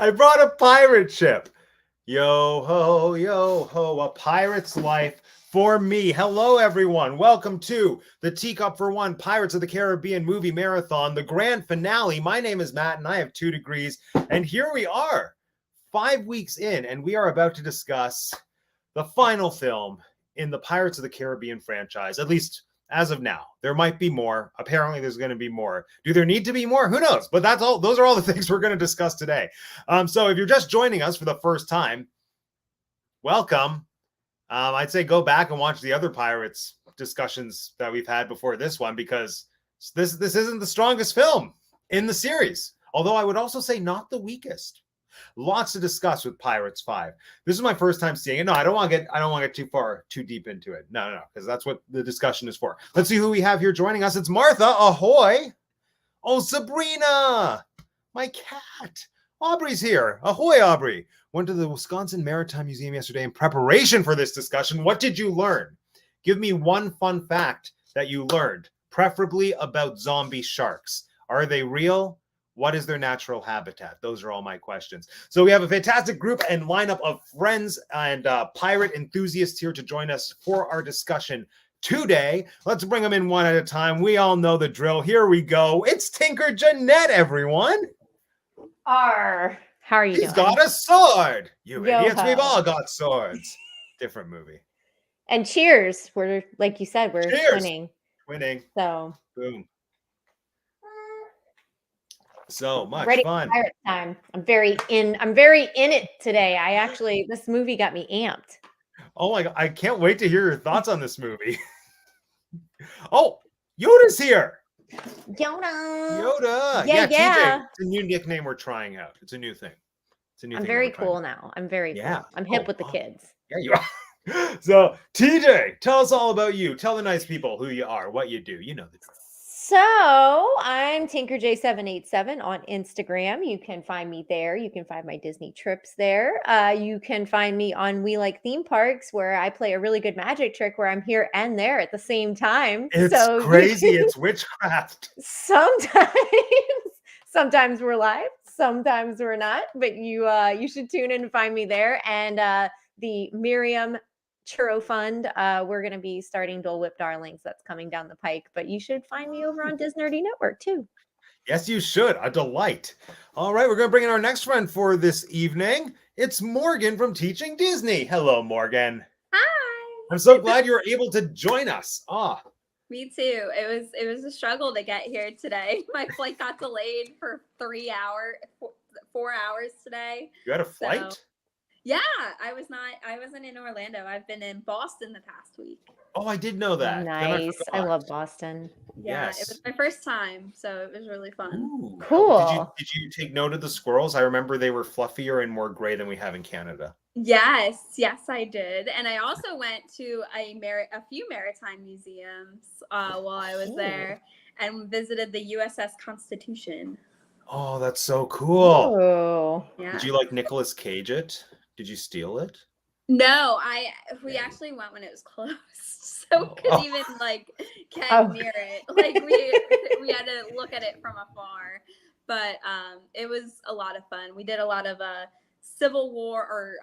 I brought a pirate ship. Yo ho, a pirate's life for me. Hello, everyone. Welcome to the Teacup for One Pirates of the Caribbean movie marathon, the grand finale. My name is Matt, and I have 2 degrees. And here we are, 5 weeks in, and we are about to discuss the final film in the Pirates of the Caribbean franchise, at least as of now. There might be more. Apparently, there's going to be more. Do there need to be more? Who knows? But that's all. Those are all the things we're going to discuss today. So if you're just joining us for the first time, welcome. I'd say go back and watch the other Pirates discussions that we've had before this one, because this isn't the strongest film in the series. Although I would also say not the weakest. Lots to discuss with Pirates 5. This is my first time seeing it. No, I don't want to get too deep into it. No, because that's what the discussion is for. Let's see who we have here joining us. It's Martha. Ahoy. Oh, Sabrina, my cat. Aubrey's here. Ahoy, Aubrey. Went to the Wisconsin Maritime Museum yesterday in preparation for this discussion. What did you learn? Give me one fun fact that you learned, preferably about zombie sharks. Are they real? What is their natural habitat? Those are all my questions. So we have a fantastic group and lineup of friends and pirate enthusiasts here to join us for our discussion today. Let's bring them in one at a time. We all know the drill. Here we go. It's Tinker Jeanette, everyone. Arr. How are you doing? He's got a sword. You Yo idiots, ho. we've all got swords. Different movie. And cheers. We're, like you said, we're Cheers. winning. So Boom. So much ready fun. for pirate time. I'm very in it today. This movie got me amped. Oh my God. I can't wait to hear your thoughts on this movie. Oh, Yoda's here. Yoda. Yeah. Yeah. TJ, it's a new nickname we're trying out. It's a new thing. I'm very cool now. I'm very cool. I'm hip with the kids. Yeah, you are. So, TJ, tell us all about you. Tell the nice people who you are, what you do. You know the drill. So I'm TinkerJ787 on Instagram. You can find me there. You can find my Disney trips there. You can find me on We Like Theme Parks, where I play a really good magic trick where I'm here and there at the same time. It's crazy. It's witchcraft. Sometimes we're live, sometimes we're not. But you should tune in and find me there. And the Miriam Churro Fund. We're going to be starting Dole Whip Darlings. That's coming down the pike. But you should find me over on Disney Nerdy Network too. Yes, you should. A delight. All right, we're going to bring in our next friend for this evening. It's Morgan from Teaching Disney. Hello, Morgan. Hi. I'm so glad you were able to join us. Me too. It was a struggle to get here today. My flight got delayed for 4 hours today. You had a flight? So, yeah, I wasn't in Orlando. I've been in Boston the past week. Oh, I did know that. Nice. I love Boston. Yeah, Yes. It was my first time, so it was really fun. Ooh. Cool. Did you take note of the squirrels? I remember they were fluffier and more gray than we have in Canada. Yes, I did. And I also went to a few maritime museums while I was there and visited the USS Constitution. Oh, that's so cool. Oh. Yeah. Did you like Nicolas Cage it? Did you steal it? No, we actually went when it was closed, so we couldn't even get near it. Like we had to look at it from afar, but it was a lot of fun. We did a lot of Civil War or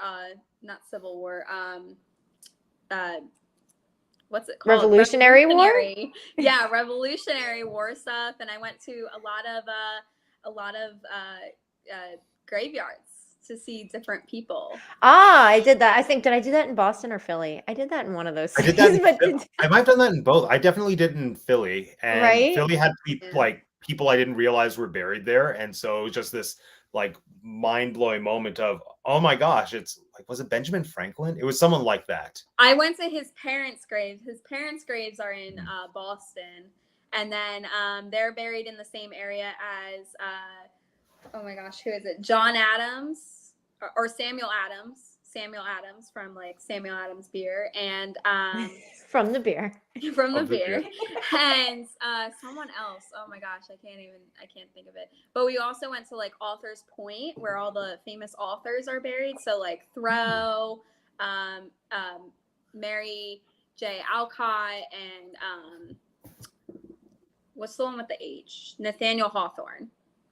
not Civil War. What's it called? Revolutionary War? Yeah, Revolutionary War stuff, and I went to a lot of graveyards to see different people. I did that. I think, did I do that in Boston or Philly? I did that in one of those cities. I might have done that in both. I definitely did in Philly. And right? Philly had people I didn't realize were buried there. And so it was just this mind-blowing moment of, oh my gosh, it's was it Benjamin Franklin? It was someone like that. I went to his parents' graves. His parents' graves are in Boston. And then they're buried in the same area as oh my gosh, who is it? John Adams or Samuel Adams. Samuel Adams from Samuel Adams beer and from the beer. From the beer. And someone else. Oh my gosh, I can't think of it. But we also went to Author's Point where all the famous authors are buried. So Thoreau, Mary J. Alcott, and what's the one with the H? Nathaniel Hawthorne.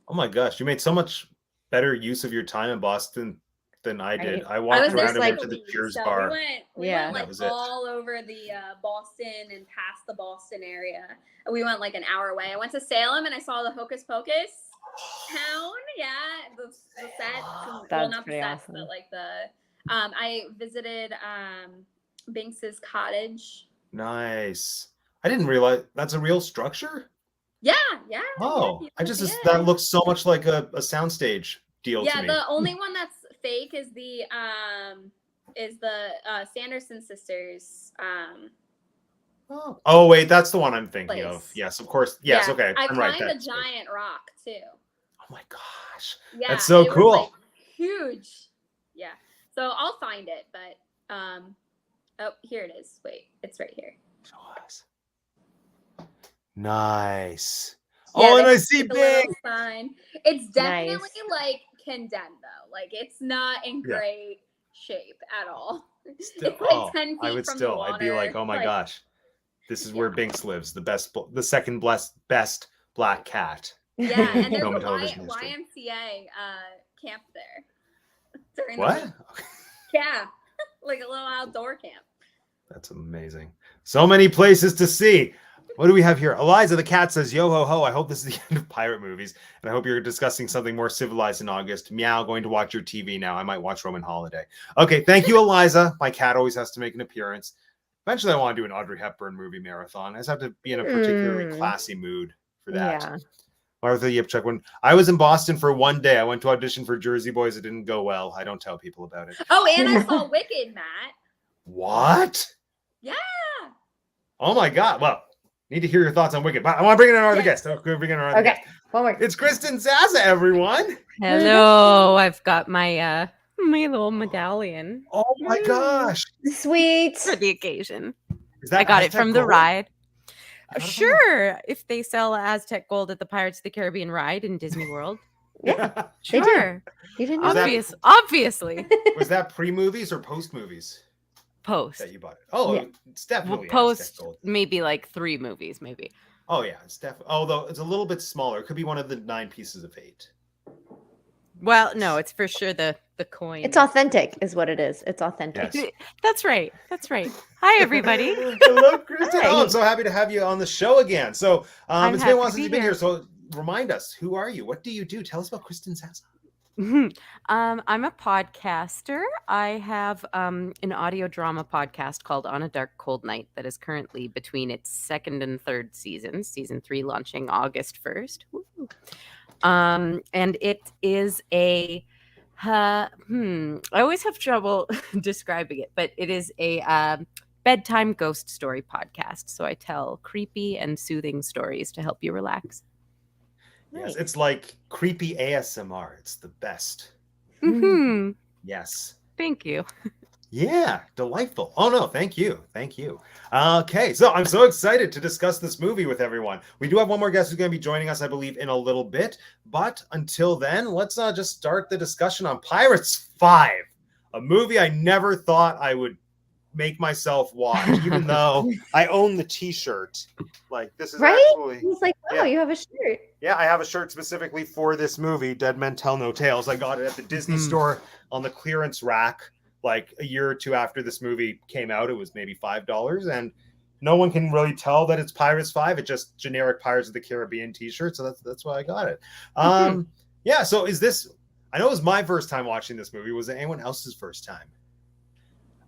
Oh my gosh, you made so much better use of your time in Boston than I did. Right. I I walked was there around and like- went to the Cheers so bar. We Yeah. went That like was it. all over the Boston and past the Boston area. We went like an hour away. I went to Salem and I saw the Hocus Pocus town. Yeah, the sets. Well, That's not the pretty sets, awesome. but like the. I visited Binks's cottage. Nice. I didn't realize that's a real structure. Yeah, yeah. Oh, you I can just see it. that looks so much like a soundstage deal to Yeah, me. the only one that's fake is the Sanderson sisters. Oh wait, that's the one I'm thinking of. Place. Yes, of course. Yes, Yeah, okay. I I'm right. climbed a That's right. giant rock too. Oh my gosh. Yeah, That's so it was, cool. like, huge. Yeah. So I'll find it, but oh, here it is. Wait, it's right here. Show us. Nice. Yeah, Oh, and they I see put the little big. sign. It's definitely Nice. like condemned though. Like it's not in Yeah. great shape at all. Still, It's like oh, 10 feet I would from the still. I'd be like, water, oh my like- gosh, this is where Yeah. Binks lives, the second best black cat. Yeah, and there's Film a and television industry. YMCA camp there. During the What? week. Yeah, like a little outdoor camp. That's amazing. So many places to see. What do we have here? Eliza the cat says, yo ho ho, I hope this is the end of pirate movies. And I hope you're discussing something more civilized in August. Meow, going to watch your TV now. I might watch Roman Holiday. Okay, thank you, Eliza. My cat always has to make an appearance. Eventually, I want to do an Audrey Hepburn movie marathon. I just have to be in a particularly classy mood for that. Yeah. Martha Yipchuk, when I was in Boston for one day, I went to audition for Jersey Boys. It didn't go well. I don't tell people about it. Oh, and I saw Wicked, Matt. What? Yeah. Oh my God. Well, need to hear your thoughts on Wicked. But I want to bring in our other guest. Okay, bring in our other Okay. guest. One more. It's Kristen Zaza, everyone. Hello, I've got my my little medallion Oh my gosh. Sweet. for the occasion. Is that I got it Aztec from the gold? ride. I got it from the- Sure, if they sell Aztec gold at the Pirates of the Caribbean ride in Disney World, Yeah. They do. sure, You didn't Was know that- that? obviously, Was that pre-movies or post-movies post. that you bought it? Oh, Yeah. it's definitely Well, Aztec post gold. maybe like 3 movies, maybe. Oh yeah, it's definitely. Although it's a little bit smaller. It could be one of the 9 pieces of 8. Well, no, it's for sure the coin. It's authentic, is what it is. It's authentic. Yes. That's right. That's right. Hi, everybody. Hello, Kristen. Hi. Oh, I'm so happy to have you on the show again. So I'm it's been a happy while to since be you've been here. here. So remind us, who are you? What do you do? Tell us about Kristen Zaza. I'm a podcaster. I have an audio drama podcast called On a Dark Cold Night that is currently between its 2nd and 3rd seasons. Season 3 launching August 1st. Woo. And it is a I always have trouble describing it, but it is a bedtime ghost story podcast. So I tell creepy and soothing stories to help you relax. Yes, Nice. it's like creepy ASMR. It's the best. Mhm. Yes. Thank you. Yeah, delightful. Oh no, thank you. Thank you. Okay, so I'm so excited to discuss this movie with everyone. We do have one more guest who's going to be joining us, I believe, in a little bit. But until then, let's just start the discussion on Pirates 5, a movie I never thought I would make myself watch, even though I own the T-shirt. Like this is Right? actually. He's like, oh, Yeah. you have a shirt. Yeah, I have a shirt specifically for this movie, Dead Men Tell No Tales. I got it at the Disney Mhm. store on the clearance rack like a year or two after this movie came out. It was maybe $5, and no one can really tell that it's Pirates 5. It's just generic Pirates of the Caribbean t-shirt, so that's why I got it. Yeah, so is this, I know it was my first time watching this movie. Was it anyone else's first time?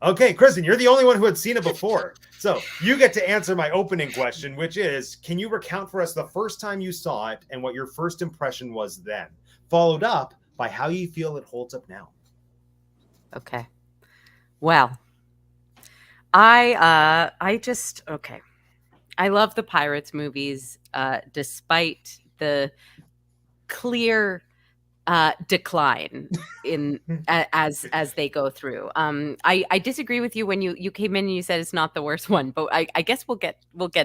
Okay, Kristen, you're the only one who had seen it before. So you get to answer my opening question, which is, can you recount for us the first time you saw it and what your first impression was then, followed up by how you feel it holds up now? Okay. Well, I just okay. I love the Pirates movies, despite the clear decline in as they go through. I disagree with you when you came in and you said it's not the worst one, but I guess we'll get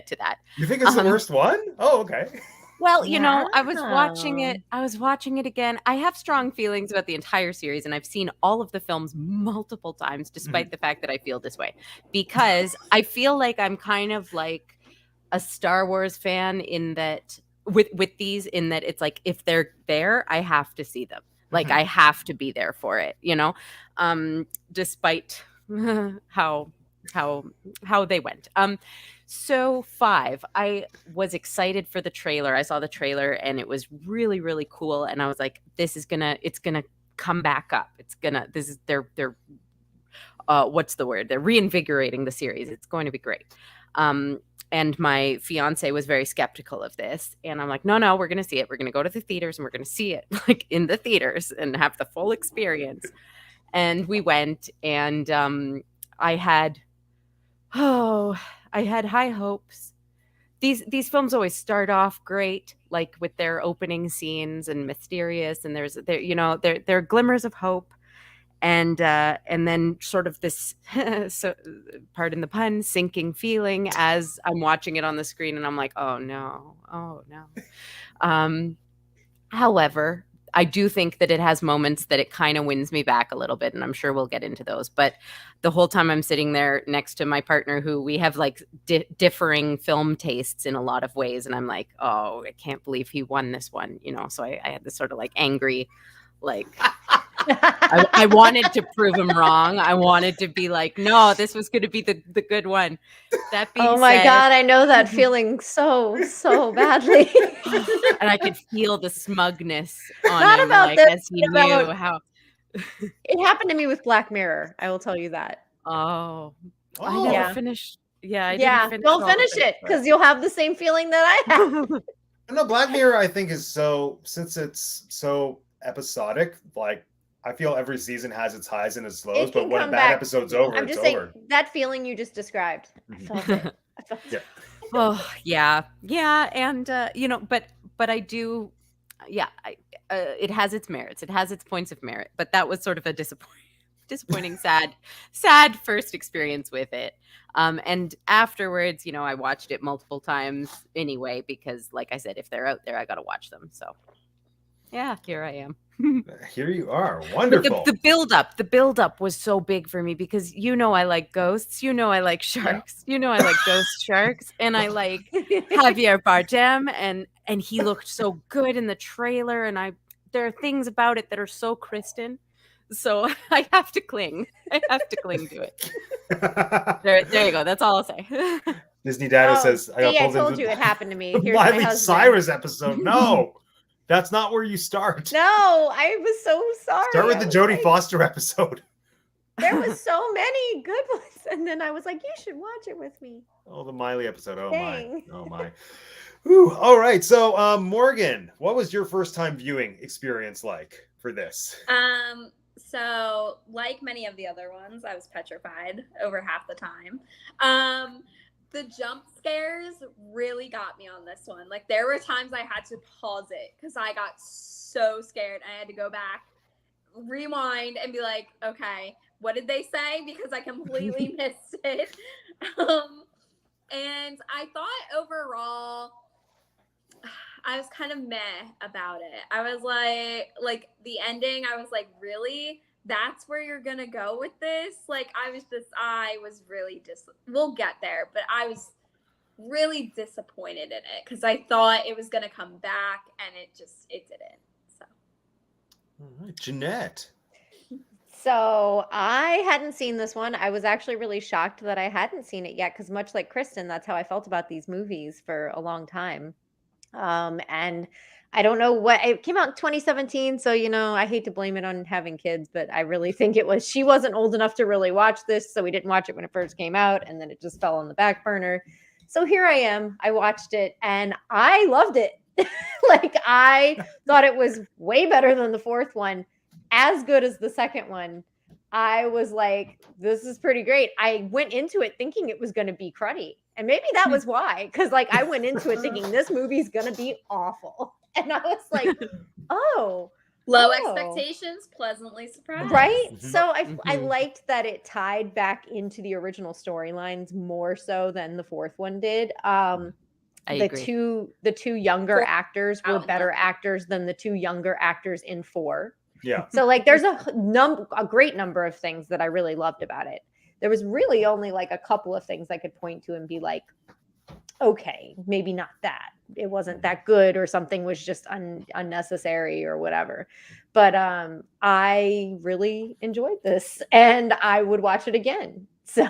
to that. You think it's the Um, worst one? Oh, okay. Well, you know, I was watching Wow. it. I was watching it again. I have strong feelings about the entire series, and I've seen all of the films multiple times, despite the fact that I feel this way, because I feel like I'm kind of like a Star Wars fan in that with these, in that it's like if they're there, I have to see them. Like I have to be there for it, you know, despite how they went. So 5, I was excited for the trailer. I saw the trailer and it was really, really cool. And I was like, it's gonna come back up. They're what's the word? They're reinvigorating the series. It's going to be great. And my fiance was very skeptical of this. And I'm like, no, we're going to see it. We're going to go to the theaters and we're going to see it like in the theaters and have the full experience. And we went, and I had high hopes. These films always start off great, like with their opening scenes and mysterious, and there are glimmers of hope. And then sort of this, so pardon the pun, sinking feeling as I'm watching it on the screen, and I'm like, oh no. However, I do think that it has moments that it kind of wins me back a little bit, and I'm sure we'll get into those. But the whole time I'm sitting there next to my partner, who we have like differing film tastes in a lot of ways, and I'm like, oh, I can't believe he won this one, you know. So I had this sort of like angry, like. I wanted to prove him wrong. I wanted to be like, no, this was going to be the good one. That being Oh my said, God, I know that feeling so badly. and I could feel the smugness on Not him, about like this, as he but knew about- how. It happened to me with Black Mirror. I will tell you that. Oh, I Oh. never Yeah. finished. Yeah, I Yeah, didn't finish don't all of finish it, it because you'll have the same feeling that I have. but- No, Black Mirror, I think, is since it's so episodic, like, I feel every season has its highs and its lows, It but can when a come bad back. episode's over, I'm it's just saying over. that feeling you just described. I Mhm. felt it. I felt Yeah. it. Oh yeah, and you know, but I do, yeah. It has its merits. It has its points of merit. But that was sort of a disappointing, sad first experience with it. And afterwards, you know, I watched it multiple times anyway because, like I said, if they're out there, I got to watch them. So, yeah, here I am. Here you are. But Wonderful. the build up was so big for me because you know I like ghosts, you know I like sharks, you know I like ghost sharks, and I like Javier Bardem, and he looked so good in the trailer, and there are things about it that are so Kristen, so I have to cling. I have to cling to it. There you go. That's all I'll say. Disney Data Oh, says, I got see, I pulled told into you it happened to me. the Here's my Miley husband. Cyrus episode. No, that's not where you start. No, I was so sorry. Start with I the was Jodie like, Foster episode. There was so many good ones, and then I was like, "You should watch it with me." Oh, the Miley episode. Oh Dang. my. Oh my. Ooh, all right. So, Morgan, what was your first time viewing experience like for this? So like many of the other ones, I was petrified over half the time. The jump scares really got me on this one. Like there were times I had to pause it because I got so scared. I had to go back, rewind, and be like, okay, what did they say? Because I completely missed it. And I thought overall, I was kind of meh about it. I was like the ending, I was like, really? That's where you're gonna go with this? Like I was really we'll get there, but I was really disappointed in it because I thought it was gonna come back and it didn't. So All right, Jeanette. So I hadn't seen this one. I was actually really shocked that I hadn't seen it yet because, much like Kristen, that's how I felt about these movies for a long time. And I don't know it came out in 2017. So, you know, I hate to blame it on having kids, but I really think she wasn't old enough to really watch this. So we didn't watch it when it first came out. And then it just fell on the back burner. So here I am. I watched it and I loved it. Like I thought it was way better than the fourth one, as good as the second one. I was like, this is pretty great. I went into it thinking it was going to be cruddy. And maybe that was why. Because like I went into it thinking this movie's going to be awful. And I was like, oh. low Oh. expectations, pleasantly surprised. Right. Mhm. So I Mhm. liked that it tied back into the original storylines more so than the fourth one did. I The agree. two younger Cool. actors I were would better love that. actors than the two younger actors in 4. Yeah. So like there's a great number of things that I really loved about it. There was really only like a couple of things I could point to and be like, okay, maybe not that. It wasn't that good, or something was just unnecessary or whatever. But I really enjoyed this, and I would watch it again. So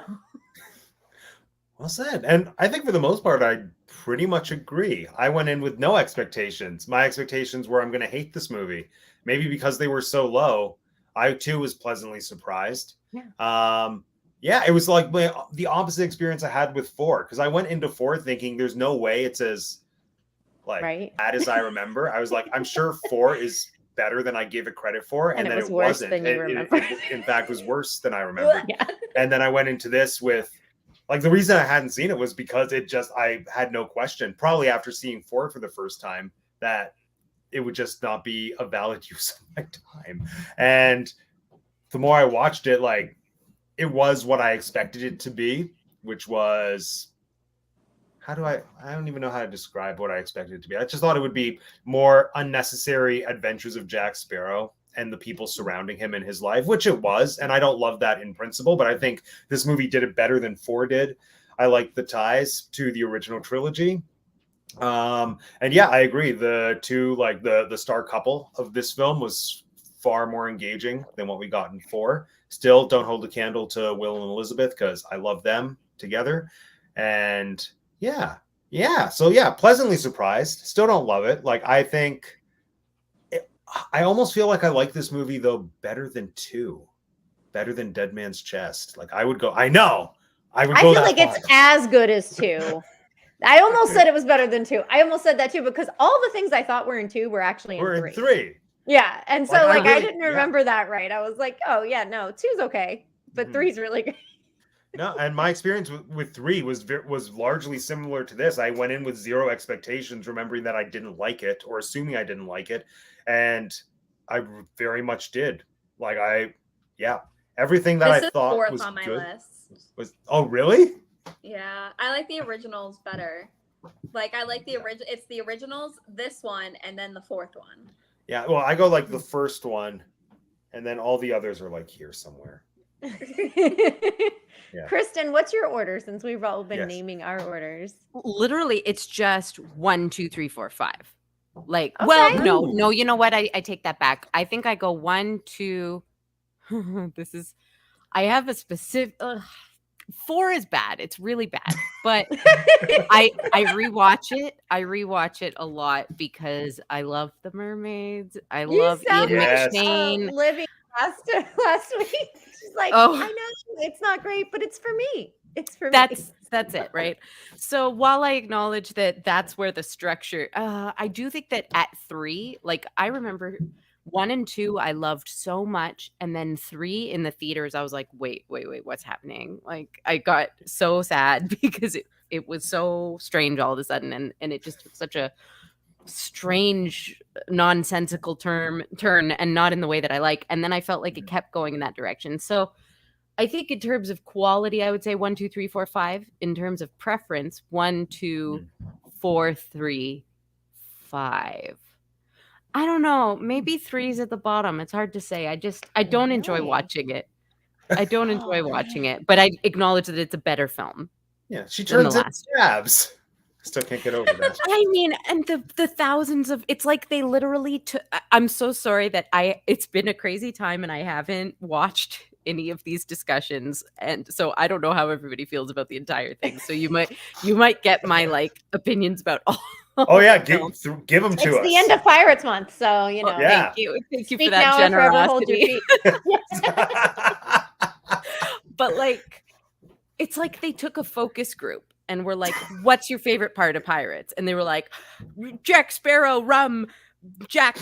Well said. And I think for the most part, I pretty much agree. I went in with no expectations. My expectations were I'm going to hate this movie. Maybe because they were so low, I too was pleasantly surprised. Yeah, it was like the opposite experience I had with 4, because I went into 4 thinking there's no way it's as like right. bad as I remember. I was like, I'm sure 4 is better than I gave it credit for, And and it then was it worse wasn't. than you It, remember. in fact, was worse than I remembered. Yeah. And then I went into this with like the reason I hadn't seen it was because I had no question, probably after seeing 4 for the first time, that it would just not be a valid use of my time. And the more I watched it, like it was what I expected it to be, which was I don't even know how to describe what I expected it to be. I just thought it would be more unnecessary adventures of Jack Sparrow and the people surrounding him in his life, which it was. And I don't love that in principle, but I think this movie did it better than 4 did. I like the ties to the original trilogy. And yeah, I agree. The two, like the star couple of this film was far more engaging than what we got in 4. Still don't hold a candle to Will and Elizabeth because I love them together. And yeah. So yeah, pleasantly surprised. Still don't love it. Like I think I almost feel like I like this movie though better than 2, better than Dead Man's Chest. Like I would go. I know. I would. I go feel that like far. it's as good as 2. I almost said it was better than 2. I almost said that too, because all the things I thought were in 2 were actually in We're 3. in 3. Yeah. And so Like, I didn't remember that right. I was like, oh yeah, no, 2's okay, but 3's really good. No, and my experience with 3 was largely similar to this. I went in with 0 expectations, remembering that I didn't like it or assuming I didn't like it, and I very much did. Like everything that This I is thought 4th was on my good list. was. Oh, really? Yeah, I like the originals better. Like I like the original. It's the originals, this one, and then the 4th one. Yeah. Well, I go like the first one, and then all the others are like here somewhere. Yeah. Kristen, what's your order, since we've all been Yes. naming our orders? Literally, it's just 1, 2, 3, 4, 5. Like, Okay. well, no, you know what? I take that back. I think I go 1, 2. I have a specific. 4 is bad. It's really bad. But I rewatch it. I rewatch it a lot because I love the mermaids. I love Ian Yes. McShane. Living last week. She's like, Oh. I know it's not great, but it's for me. It's for me. That's it, right? So while I acknowledge that that's where the structure, I do think that at 3, like I remember 1 and 2 I loved so much, and then 3 in the theaters I was like, wait, what's happening? Like I got so sad because it was so strange all of a sudden, and it just took such a strange nonsensical turn, and not in the way that I like. And then I felt like it kept going in that direction. So I think in terms of quality, I would say 1, 2, 3, 4, 5. In terms of preference, 1, 2, 4, 3, 5. I don't know. Maybe 3's at the bottom. It's hard to say. I don't enjoy Really? watching it. I don't enjoy Oh, watching it, but I acknowledge that it's a better film. Yeah, she Than the turns into last. crabs. Still can't get over that. I mean, and the thousands of, it's like they literally I'm so sorry that it's been a crazy time and I haven't watched any of these discussions, and so I don't know how everybody feels about the entire thing. So you might get my like opinions about all. Oh yeah, the give films. them to it's us. the end of Pirates Month, so you know. Yeah. Thank you Speak for now that or forever hold your generosity. feet. But like, it's like they took a focus group and were like, what's your favorite part of Pirates? And they were like, Jack Sparrow, rum, Jack.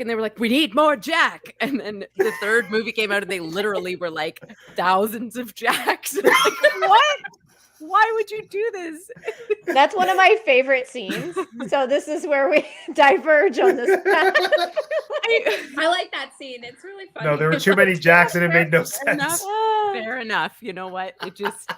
And they were like, we need more Jack. And then the 3rd movie came out and they literally were like, thousands of Jacks. Like, what? Why would you do this? That's one of my favorite scenes. So this is where we diverge on this path. I like that scene. It's really funny. No, there were too many Jacks and it made no Fair enough. sense. Fair enough. You know what? It just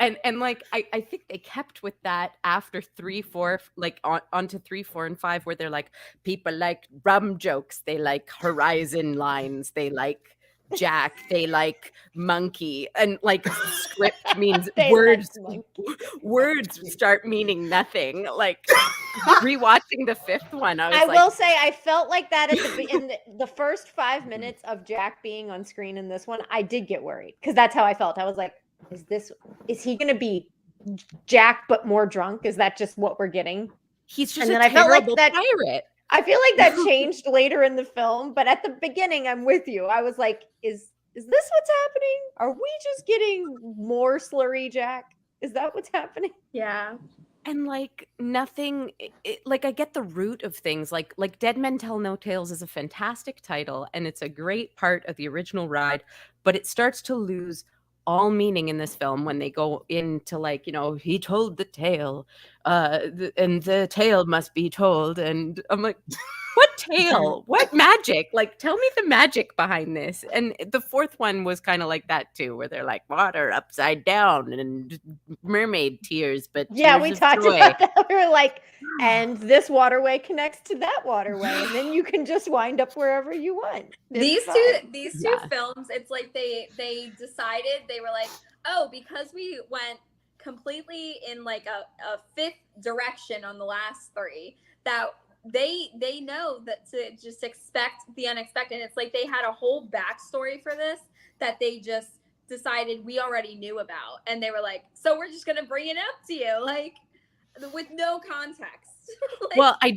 and like I think they kept with that after 3, 4, like onto 3, 4, and 5, where they're like, people like rum jokes, they like horizon lines, they like Jack, they like monkey, and like script means They like words. monkey. Words start meaning nothing. Like rewatching the fifth one, I was I like, will say I felt like that at in the first 5 minutes of Jack being on screen in this one. I did get worried because that's how I felt. I was like, is he going to be Jack but more drunk? Is that just what we're getting? he's just And a then I felt like terrible that- pirate. I feel like that changed later in the film, but at the beginning, I'm with you. I was like, is this what's happening? Are we just getting more slurry Jack? Is that what's happening? Yeah. And like nothing, like I get the root of things. Like Dead Men Tell No Tales is a fantastic title, and it's a great part of the original ride, but it starts to lose all meaning in this film when they go into like, he told the tale, and the tale must be told, and I'm like, what tale? What magic? Like, tell me the magic behind this. And the fourth one was kind of like that too, where they're like water upside down and mermaid tears, but Yeah, tears we of talked joy. about that. We were like, and this waterway connects to that waterway, and then you can just wind up wherever you want. It's fine. These two Yeah. films, it's like they decided, they were like, oh, because we went completely in like a fifth direction on the last three, that they know that to just expect the unexpected. It's like they had a whole backstory for this that they just decided we already knew about, and they were like, so we're just gonna bring it up to you, like, with no context. Like, Well, I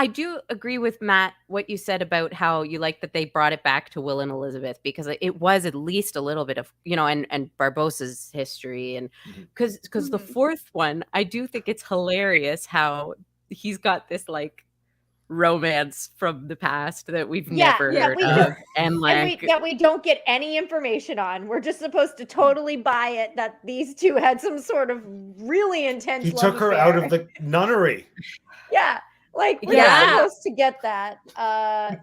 do agree with Matt what you said about how you like that they brought it back to Will and Elizabeth, because it was at least a little bit of, and Barbossa's history, and because the Mhm. fourth one, I do think it's hilarious how he's got this like romance from the past that we've never yeah, heard we of, don't- and like that we don't get any information on. We're just supposed to totally buy it that these two had some sort of really intense. He love took her out affair. of the nunnery. Yeah, like we're Yeah. not supposed to get that.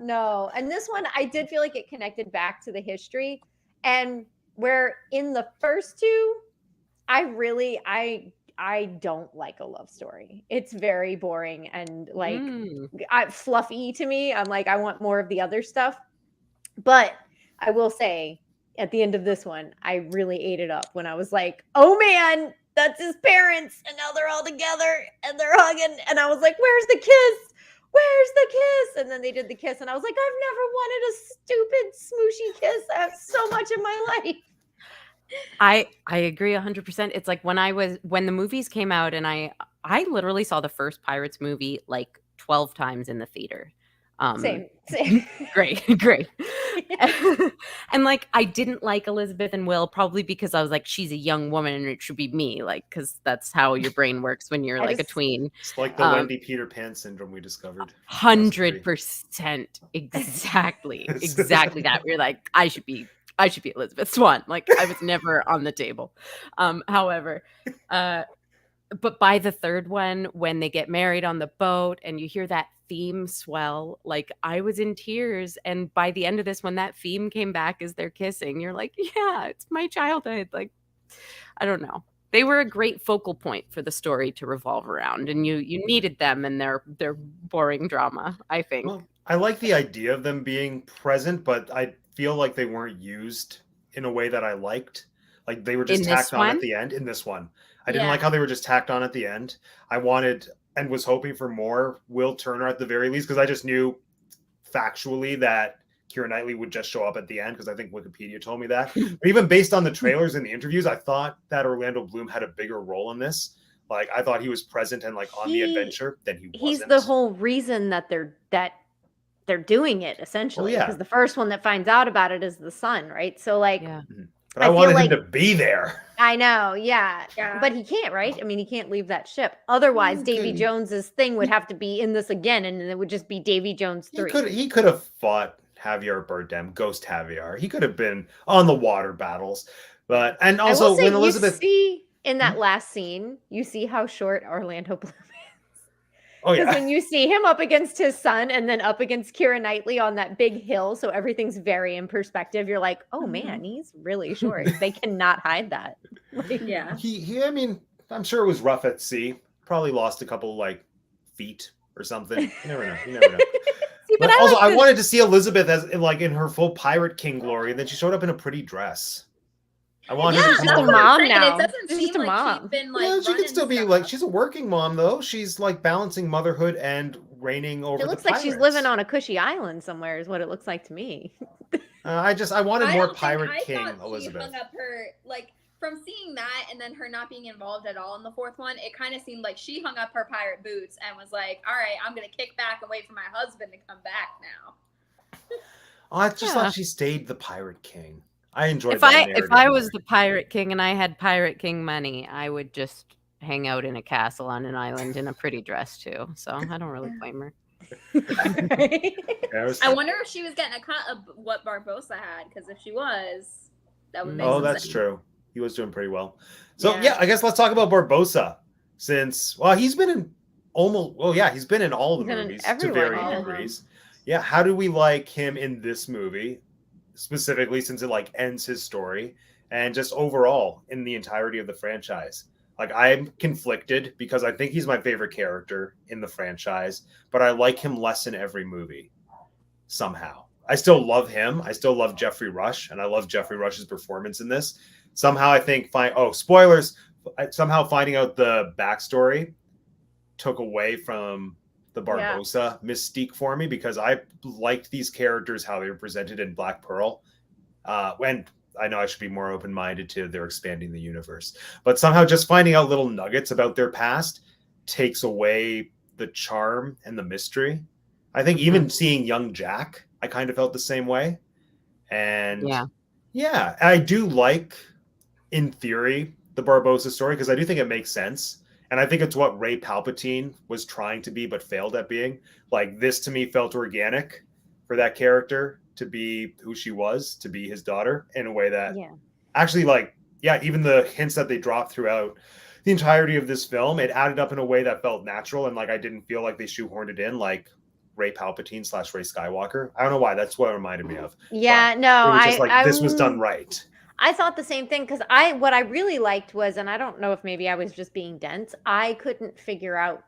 No, and this one I did feel like it connected back to the history, and where in the first two, I don't like a love story. It's very boring and like fluffy to me. I'm like, I want more of the other stuff. But I will say, at the end of this one, I really ate it up when I was like, oh man, that's his parents, and now they're all together and they're hugging. And I was like, where's the kiss? Where's the kiss? And then they did the kiss, and I was like, I've never wanted a stupid smooshy kiss. I have so much in my life. I agree 100%. It's like when the movies came out, and I literally saw the first Pirates movie like 12 times in the theater. Same. Great. And like I didn't like Elizabeth and Will, probably because I was like, she's a young woman and it should be me, like, because that's how your brain works when you're like a tween. It's like the Wendy Peter Pan syndrome we discovered. 100%. Exactly that. We're like, I should be Elizabeth Swann. Like, I was never on the table. However, but by the third one, when they get married on the boat and you hear that theme swell, like I was in tears. And by the end of this, when that theme came back as they're kissing, you're like, yeah, it's my childhood. Like, I don't know. They were a great focal point for the story to revolve around, and you needed them in their boring drama, I think. Well, I like the idea of them being present, but I feel like they weren't used in a way that I liked. Like they were just In this tacked on one? at the end. In this one, I didn't Yeah. like how they were just tacked on at the end. I wanted and was hoping for more Will Turner at the very least, because I just knew factually that Keira Knightley would just show up at the end, because I think Wikipedia told me that. But even based on the trailers and the interviews, I thought that Orlando Bloom had a bigger role in this. Like I thought he was present and like on the adventure than he wasn't. He's the whole reason that they're doing it, essentially. yeah. Because the first one that finds out about it is the son, right? So like, Yeah. But I I feel wanted like- him to be there. I know, yeah. Yeah. But he can't, right? I mean, he can't leave that ship. Otherwise, You Davy can- Jones's thing would have to be in this again, and it would just be Davy Jones 3. He could have fought Javier Bardem, Ghost Javier. He could have been on the water battles. But and I also will say, when Elizabeth you see in that last scene, you see how short Orlando Bloom is. Oh Because yeah. when you see him up against his son and then up against Keira Knightley on that big hill, so everything's very in perspective, you're like, oh man, he's really short. They cannot hide that. Like, Yeah. He I mean, I'm sure it was rough at sea. Probably lost a couple like feet or something. You never know. See, But but also, I this. wanted to see Elizabeth as like in her full Pirate King glory, and then she showed up in a pretty dress. I want Yeah, her to She's be just a more. that's what I'm mom saying. now. It doesn't She's seem just a like mom. she's been like Yeah, she could running still be stuff. like she's a working mom though. She's like balancing motherhood and reigning over It the looks like she's pirates. living on a cushy island somewhere, is what it looks like to me. I wanted I more don't think Pirate I King thought Elizabeth. she hung up her like from seeing that and then her not being involved at all in the fourth one. It kind of seemed like she hung up her pirate boots and was like, "All right, I'm gonna kick back and wait for my husband to come back now." Oh, I just Yeah. thought she stayed the Pirate King. I enjoyed If that I narrative was more. the Pirate King and I had Pirate King money, I would just hang out in a castle on an island in a pretty dress too. So I don't really blame her. Yeah, I wonder if she was getting a cut of what Barbosa had, because if she was, that would make Oh, some that's sense. true. He was doing pretty well. So Yeah. yeah, I guess let's talk about Barbosa. Since he's been in he's been in all the He's been in movies to everyone, varying all of them. degrees. Yeah, how do we like him in this movie specifically since it like ends his story and just overall in the entirety of the franchise? Like I'm conflicted because I think he's my favorite character in the franchise, but I like him less in every movie somehow. I still love him. I still love Jeffrey Rush, and I love Jeffrey Rush's performance in this. Somehow I think spoilers, somehow finding out the backstory took away from the Barbosa mystique for me because I liked these characters, how they were presented in Black Pearl. When I know I should be more open-minded to they're expanding the universe, but somehow just finding out little nuggets about their past takes away the charm and the mystery. I think even seeing young Jack, I kind of felt the same way. And yeah, I do like, in theory, the Barbosa story because I do think it makes sense. And I think it's what Rey Palpatine was trying to be but failed at being. Like this to me felt organic for that character to be who she was, to be his daughter in a way that actually even the hints that they dropped throughout the entirety of this film, it added up in a way that felt natural and like I didn't feel like they shoehorned it in like Rey Palpatine / Rey Skywalker. I don't know why. That's what it reminded me of. Yeah, But no, it was just like this was done right. I thought the same thing because what I really liked was, and I don't know if maybe I was just being dense, I couldn't figure out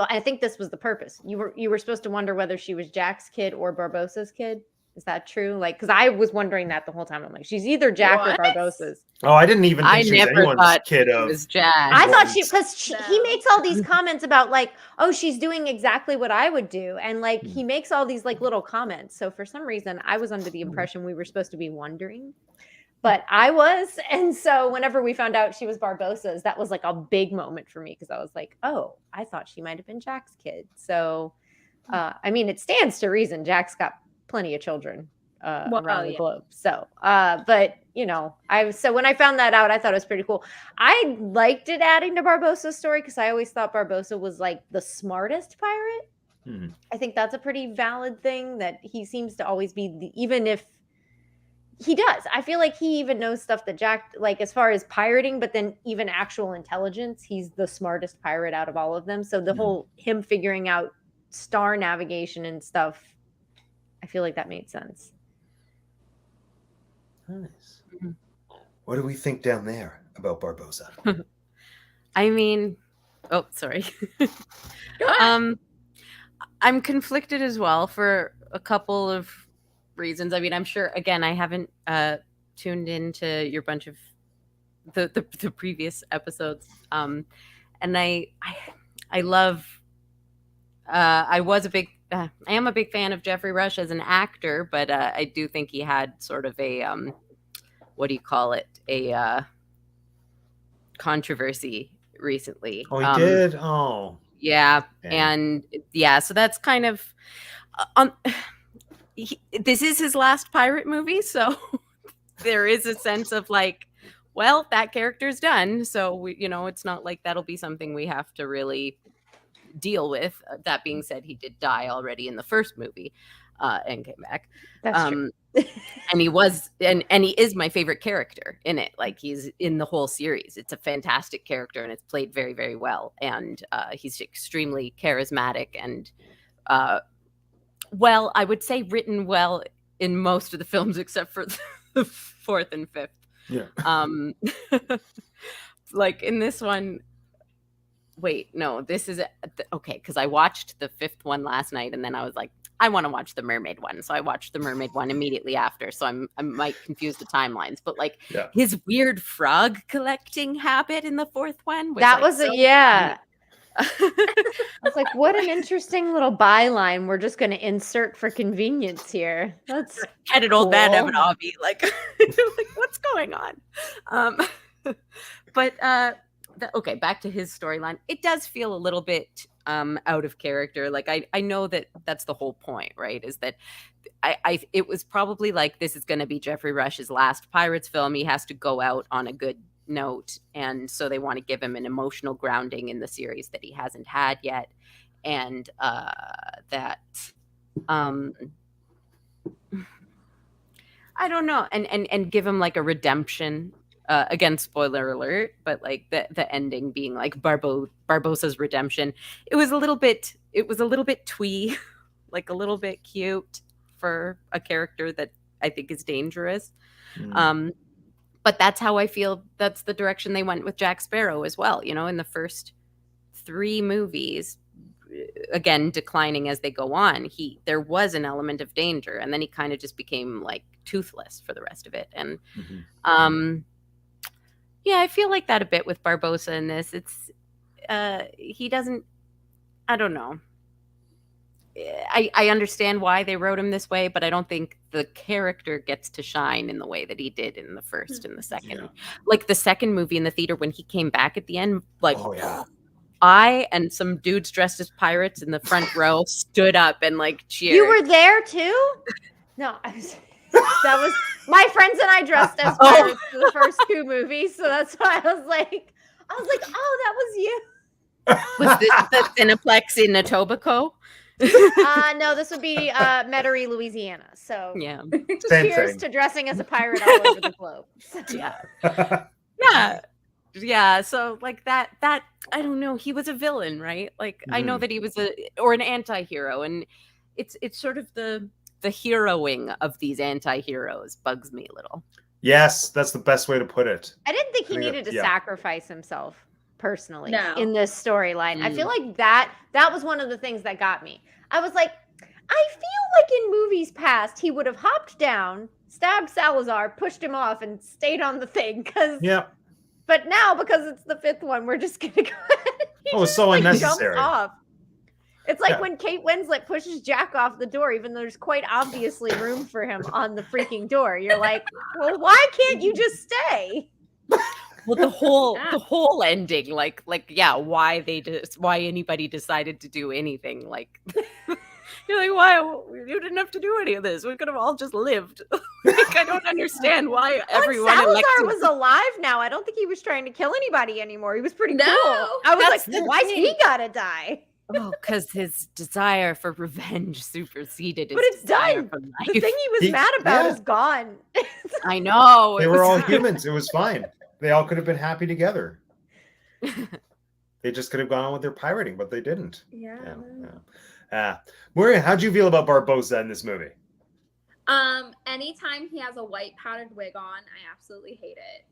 I think this was the purpose. You were supposed to wonder whether she was Jack's kid or Barbosa's kid. Is that true? Like, because I was wondering that the whole time. I'm like, she's either Jack or Barbosa's. Oh, I didn't even think she was anyone's kid it of. was Jack. I thought because he makes all these comments about like, oh, she's doing exactly what I would do, and like he makes all these like little comments. So for some reason, I was under the impression we were supposed to be wondering, but I was, and so whenever we found out she was Barbosa's, that was like a big moment for me because I was like, oh, I thought she might have been Jack's kid. So, I mean, it stands to reason Jack's got plenty of children around the globe. So, but you know, when I found that out, I thought it was pretty cool. I liked it adding to Barbosa's story because I always thought Barbosa was like the smartest pirate. Mm-hmm. I think that's a pretty valid thing that he seems to always be, even if he does. I feel like he even knows stuff that Jack, like as far as pirating, but then even actual intelligence, he's the smartest pirate out of all of them. So the whole him figuring out star navigation and stuff, I feel like that made sense. Nice. What do we think down there about Barbosa? I mean, oh, sorry. I'm conflicted as well for a couple of reasons. I mean, I'm sure, again, I haven't tuned into your bunch of the previous episodes. And I love, I am a big fan of Jeffrey Rush as an actor, but I do think he had sort of a, what do you call it? A controversy recently. Oh, he did? Oh. Yeah. Dang. And yeah, so that's kind of, this is his last pirate movie. So there is a sense of like, well, that character's done. So we, it's not like that'll be something we have to really deal with. That being said, he did die already in the first movie and came back. That's true. And he was, and he is my favorite character in it. Like he's in the whole series. It's a fantastic character and it's played very, very well. And he's extremely charismatic and, well, I would say written well in most of the films except for the fourth and fifth. Yeah. Like in this one, wait, no, this is okay, because I watched the fifth one last night and then I was like, I want to watch the mermaid one, so I watched the mermaid one immediately after. So I might confuse the timelines, but like his weird frog collecting habit in the fourth one was I was like, what an interesting little byline we're just going to insert for convenience here. That's headed cool. Old Man Abernathy, like, like what's going on? But okay, back to his storyline. It does feel a little bit out of character. Like I know that's the whole point, right? Is that it was probably like, this is going to be Jeffrey Rush's last Pirates film. He has to go out on a good note, and so they want to give him an emotional grounding in the series that he hasn't had yet, and that I don't know, and give him like a redemption. Again, spoiler alert, but like the ending being like Barbossa's redemption. It was a little bit twee, like a little bit cute for a character that I think is dangerous. But that's how I feel. That's the direction they went with Jack Sparrow as well. You know, in the first 3 movies, again, declining as they go on, there was an element of danger, and then he kind of just became like toothless for the rest of it. And yeah, I feel like that a bit with Barbossa in this. It's he doesn't. I don't know. I understand why they wrote him this way, but I don't think the character gets to shine in the way that he did in the first and the second. Yeah. Like the second movie in the theater, when he came back at the end, like I and some dudes dressed as pirates in the front row stood up and like cheered. You were there too? No, that was my friends and I dressed as pirates for the first 2 movies, so that's why I was like, oh, that was you. Was this the Cineplex in Etobicoke? No, this would be Metairie, Louisiana. So yeah, cheers to dressing as a pirate all over the globe. Yeah. So like that I don't know. He was a villain, right? Like I know that he was an anti-hero, and it's sort of the heroing of these anti-heroes bugs me a little. Yes, that's the best way to put it. I didn't think he needed to sacrifice himself personally in this storyline. I feel like that was one of the things that got me. I was like, I feel like in movies past he would have hopped down, stabbed Salazar, pushed him off, and stayed on the thing. But now, because it's the 5th one, we're just gonna go. So unnecessary. Jumps off. It's like when Kate Winslet pushes Jack off the door, even though there's quite obviously room for him on the freaking door. You're like, well, why can't you just stay? Well, the whole ending, like, why anybody decided to do anything, like, you're like, why you didn't have to do any of this? We could have all just lived. Like, I don't understand why everyone. Salazar was alive now. I don't think he was trying to kill anybody anymore. He was pretty cool. I was like, why's he gotta die? Oh, because his desire for revenge superseded his it's desire done. for life. The thing he was mad about is gone. I know. They were all humans. It was fine. They all could have been happy together. They just could have gone on with their pirating, but they didn't. Yeah. Maria, how'd you feel about Barbossa in this movie? Anytime he has a white powdered wig on, I absolutely hate it.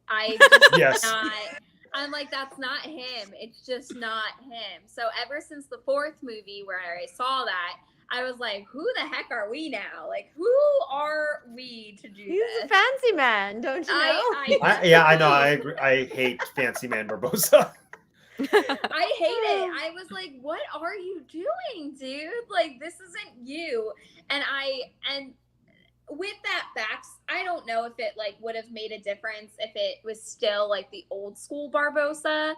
I'm like, that's not him. It's just not him. So ever since the 4th movie where I saw that, I was like, who the heck are we now? Like, who are we to do this? He's a fancy man, don't you know? I know. I agree. I hate fancy man Barbossa. I hate it. I was like, what are you doing, dude? Like, this isn't you. And with that I don't know if it like would have made a difference if it was still like the old school Barbossa,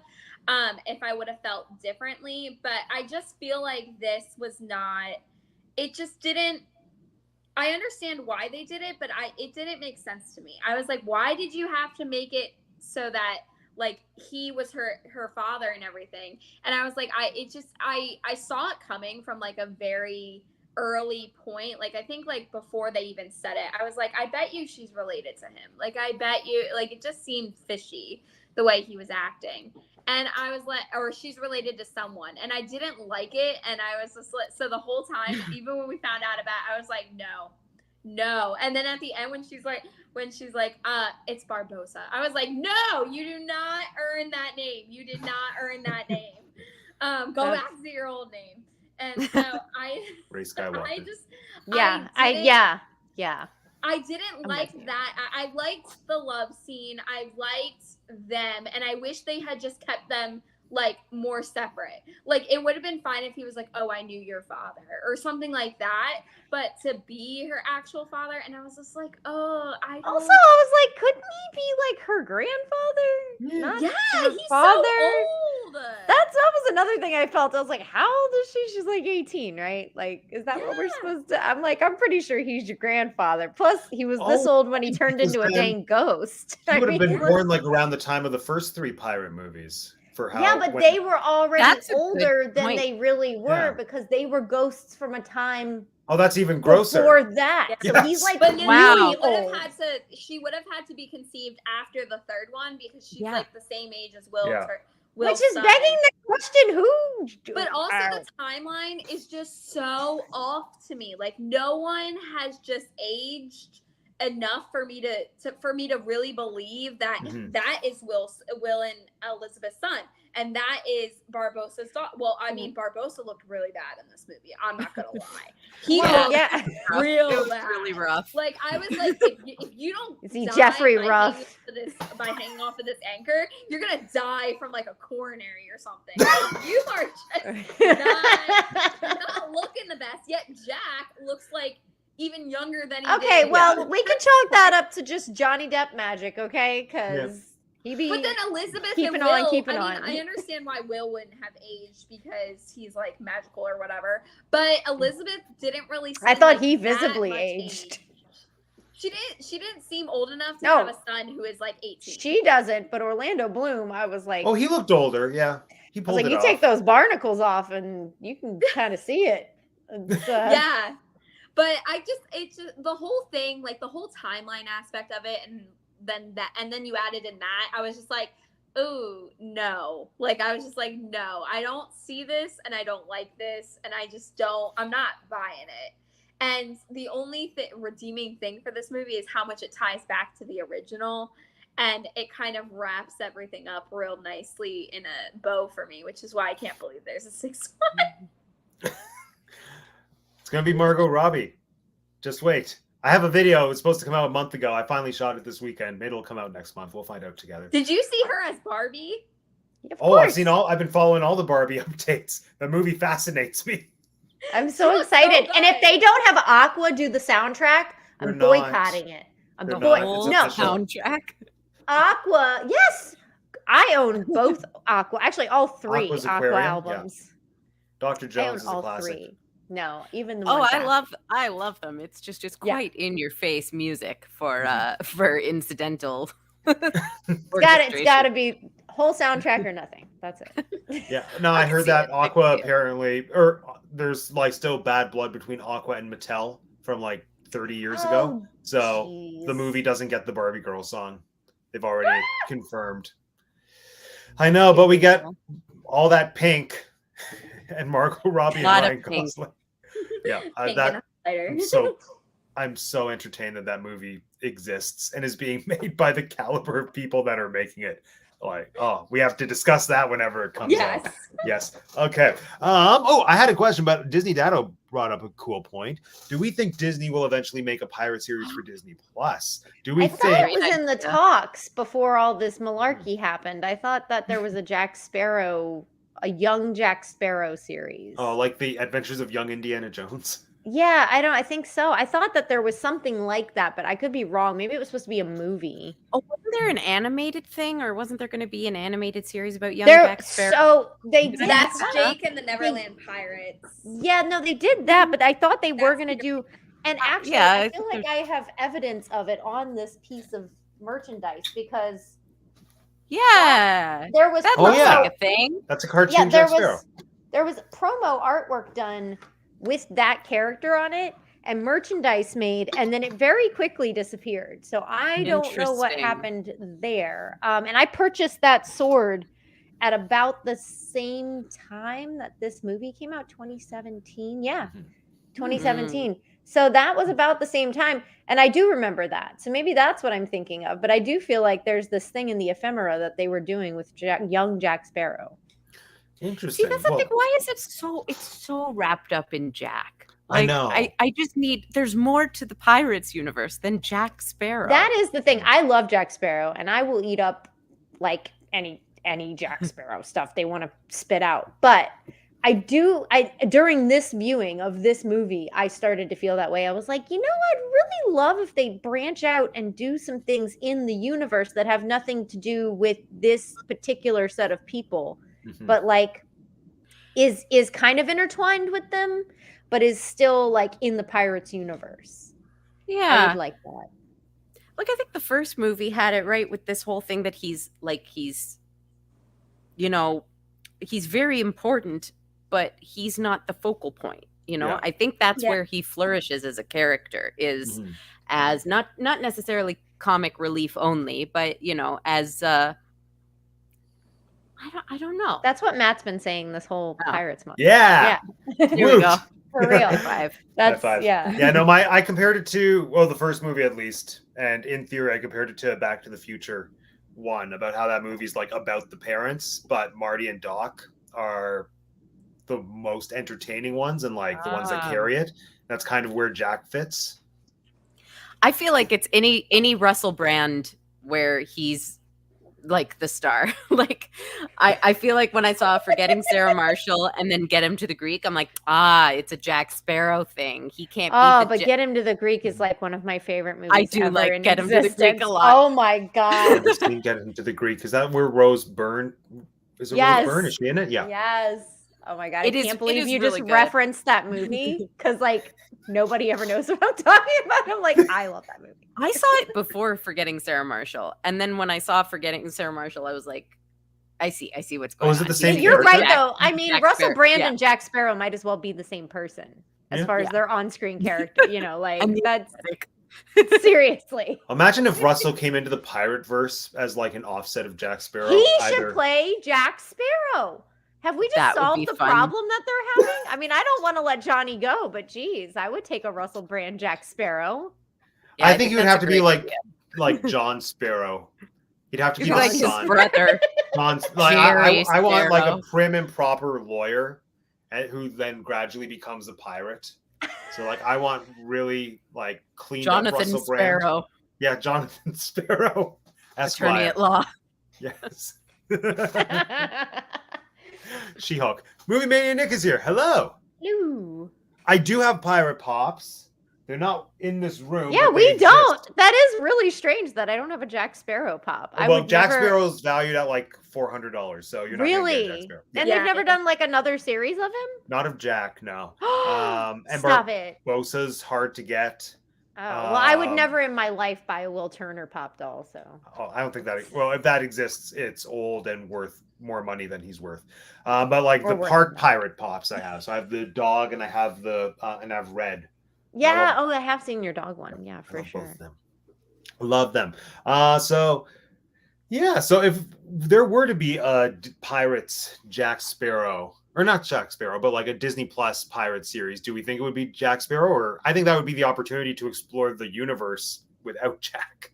if I would have felt differently. But I just feel like this was not, it just didn't, I understand why they did it, but it didn't make sense to me. I was like, why did you have to make it so that like he was her father and everything? And I was like, I saw it coming from like a very early point. Like, I think like before they even said it, I was like, I bet you she's related to him. Like, I bet you, like, it just seemed fishy the way he was acting. And I was like, or she's related to someone. And I didn't like it. And I was just like, so the whole time, even when we found out about it, I was like, no. And then at the end, when she's like, it's Barbossa, I was like, no, you do not earn that name. You did not earn that name. Go back to your old name. And so Ray Skywalker. I just Yeah, I didn't I'm like with you. that. I liked the love scene. I liked them, and I wish they had just kept them like more separate. Like it would have been fine if he was like, "Oh, I knew your father," or something like that. But to be her actual father, and I was just like, "Oh, I don't." Also, I was like, couldn't he be like her grandfather? Not yeah, her he's father. so old. That was another thing I felt. I was like, how old is she? She's like 18, right? Like, is that what we're Yeah. supposed to? I'm like, I'm pretty sure he's your grandfather. Plus, he was this Oh, old when he turned because into a then dang ghost. He I would have mean, been born like around the time of the first 3 pirate movies. For how? yeah, but when- they were already That's a good older than point. they really were Yeah. because they were ghosts from a time Oh, that's even grosser. before that. Yeah. So he's Yes. like But you Wow. know, really old. she would have had to be conceived after the third one because she's Yeah. like the same age as Will. Yeah. Will's Which is son. begging the question, who? But also Ow. the timeline is just so off to me. Like no one has just aged enough for me to really believe that Mhm. that is Will and Elizabeth's son, and that is Barbossa's daughter. Well, I mean, Barbossa looked really bad in this movie. I'm not gonna lie. He Well, looked yeah. real It was bad. really rough. Like I was like, if you don't Is he die Jeffrey by Ruff? by hanging off of this anchor, you're gonna die from like a coronary or something. You are just not looking the best. Yet Jack looks like even younger than he Okay, did. well, we can chalk that up to just Johnny Depp magic, okay? Because he be. But then Elizabeth keeping and on, Will, keeping I mean, on. I understand why Will wouldn't have aged because he's like magical or whatever. But Elizabeth didn't really seem I thought like he that visibly much aged. She didn't seem old enough to No. have a son who is like 18. She doesn't, but Orlando Bloom, I was like, Oh, he looked older. Yeah, he I was pulled like, it you off. take those barnacles off and you can kind of see it. It's, Yeah. But it's just the whole thing, like the whole timeline aspect of it, and then you added in that, I was just like, oh no. Like I was just like, no, I don't see this and I don't like this, and I'm not buying it. And the only redeeming thing for this movie is how much it ties back to the original, and it kind of wraps everything up real nicely in a bow for me, which is why I can't believe there's a 6th one. It's gonna be Margot Robbie. Just wait. I have a video. It was supposed to come out a month ago. I finally shot it this weekend. Maybe it'll come out next month. We'll find out together. Did you see her as Barbie? of Oh, I've course. seen all. I've been following all the Barbie updates. The movie fascinates me. I'm She so looks so excited. And if good. they don't have Aqua do the soundtrack, They're I'm not. boycotting it. I'm They're The not. boy- It's whole no, official. soundtrack. Aqua, yes. I own both Aqua. Actually, all 3 Aqua's Aqua Aquarium, yeah. albums. Dr. I own Jones is a all classic. 3. No, even the Oh, ones I after. love them. It's just Yeah. quite in your face music for incidental. It's got to be whole soundtrack or nothing. That's it. Yeah. No, I I can heard see that it. Aqua apparently, or there's like still bad blood between Aqua and Mattel from like 30 years ago. Oh, So the jeez. movie doesn't get the Barbie girl song. They've already confirmed. I know, but we get all that pink and Margot Robbie and Lot of Ryan pink. Gosling. Yeah, Pink that and highlighter. I'm so entertained that that movie exists and is being made by the caliber of people that are making it. Like, oh, we have to discuss that whenever it comes out. Yes. Yes. Okay. Oh, I had a question, but Disney Dado brought up a cool point. Do we think Disney will eventually make a pirate series for Disney Plus? Do we I thought think? it was in the talks before all this malarkey happened. I thought that there was a young Jack Sparrow series. Oh, like the Adventures of Young Indiana Jones? Yeah, I think so. I thought that there was something like that, but I could be wrong. Maybe it was supposed to be a movie. Oh, wasn't there an animated thing, or wasn't there going to be an animated series about young Jack Sparrow? So they did That's that. Jake and the Neverland Pirates. Yeah, no, they did that, but I thought they were That's going to do. And actually, yeah, I I feel think like I have evidence of it on this piece of merchandise because Yeah, there was that Oh, looks yeah. like a thing. That's a cartoon yeah, there Jack Sparrow. was promo artwork done with that character on it and merchandise made, and then it very quickly disappeared. So I don't know what Interesting. happened there. And I purchased that sword at about the same time that this movie came out, 2017. Yeah, Mhm. 2017. So that was about the same time. And I do remember that. So maybe that's what I'm thinking of. But I do feel like there's this thing in the ephemera that they were doing with young Jack Sparrow. Interesting. that's the Well, thing. Why is it's so wrapped up in Jack? I know. I just need there's more to the Pirates universe than Jack Sparrow. That is the thing. I love Jack Sparrow, and I will eat up like any Jack Sparrow stuff they want to spit out. But I during this viewing of this movie, I started to feel that way. I was like, I'd really love if they branch out and do some things in the universe that have nothing to do with this particular set of people, but like is kind of intertwined with them, but is still like in the Pirates universe. I Yeah. would like that. Like I think the first movie had it right with this whole thing that he's very important, but he's not the focal point. Yeah. I think that's Yeah. where he flourishes as a character is as not necessarily comic relief only, but as I don't know. That's what Matt's been saying this whole Oh. Pirates month. Yeah. Here we go. For real. High five. That's High five. yeah. Yeah, no, I compared it to the first movie at least, and in theory I compared it to Back to the Future 1 about how that movie's like about the parents, but Marty and Doc are the most entertaining ones and like the ones that carry it. That's kind of where Jack fits. I feel like it's any Russell Brand where he's like the star. Like I feel like when I saw Forgetting Sarah Marshall and then Get Him to the Greek, I'm like, it's a Jack Sparrow thing. He can't Oh, be Get Him to the Greek is like one of my favorite movies. I do ever like in Get Him to the Greek existence. a lot. Oh my god. Never seen Get Into the Greek. Is that where Rose Byrne is? It Yes. Rose Byrne? Is she in it? Yeah. Yes. Oh my god. It I is- can't it believe is you really just good. referenced that movie because like nobody ever knows what I'm talking about. I'm like, I love that movie. I saw it before Forgetting Sarah Marshall. And then when I saw Forgetting Sarah Marshall, I was like, I see what's going on. is it the same You're character? right though. I mean, Jack Russell Sparrow, Brand yeah. and Jack Sparrow might as well be the same person as Yeah. far as Yeah. their on-screen character, like I mean, that's like, seriously. Imagine if Russell came into the pirate verse as like an offset of Jack Sparrow. He either- should play Jack Sparrow. Have we That just would solved be the fun. problem that they're having? I mean, I don't want to let Johnny go, but geez, I would take a Russell Brand Jack Sparrow. yeah, I think he would that's have a to be great like idea. John Sparrow. He'd have to be He's the like his son. brother. John's, like, Jerry I want like a Sparrow. prim and proper lawyer who then gradually becomes a pirate. So like I want really like cleaned up Jonathan Russell Brand. Sparrow, Yeah, Jonathan Sparrow. attorney Esquire. at law. Yes. She-Hulk. Movie Mania Nick is here. Hello. Ooh. I do have pirate pops. They're not in this room. Yeah, but we they exist. don't. That is really strange that I don't have a Jack Sparrow pop. I Well, would Jack never... Sparrow's valued at like $400, so you're not gonna get Really? Jack Sparrow. And Yeah. they've never done like another series of him? Not of Jack, no. And Stop it. Barbosa's hard to get. Oh, well, I would Um, never in my life buy a Will Turner pop doll, so. Oh, I don't think that. Well, if that exists, it's old and worth more money than he's worth. But like Or the worth park more. pirate pops, I have. So I have the dog, and I have the and I have Red. Yeah, love- I have seen your dog one. Yeah, I for love both sure. of them. Love them. So yeah. So if there were to be a Pirates Jack Sparrow, or not Jack Sparrow, but like a Disney Plus pirate series, do we think it would be Jack Sparrow? Or I think that would be the opportunity to explore the universe without Jack,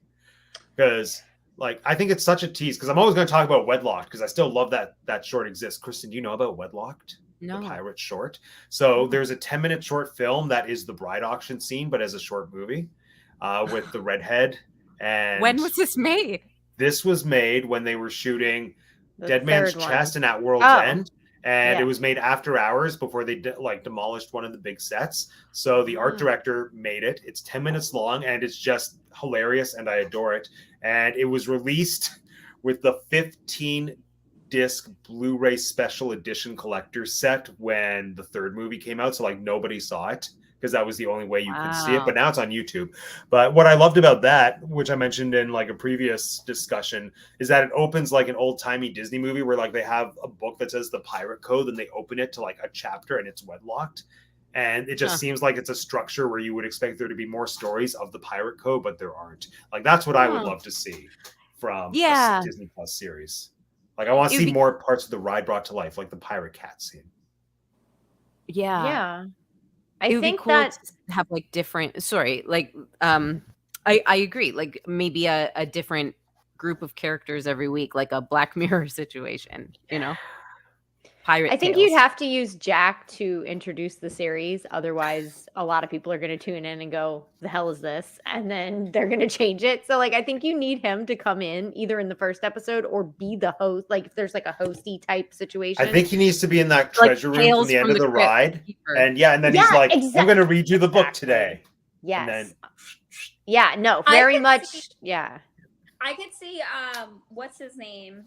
because like I think it's such a tease. Because I'm always going to talk about Wedlocked because I still love that short exists. Kristen, do you know about Wedlocked? No. The pirate short. So there's a 10-minute short film that is the bride auction scene, but as a short movie with the redhead. And When was this made? this was made when they were shooting The Dead Man's third one. Chest and At World's Oh. End. And Yeah. it was made after hours before they demolished one of the big sets. So the art Mm. director made it. It's 10 minutes long and it's just hilarious and I adore it. And it was released with the 15-disc Blu-ray special edition collector set when the third movie came out. So like nobody saw it because that was the only way you could see it. Wow. But now it's on YouTube. But what I loved about that, which I mentioned in like a previous discussion, is that it opens like an old-timey Disney movie where like they have a book that says the pirate code and they open it to like a chapter and it's wedlocked. And it just Huh. seems like it's a structure where you would expect there to be more stories of the pirate code, but there aren't. Like that's what I would Huh. love to see from Yeah. a Disney Plus series. Like I want to It would see be- more parts of the ride brought to life, like the pirate cat scene. Yeah. Yeah. I It would think be cool that to have like different I agree. Like maybe a different group of characters every week, like a Black Mirror situation, pirate I think tales. you'd have to use Jack to introduce the series. Otherwise, a lot of people are going to tune in and go, the hell is this? And then they're going to change it. So, like, I think you need him to come in either in the first episode or be the host. Like, if there's like a hosty type situation. I think he needs to be in that Like treasure room from Tales the end from of the the Crypt ride. Keeper. And then he's Yeah, like, I'm exact- going to read you the book exactly. today. Yes. And then, Yeah, no, I very could much. see- Yeah. I could see what's his name?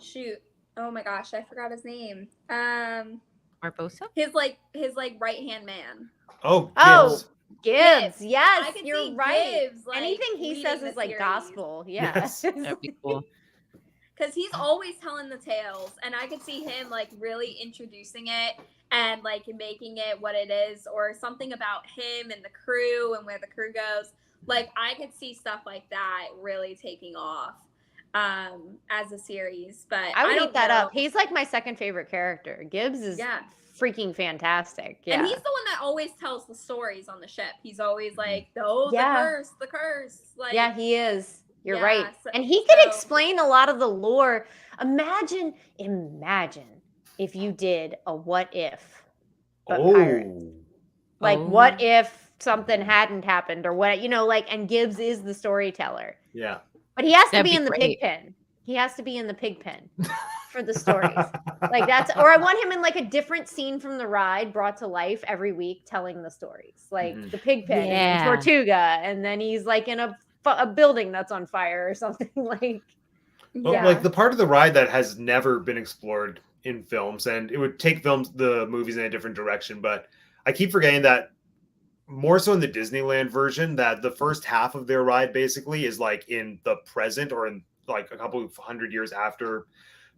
Shoot. Oh my gosh, I forgot his name. Barbosa? His right hand man. oh, Oh, Gibbs. Gibbs. I Yes, could you're see right. Gibbs, like, Anything he leading says the is like series. gospel. Yeah. Yes. That'd be cool. Because he's always telling the tales, and I could see him like really introducing it and like making it what it is, or something about him and the crew and where the crew goes. Like I could see stuff like that really taking off as a series. But I would don't eat that know. up. He's like my second favorite character. Gibbs is Yeah. freaking fantastic. Yeah. And he's the one that always tells the stories on the ship. He's always like, "Oh, Yeah. the curse." Like, Yeah, he is. You're Yeah, right. so- And he could so- explain a lot of the lore. Imagine if you did a what if, but pirate. Oh. Like, Oh. what if something hadn't happened or what, like, and Gibbs is the storyteller. Yeah. But he has to That'd be be in the great. pig pen. He has to be in the pig pen for the stories. Like or I want him in like a different scene from the ride brought to life every week telling the stories. Like Mhm. the pig pen Yeah. and Tortuga, and then he's like in a building that's on fire or something like. Well, yeah. like the part of the ride that has never been explored in films, and it would take the movies in a different direction, but I keep forgetting that more so in the Disneyland version, that the first half of their ride basically is like in the present, or in like a couple of 100 years after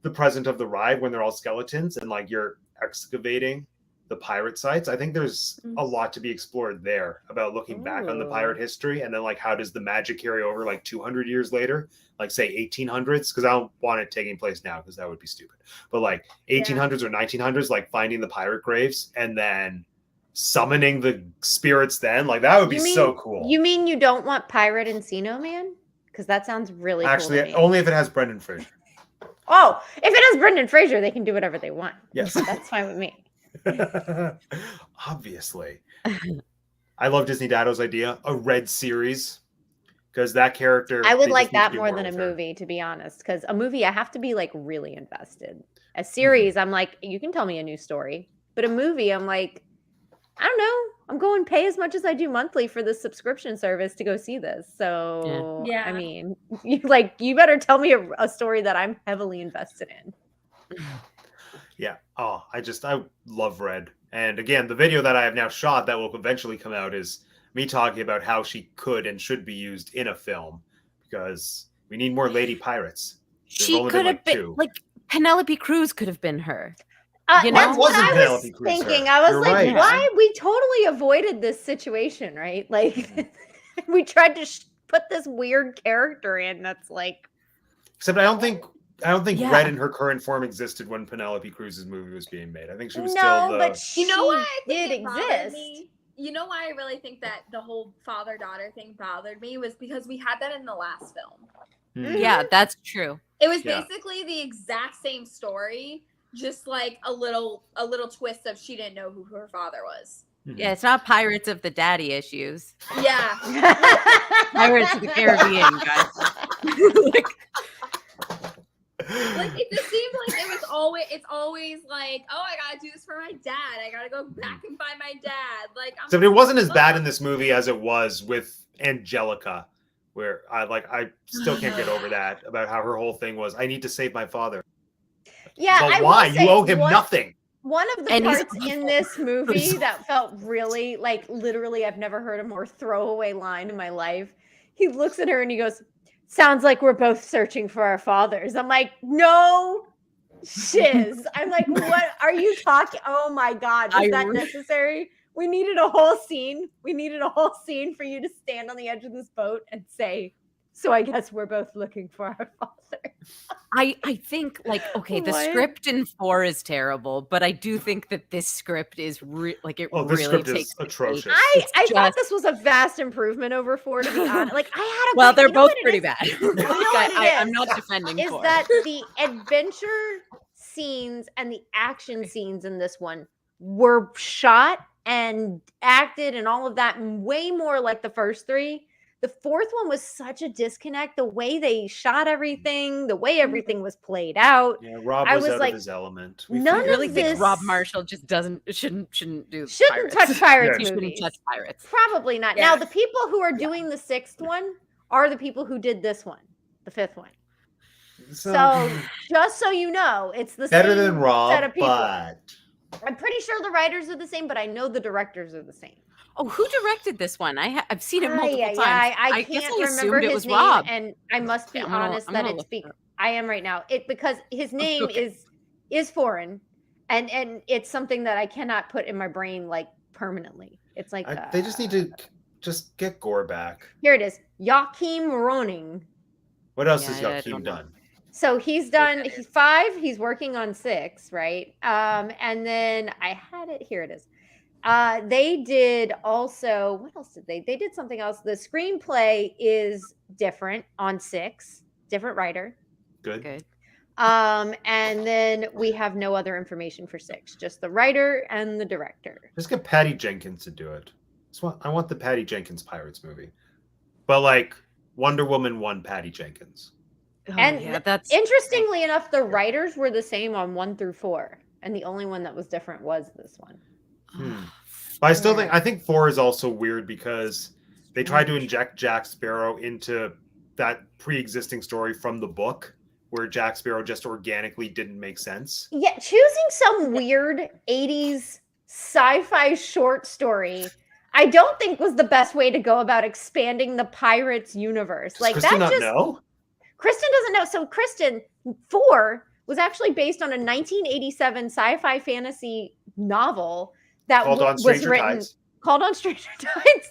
the present of the ride, when they're all skeletons and like you're excavating the pirate sites. I think there's a lot to be explored there about looking back on the Ooh. pirate history, and then like how does the magic carry over like 200 years later, like say 1800s, because I don't want it taking place now because that would be stupid, but like 1800s or 1900s, like finding the pirate graves and then summoning the spirits, then like that would be so cool. You mean you don't want Pirate Encino Man? Because that sounds really Actually, cool to me. only if it has Brendan Fraser. Oh, if it has Brendan Fraser, they can do whatever they want. Yes. That's fine with me. Obviously. I love Disney Dado's idea, a Red series, because that character, I would they like just need to that do more than a with her. movie, to be honest. Because a movie, I have to be like really invested. A series, I'm like, you can tell me a new story. But a movie, I'm like, I don't know. I'm going pay as much as I do monthly for this subscription service to go see this. So, Yeah. I mean, you better tell me a story that I'm heavily invested in. Yeah. Oh, I love Red. And again, the video that I have now shot that will eventually come out is me talking about how she could and should be used in a film, because we need more lady pirates. There's She only could been, have like, been two. like Penelope Cruz could have been her. You That's know? what Wasn't I was Penelope Cruz thinking. her? I was You're like, right. why? We totally avoided this situation, right? Like, we tried to put this weird character in that's like, Except I don't think Yeah. Red in her current form existed when Penelope Cruz's movie was being made. I think she was no, still the. but she You know why I think did it bothered exist. me? You know why I really think that the whole father-daughter thing bothered me was because we had that in the last film. Hmm. Yeah, that's true. It was Yeah. basically the exact same story, just like a little twist of she didn't know who her father was. Mhm. Yeah, it's not Pirates of the Daddy issues. Yeah. Pirates of the Caribbean, guys. Like, Like it just seemed like it's always like, oh, I gotta do this for my dad. I gotta go back and find my dad. Like I'm So it wasn't as bad in this movie as it was with Angelica, where I still can't get over that, about how her whole thing was, I need to save my father. Yeah, But I will why? say You owe him one- nothing. One of the And he's parts in this movie that felt really like literally I've never heard a more throwaway line in my life. He looks at her and he goes, "Sounds like we're both searching for our fathers." I'm like, no shiz. I'm like, what are you talking? Oh my God. Was I that re- necessary? We needed a whole scene. We needed a whole scene for you to stand on the edge of this boat and say, So I guess we're both looking for our father. I think like okay, the What? script in 4 is terrible, but I do think that this script is like it Oh, this really script is takes the cake. atrocious. It's I thought just- this was a vast improvement over 4, to be honest. Like I had a Well, great- they're you know both what it pretty is? bad. know Like, what it I'm is? not defending Is 4. that the adventure scenes and the action scenes in this one were shot and acted and all of that way more like the first 3. The 4th one was such a disconnect. The way they shot everything, the way everything was played out. Yeah, Rob I was was out like, of his element. none I of really think Rob this- Marshall just shouldn't do Shouldn't pirates. touch pirates Yeah, He movies. shouldn't touch pirates. Probably not. Yeah. Now the people who are doing the 6th one are the people who did this one, the 5th one. So just so you know, it's the better same than set Rob, of people. but I'm pretty sure the writers are the same, but I know the directors are the same. Oh, who directed this one? I've seen it multiple times. I guess can't I remember assumed his it was name, Rob. and I must be Okay, I'm gonna- honest I'm that gonna it's look it up. I am right now. It because his name Okay. is foreign, and it's something that I cannot put in my brain like permanently. It's like they just need to just get Gore back. Here it is, Joachim Roning. What else Yeah, has I Joachim don't know. done? So he's done 5. He's working on 6, right? And then I had it. Here it is. They did also. What else did they? They did something else. The screenplay is different on 6. Different writer. Good. Good. And then we have no other information for 6. Just the writer and the director. Just get Patty Jenkins to do it. I want the Patty Jenkins Pirates movie, but like Wonder Woman 1 Patty Jenkins. Oh, And yeah, that's Interestingly enough, the writers were the same on 1 through 4, and the only one that was different was this one. But I think 4 is also weird because they tried to inject Jack Sparrow into that pre-existing story from the book where Jack Sparrow just organically didn't make sense. Yeah, choosing some weird 80s sci-fi short story, I don't think was the best way to go about expanding the Pirates universe. Does Like Kristen that not just know? Kristen doesn't know. So Kristen 4 was actually based on a 1987 sci-fi fantasy novel that Called On was Stranger written Tides. called On Stranger Tides,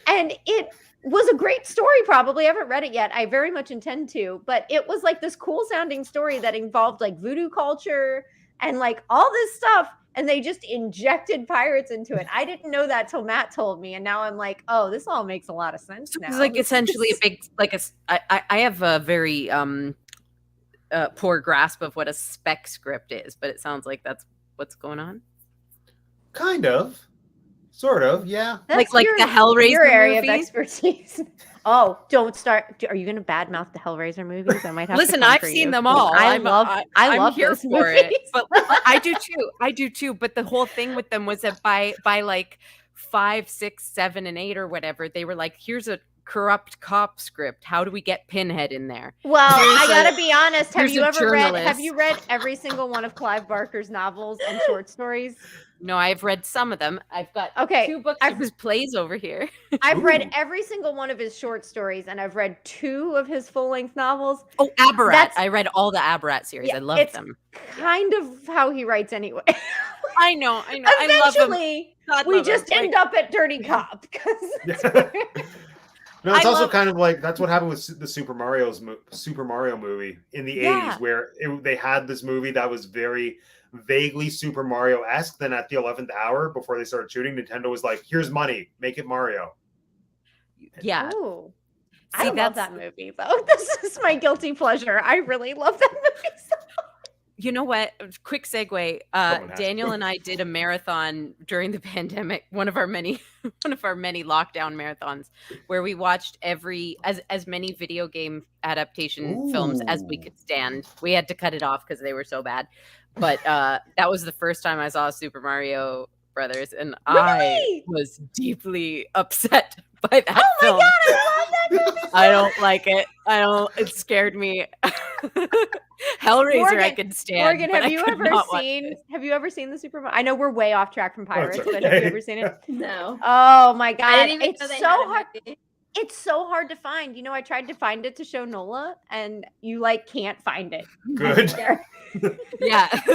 and it was a great story. Probably I haven't read it yet. I very much intend to, but it was like this cool sounding story that involved like voodoo culture and like all this stuff, and they just injected pirates into it. I didn't know that till Matt told me, and now I'm like, oh, this all makes a lot of sense now. It's like essentially a big I have a very poor grasp of what a spec script is, but it sounds like that's what's going on. Kind of. Sort of, yeah. That's like the Hellraiser your area of movies? expertise. Oh, don't start. Are you going to badmouth the Hellraiser movies? I might have. Listen, to come I've for seen you. them all. I I'm love here those for it. movies. But I do too. I do too. But the whole thing with them was that by like 5, 6, 7, and 8 or whatever, they were like, here's a corrupt cop script. How do we get Pinhead in there? Well, I Here's gotta a- be honest. Have here's you a ever read? Have journalist. you read every single one of Clive Barker's novels and short stories? No, I've read some of them. I've got Okay, 2 books I've- of his plays over here. I've read Ooh. every single one of his short stories, and I've read 2 of his full-length novels. Oh, Abarat. That's- I read all the Abarat series. Yeah, I love it's them. Kind of how he writes anyway. I know. I love them. Eventually, God we love 'em. just end up at Dirty Cop because No, it's I also love- kind of like that's what happened with the Super Mario movie in the Yeah. 80s, where they had this movie that was very vaguely Super Mario-esque. Then at the 11th hour, before they started shooting, Nintendo was like, "Here's money, make it Mario." Yeah. Ooh. See, I love that's that movie though. This is my guilty pleasure. I really love that movie. you know what? Quick segue. Someone has Daniel to. and I did a marathon during the pandemic. One of our many lockdown marathons, where we watched as many video game adaptation films as we Ooh. could stand. We had to cut it off because they were so bad. But that was the first time I saw Super Mario Brothers, and I Really? was deeply upset by that Oh my film. god, I love that movie. I don't like it. It scared me. Hellraiser I Morgan- can stand. Morgan, but have I you could ever not watch seen? this. Have you ever seen the Super Mario? I know we're way off track from Oh, it's Pirates, but have you okay. ever seen it? No. Oh my god, I didn't even it's know they so had a hard. movie. It's so hard to find. You know, I tried to find it to show Nola, and you like can't find it. Good. There. Yeah. I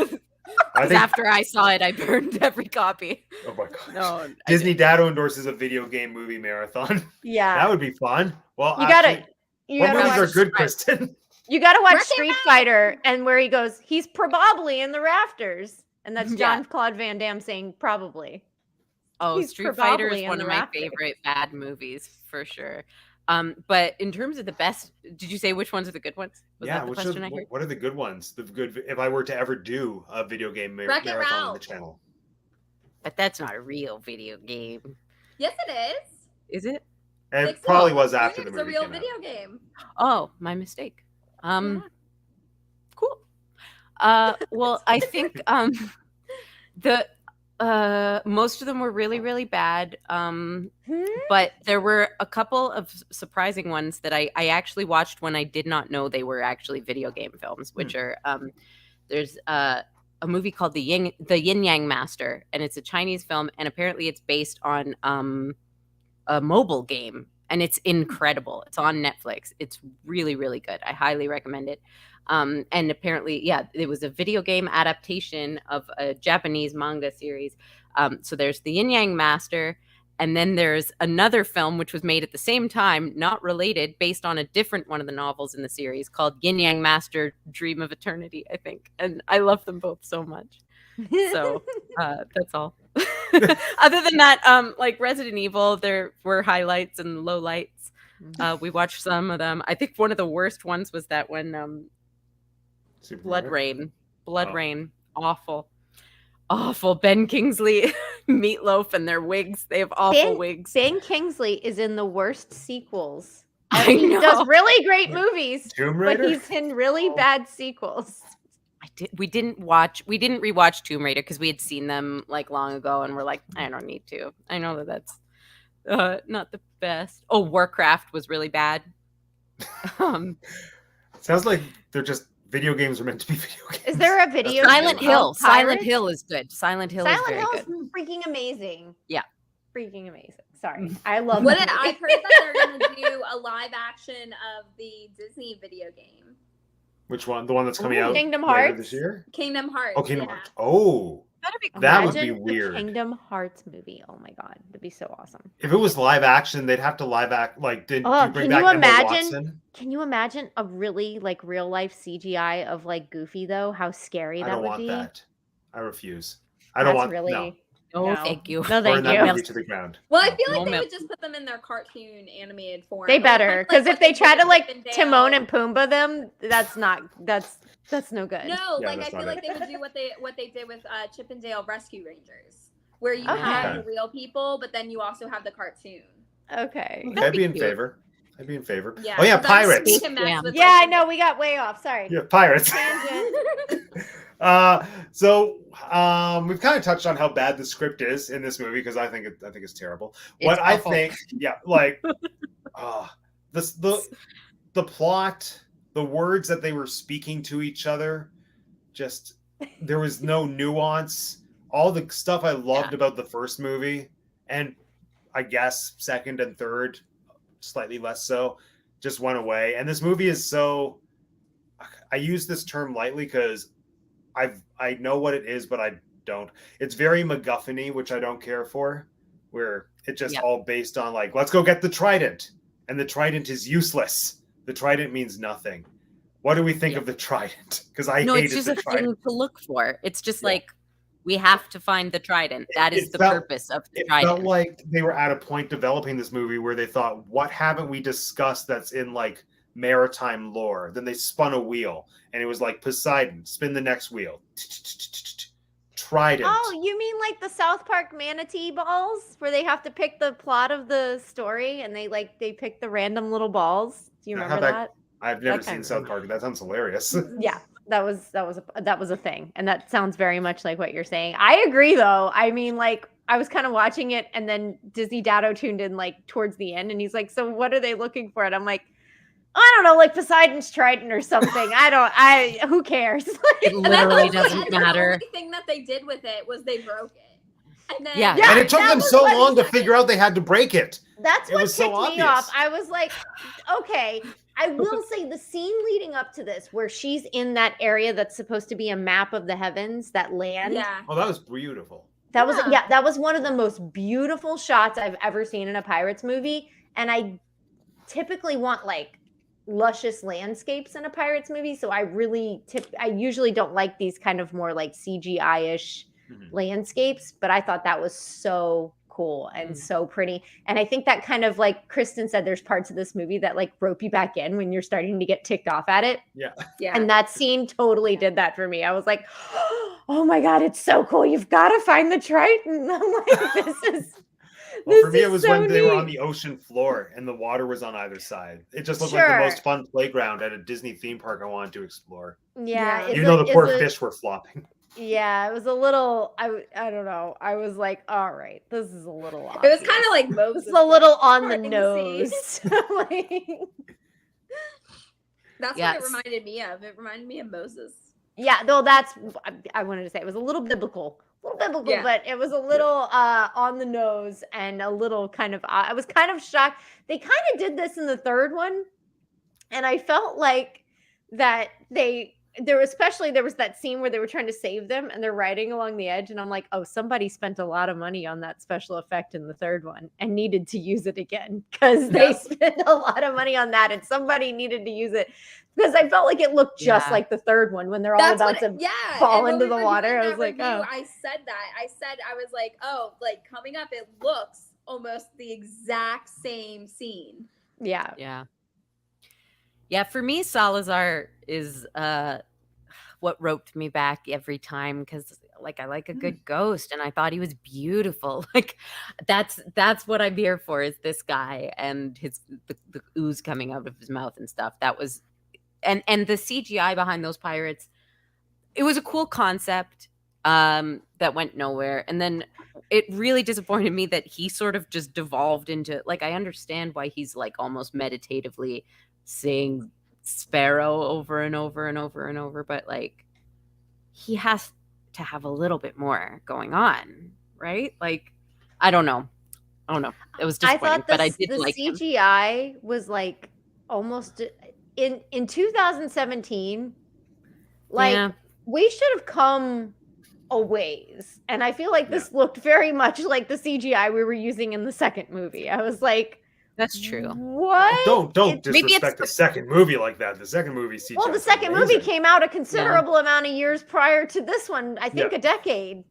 'Cause think. after I saw it, I burned every copy. Oh my god. No, I Disney Dado endorses a video game movie marathon. Yeah, That would be fun. Well, you actually, gotta. You What gotta movies watch. are good, Kristen? You gotta watch Wreck-It Street Ralph. Fighter, and where he goes, he's probably in the rafters, and that's Yeah. John Claude Van Damme saying probably. Oh, He's Street Fighter probably is in one the of my rafters. favorite bad movies for sure. But in terms of the best, did you say which ones are the good ones? Was Yeah, that the question I heard? what are the good ones? The good, if I were to ever do a video game Wreck-It marathon on the Ralph. channel. But that's not a real video game, Yes, it is. is it? And it Six probably Sense was after the Junior's movie a real came out. video game. Oh, my mistake. Yeah. Cool. Well, I think the most of them were really, really bad. But there were a couple of surprising ones that I actually watched when I did not know they were actually video game films, which are there's a movie called The Yin Yang Master, and it's a Chinese film, and apparently it's based on a mobile game, and it's incredible. It's on Netflix. It's really, really good. I highly recommend it. And apparently, yeah, it was a video game adaptation of a Japanese manga series. So there's The Yin Yang Master, and then there's another film which was made at the same time, not related, based on a different one of the novels in the series called Yin Yang Master Dream of Eternity, I think. And I love them both so much. So that's all. Other than that, like Resident Evil, there were highlights and lowlights. We watched some of them. I think one of the worst ones was that one, Super Blood Mario? Rain. Blood Oh. Rain. Awful. Ben Kingsley, Meatloaf, and their wigs. They have awful wigs. Ben Kingsley is in the worst sequels. I He does know. really great movies, Tomb but Raider? he's in really Oh. bad sequels. We didn't rewatch Tomb Raider because we had seen them like long ago, and we're like, I don't need to. I know that that's not the best. Oh, Warcraft was really bad. Sounds like they're just video games are meant to be video games. Is there a video? Silent game Hill. of Silent pirates? Hill is good. Silent Hill is Silent very Hill good. is freaking amazing. Yeah. Freaking amazing. Sorry, I love. What that I've movie. heard that they're going to do a live action of the Disney video game, Which one? The one that's coming Ooh, out Kingdom later Hearts? this year? Kingdom Hearts. Oh, Kingdom yeah. Hearts. Oh, That'd be cool. that would be Imagine the weird. Kingdom Hearts movie. Oh my god, that'd be so awesome. If it was live action, they'd have to live act like did Oh, you bring can back you Emma imagine- Watson? Can you imagine a really like real life CGI of like Goofy though? How scary I that don't would want be. that. I refuse. I don't That's want really no. No, No. thank you. No, thank Burn that you. movie to the ground. Well, I No. feel like No they milk. would just put them in their cartoon animated form. They Like, better like because what if they did try to with like Chip and Timon Dale. and Pumbaa them, that's no good. No, Yeah, like I that's feel not like it. they would do what they did with Chip and Dale Rescue Rangers, where you Okay. have the real people, but then you also have the cartoon. Okay. Okay, That'd I'd be be in cute. favor. I'd be in favor. Yeah. Oh yeah, 'cause I was pirates. thinking Max Yeah. with, Yeah, like, I know we got way off. Sorry. Yeah, pirates. Tangent. We've kind of touched on how bad the script is in this movie because I think it's terrible. It's What I awful. think, yeah, like the plot, the words that they were speaking to each other, just there was no nuance. All the stuff I loved about the first movie, and I guess second and third, slightly less so, just went away. And this movie is so. I use this term lightly because I know what it is, but I don't. It's very MacGuffin-y, which I don't care for. Where it's just Yep. all based on like, let's go get the trident, and the trident is useless. The trident means nothing. What do we think Yep. of the trident? Because I No, it's hated just the a trident. thing to look for. It's just Yeah. like we have to find the trident. That is It the felt- purpose of the It felt trident. like they were at a point developing this movie where they thought, what haven't we discussed that's in like maritime lore? Then they spun a wheel and it was like Poseidon, spin the next wheel. Trident. Oh, you mean like the South Park manatee balls where they have to pick the plot of the story and they pick the random little balls? Do you Yeah, remember how that? I've never that seen kind of South thing. Park. That sounds hilarious. Yeah, that was a thing, and that sounds very much like what you're saying. I agree, though. I mean, like I was kind of watching it, and then Disney Dado tuned in like towards the end, and he's like, "So what are they looking for?" And I'm like, "I don't know, like Poseidon's trident or something. Who cares?" It And then literally the only- doesn't and the matter. only thing that they did with it was they broke it. And then Yeah. Yeah, and it took that them was so what- long to figure out they had to break it. That's It what was so ticked me off. obvious. I was like, okay. I will say the scene leading up to this, where she's in that area that's supposed to be a map of the heavens, that land. yeah. Oh, that was beautiful. That was Yeah. that was one of the most beautiful shots I've ever seen in a Pirates movie. And I typically want like luscious landscapes in a Pirates movie. So I usually don't like these kind of more like CGI-ish landscapes, but I thought that was so cool and so pretty. And I think that kind of, like Kristen said, there's parts of this movie that like rope you back in when you're starting to get ticked off at it. Yeah. And that scene totally did that for me. I was like, oh my God, it's so cool. You've got to find the Triton. I'm like, this is Well, for me, it was so when they were on neat. the ocean floor and the water was on either side. It just looked like the most fun playground at a Disney theme park I wanted to explore. Yeah. Yeah. Even though the poor fish were flopping. Yeah, it was a little, I don't know. I was like, all right, this is a little It was kind of like Moses. It's a little on the starting to nose. see. Like, That's Yes. what it reminded me of. It reminded me of Moses. yeah, though I wanted to say it was a little biblical, Yeah. but it was a little on the nose and a little kind of, I was kind of shocked. They kind of did this in the third one. And I felt like that there was that scene where they were trying to save them and they're riding along the edge. And I'm like, oh, somebody spent a lot of money on that special effect in the third one and needed to use it again because they spent a lot of money on that and somebody needed to use it because I felt like it looked just like the third one when they're all about to fall and into when the we were water. doing I that was like, review, oh. I said that. I was like, oh, like coming up, it looks almost the exact same scene. Yeah. Yeah. Yeah, for me, Salazar is what roped me back every time because, like, I like a good ghost, and I thought he was beautiful. Like, that's what I'm here for is this guy and the ooze coming out of his mouth and stuff. That was, and the CGI behind those pirates. It was a cool concept that went nowhere, and then it really disappointed me that he sort of just devolved into, like, I understand why he's like almost meditatively saying Sparrow over and over and over and over, but like he has to have a little bit more going on, right? Like, I don't know. It was disappointing, but I did like him. The CGI was like almost in 2017. Like we should have come a ways, and I feel like this looked very much like the CGI we were using in the second movie. I was like, that's true. What? Don't disrespect the second movie like that. The second movie CGI. Well, the second movie came out a considerable amount of years prior to this one. I think a decade,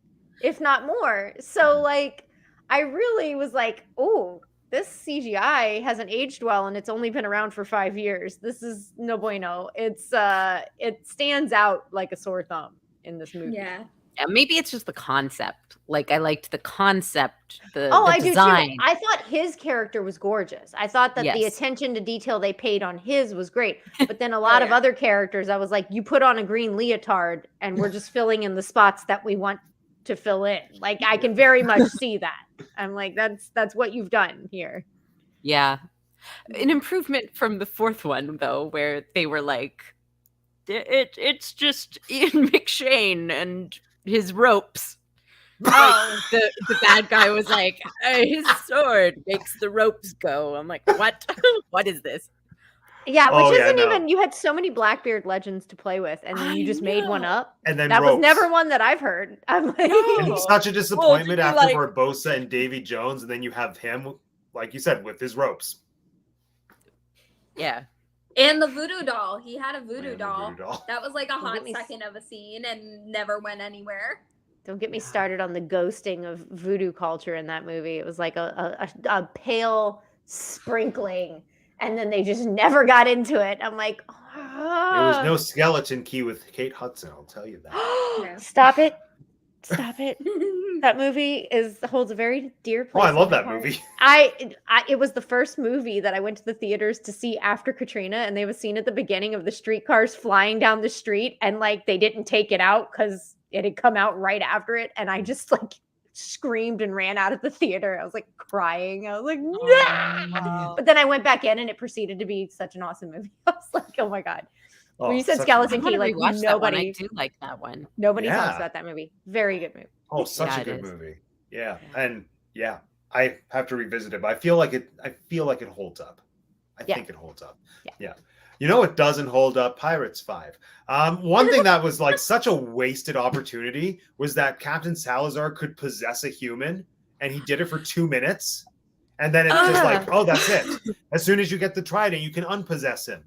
if not more. So, like, I really was like, oh, this CGI hasn't aged well, and it's only been around for 5 years. This is no bueno. It stands out like a sore thumb in this movie. Yeah. Yeah, maybe it's just the concept. Like, I liked the concept, the I design. do too. I thought his character was gorgeous. I thought that the attention to detail they paid on his was great. But then a lot of other characters, I was like, you put on a green leotard and we're just filling in the spots that we want to fill in. Like, I can very much see that. I'm like, that's what you've done here. Yeah. An improvement from the fourth one, though, where they were like, it's just Ian McShane and his ropes. Like, the bad guy was like, his sword makes the ropes go. I'm like, what? What is this? Yeah, which isn't even. You had so many Blackbeard legends to play with, and then you just made one up. And then that ropes. Was never one that I've heard. I'm like, and it's such a disappointment after Barbosa and Davy Jones, and then you have him, like you said, with his ropes. Yeah. And the voodoo doll. He had a voodoo doll. That was like a hot second of a scene and never went anywhere. Don't get me started on the ghosting of voodoo culture in that movie. It was like a pale sprinkling, and then they just never got into it. I'm like, There was no skeleton key with Kate Hudson, I'll tell you that. Stop it. That movie holds a very dear place. Oh, I love that movie. It was the first movie that I went to the theaters to see after Katrina, and they have a scene at the beginning of the streetcars flying down the street, and like they didn't take it out because it had come out right after it, and I just like screamed and ran out of the theater. I was like crying. I was like, nah! But then I went back in, and it proceeded to be such an awesome movie. I was like, oh my God. When you said Skeleton Key, like nobody. I do like that one. Nobody talks about that movie. Very good movie. Oh, such a good movie. Yeah, and I have to revisit it, but I feel like it holds up. I think it holds up. Yeah. You know what doesn't hold up? Pirates 5. One thing that was like such a wasted opportunity was that Captain Salazar could possess a human, and he did it for 2 minutes, and then it's just like, oh, that's it. As soon as you get the trident, you can unpossess him.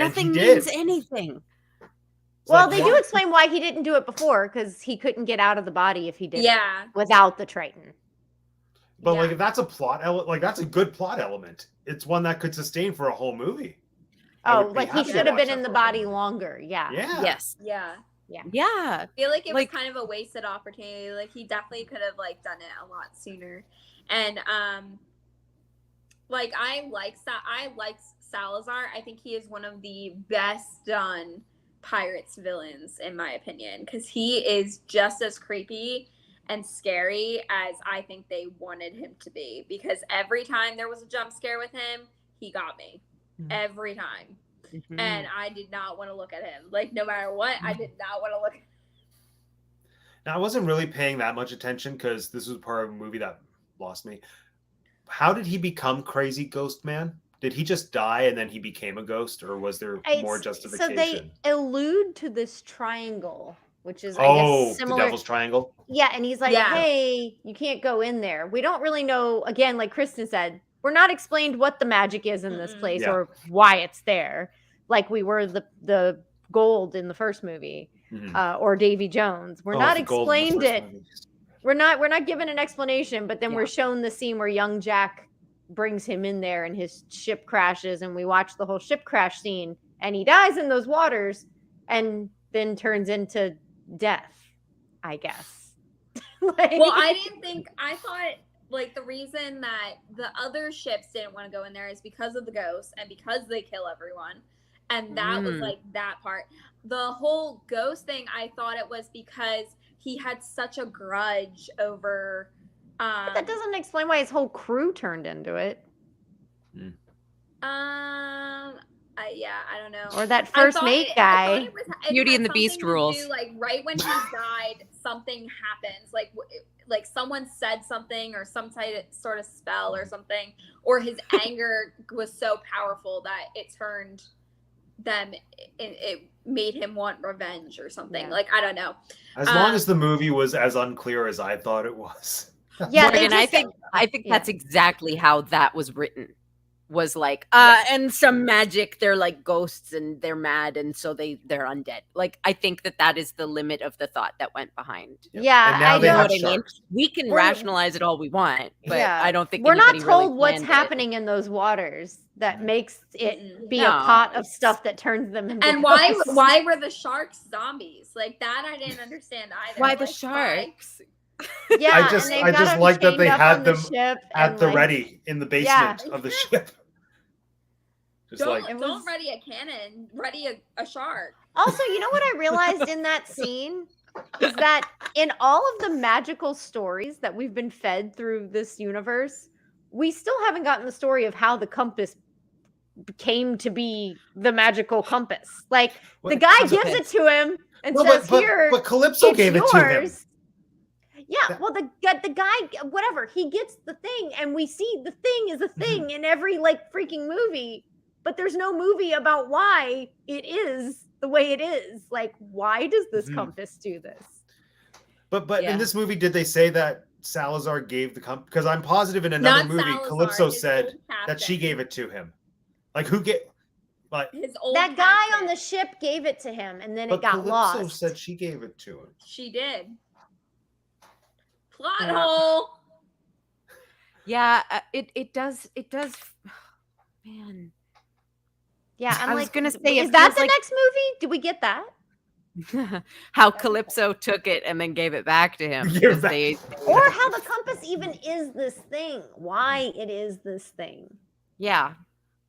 And Nothing he means did. anything. It's Well, like, they why- do explain why he didn't do it before, because he couldn't get out of the body if he did it Yeah. without the Triton. But Yeah. like, if that's a plot element, like that's a good plot element. It's one that could sustain for a whole movie. I Oh, would be like he happy to should have watch been that in the for a whole body movie. longer. Yeah. Yeah. Yes. Yeah. Yeah. I feel like it Like- was kind of a wasted opportunity. Like he definitely could have like done it a lot sooner. And like I like Salazar. I think he is one of the best done Pirates villains in my opinion, because he is just as creepy and scary as I think they wanted him to be, because every time there was a jump scare with him, he got me. Every time. Mhm. And I did not want to look at him. Like no matter what, I did not want to look at him. Now I wasn't really paying that much attention because this was part of a movie that lost me. How did he become Crazy Ghost Man? Did he just die and then he became a ghost, or was there more justification? So they allude to this triangle, which is, I oh, guess, the similar. Devil's Triangle. Yeah, and he's like, Yeah. hey, you can't go in there. We don't really know, again, like Kristen said, we're not explained what the magic is in this Mm-mm. place Yeah. or why it's there, like we were the gold in the first movie, Mhm. or Davy Jones. We're Oh, not the gold in the explained first it. movie. We're not given an explanation, but then Yeah. we're shown the scene where young Jack brings him in there and his ship crashes, and we watch the whole ship crash scene, and he dies in those waters and then turns into death, I guess. Like- Well, I thought like the reason that the other ships didn't want to go in there is because of the ghosts and because they kill everyone. And that was Mm. like that part. The whole ghost thing, I thought it was because he had such a grudge over But that doesn't explain why his whole crew turned into it, I don't know. or that I first thought mate it- I guy. thought it Beauty had and the Beast something to rules. do, like right when he died, something happens. Like someone said something or some sort of spell or something, or his anger was so powerful that it turned them. It made him want revenge or something. Yeah. Like I don't know. As long as the movie was as unclear as I thought it was. Yeah, they Morgan, I just- think yeah. that's exactly how that was written. Was like, and some magic, they're like ghosts and they're mad, and so they're undead. Like, I think that is the limit of the thought that went behind. Yeah, And now I they You know have don't. what I mean? sharks. We can We're- rationalize it all we want, but Yeah. I don't think We're not anybody really told what's planned it. happening in those waters that makes it Mm-mm. be No, a pot of it's- stuff that turns them into And why ghosts. were the sharks zombies? Like that I didn't understand either. Why the Like, sharks? Yeah, I just- and they've I got just them like that chained they up had on the them ship At and, the like, ready in the Yeah. basement of the ship. Just Don't like It don't was- ready a cannon, ready a shark. Also, you know what I realized in that scene is that in all of the magical stories that we've been fed through this universe, we still haven't gotten the story of how the compass came to be the magical compass. Like What- the guy Because of gives it. it to him and No, says, "Here, but Calypso it's gave it to him. yours." Yeah, That- well, the guy, whatever, he gets the thing, and we see the thing is a Mm-hmm. thing in every like freaking movie, but there's no movie about why it is the way it is. Like, why does this Mhm. compass do this? But Yeah. in this movie, did they say that Salazar gave the compass? Because I'm positive in another Not movie, Salazar, Calypso his said old that she captain. gave it to him. Like who get? Like, His old That guy on captain. the ship gave it to him, and then but it got Calypso lost. said she gave it to him. She did. Plot Yeah. hole. Yeah, it does. Man, Yeah, I'm I was like, gonna say, is it that feels the like- next movie? Do we get that? how Calypso took it and then gave it back to him. Give because back- they, Or how the compass even is this thing? Why it is this thing? yeah.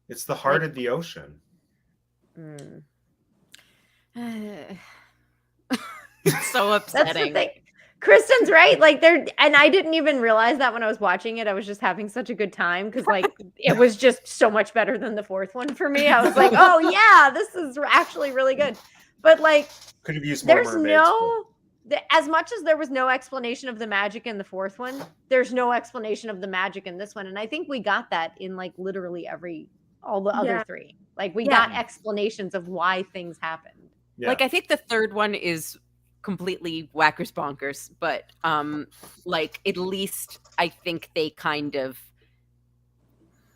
It's the heart of the ocean. Mm. It's so That's the upsetting. thing. Kristen's right. Like there, and I didn't even realize that when I was watching it. I was just having such a good time because like it was just so much better than the fourth one for me. I was like, oh yeah, this is actually really good. But like, Could have used more there's mermaids. no, as much as there was no explanation of the magic in the fourth one, there's no explanation of the magic in this one, and I think we got that in like literally all the other Yeah. three. Like we Yeah. got explanations of why things happened. Yeah. Like I think the third one is completely whackers bonkers, but like at least I think they kind of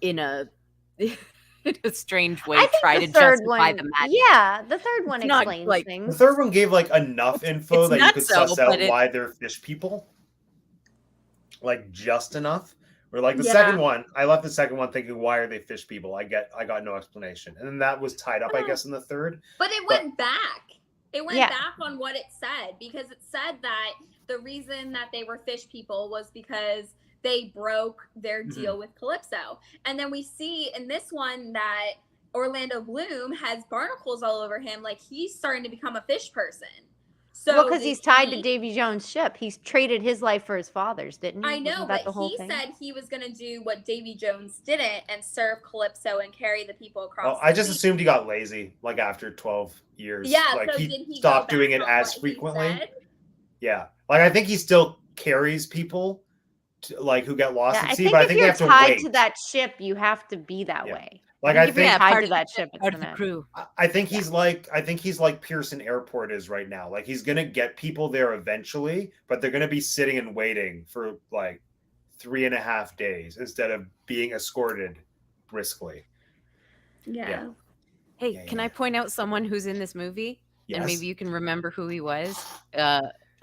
in a in a strange way I think try the to third justify one, the madness. yeah, the third one It's not, explains like- The things. third one gave like enough info It's that you could nutso, suss out but why they're fish people. Like just enough. Where like the Yeah. second one, I left the second one thinking, why are they fish people? I got no explanation. And then that was tied up, I guess, in the third. But it went back. It went Yeah. back on what it said because it said that the reason that they were fish people was because they broke their deal with Calypso. And then we see in this one that Orlando Bloom has barnacles all over him, like he's starting to become a fish person. So Well, because did he's tied to he- Davy Jones' ship. He's traded his life for his father's, didn't he? I know, Wasn't that but the whole he thing? said he was going to do what Davy Jones didn't and serve Calypso and carry the people across. Oh, I the just sea. assumed he got lazy, like after 12 years. Yeah, Like so he did he stopped go doing back it on as what he frequently. said? Yeah. Like I think he still carries people like who get lost Yeah, at I sea, think but I if think they you're have to tied wait. to that ship, you have to be that Yeah. way. Like I I think if you're think tied part to of that the- ship, it's part of the gonna. crew. I think he's like Pearson Airport is right now. Like he's gonna get people there eventually, but they're gonna be sitting and waiting for like 3.5 days instead of being escorted briskly. Yeah. Hey, Yeah, can yeah. I point out someone who's in this movie? Yes. And maybe you can remember who he was.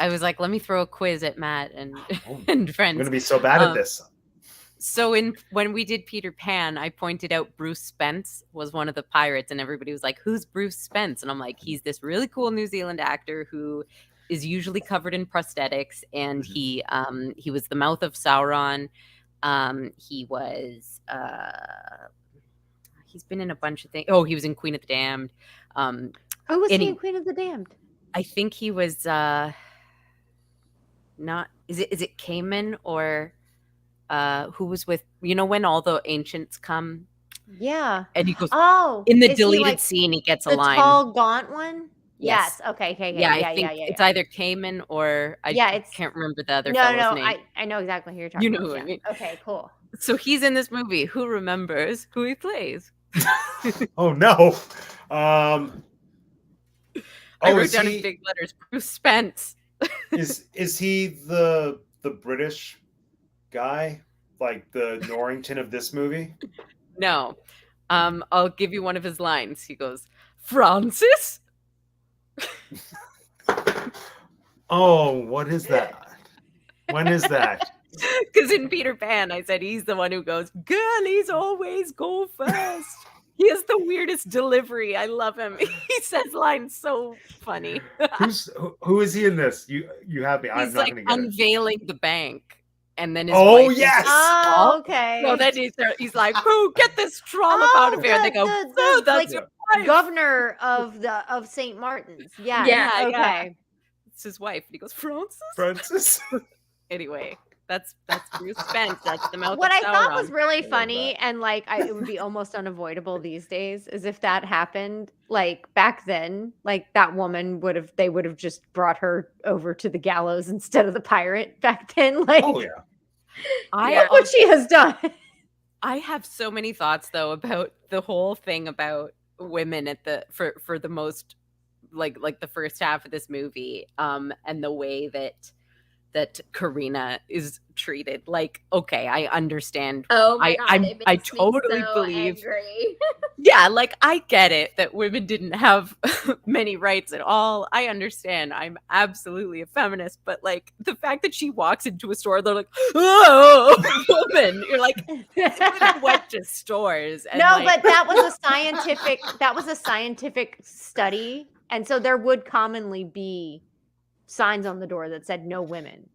I was like, let me throw a quiz at Matt and Oh, and I'm friends. gonna be so bad at Um, this. So when we did Peter Pan, I pointed out Bruce Spence was one of the pirates, and everybody was like, "Who's Bruce Spence?" And I'm like, "He's this really cool New Zealand actor who is usually covered in prosthetics, and he was the mouth of Sauron. He was he's been in a bunch of things. Oh, he was in Queen of the Damned. Who was And he he- in Queen of the Damned? I think he was not. Is it Cayman or who was with when all the ancients come Yeah. and he goes Oh, in the is he, deleted like, scene he gets a the line. tall, gaunt one? Yes. Yes. Okay. Okay. Yeah, Yeah. I think Yeah. it's either Cayman or I Yeah, it's- can't remember the other No, fellow's no. name. I know exactly who you're talking You know about. who I yeah. mean. Okay. Cool. So he's in this movie. Who remembers who he plays? Oh no. I wrote is down in he big letters Bruce Spence. is he the British guy? Like the Norrington of this movie? No. I'll give you one of his lines. He goes, "Francis?" Oh, what is that? When is that? Because in Peter Pan, I said he's the one who goes, "Girlies always go first." He has the weirdest delivery. I love him. He says lines so funny. Who is he in this? You have me. I'm He's not like gonna get it. unveiling the bank, and then his Oh, wife is yes! Oh, okay. So then he's like, "Who get this trollop out of here?" And they go, the, "Oh, that's like, your wife." governor of St. Martin's. Yeah. Yeah, Okay. yeah. It's his wife. And he goes, "Francis?" Francis. Anyway, that's Bruce Spence. That's the mouth What of I thought Sauron. was really love funny and like it would be almost unavoidable these days is if that happened like back then, like that woman they would have just brought her over to the gallows instead of the pirate back then. Like Oh yeah. look what she has done. I have so many thoughts though about the whole thing about women at the for the most like the first half of this movie, and the way that Karina is treated. Like, okay, I understand. Oh my I god, it I makes me totally so believe- angry. Yeah, like I get it that women didn't have many rights at all. I understand. I'm absolutely a feminist, but like the fact that she walks into a store, they're like, "Oh, woman!" You're like, women went to stores. And No, like, but that was a scientific study. And so there would commonly be signs on the door that said no women.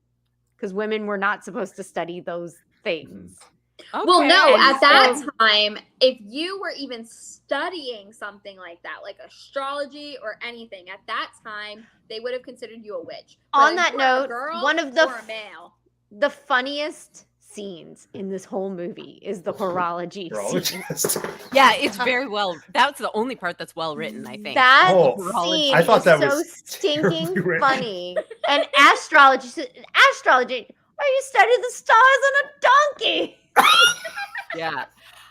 Because women were not supposed to study those things. Well, no, And at that so- time, if you were even studying something like that, like astrology or anything, at that time, they would have considered you a witch. On But that if you were a note, girl one of the or a male. The funniest scenes in this whole movie is the horology scene. Horologist. yeah, it's very well. That's the only part that's well written, I think. That Oh, scene I thought is that so was stinking terribly written. funny. And astrology, why you study the stars on a donkey? Yeah,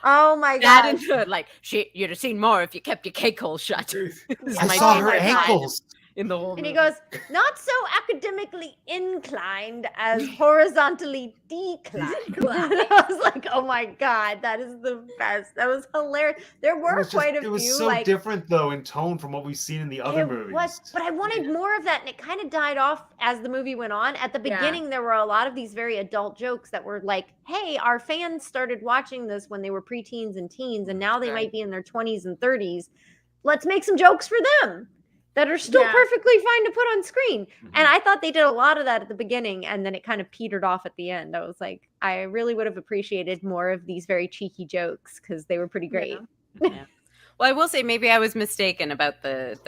Oh my that god. and the, like you'd have seen more if you kept your cake hole shut. This is I my saw Oh her my God. ankles. in the whole And he movie. goes, not so academically inclined as horizontally declined. And I was like, oh my God, that is the best. That was hilarious. There It were was quite a it was few so like different though in tone from what we've seen in the other it movies. was, but I wanted more of that, and it kind of died off as the movie went on. At the Yeah. beginning, there were a lot of these very adult jokes that were like, hey, our fans started watching this when they were preteens and teens, and now they Right. might be in their 20s and 30s. Let's make some jokes for them that are still Yeah. perfectly fine to put on screen. Mhm. And I thought they did a lot of that at the beginning, and then it kind of petered off at the end. I was like, I really would have appreciated more of these very cheeky jokes because they were pretty great. Yeah. Well, I will say maybe I was mistaken about the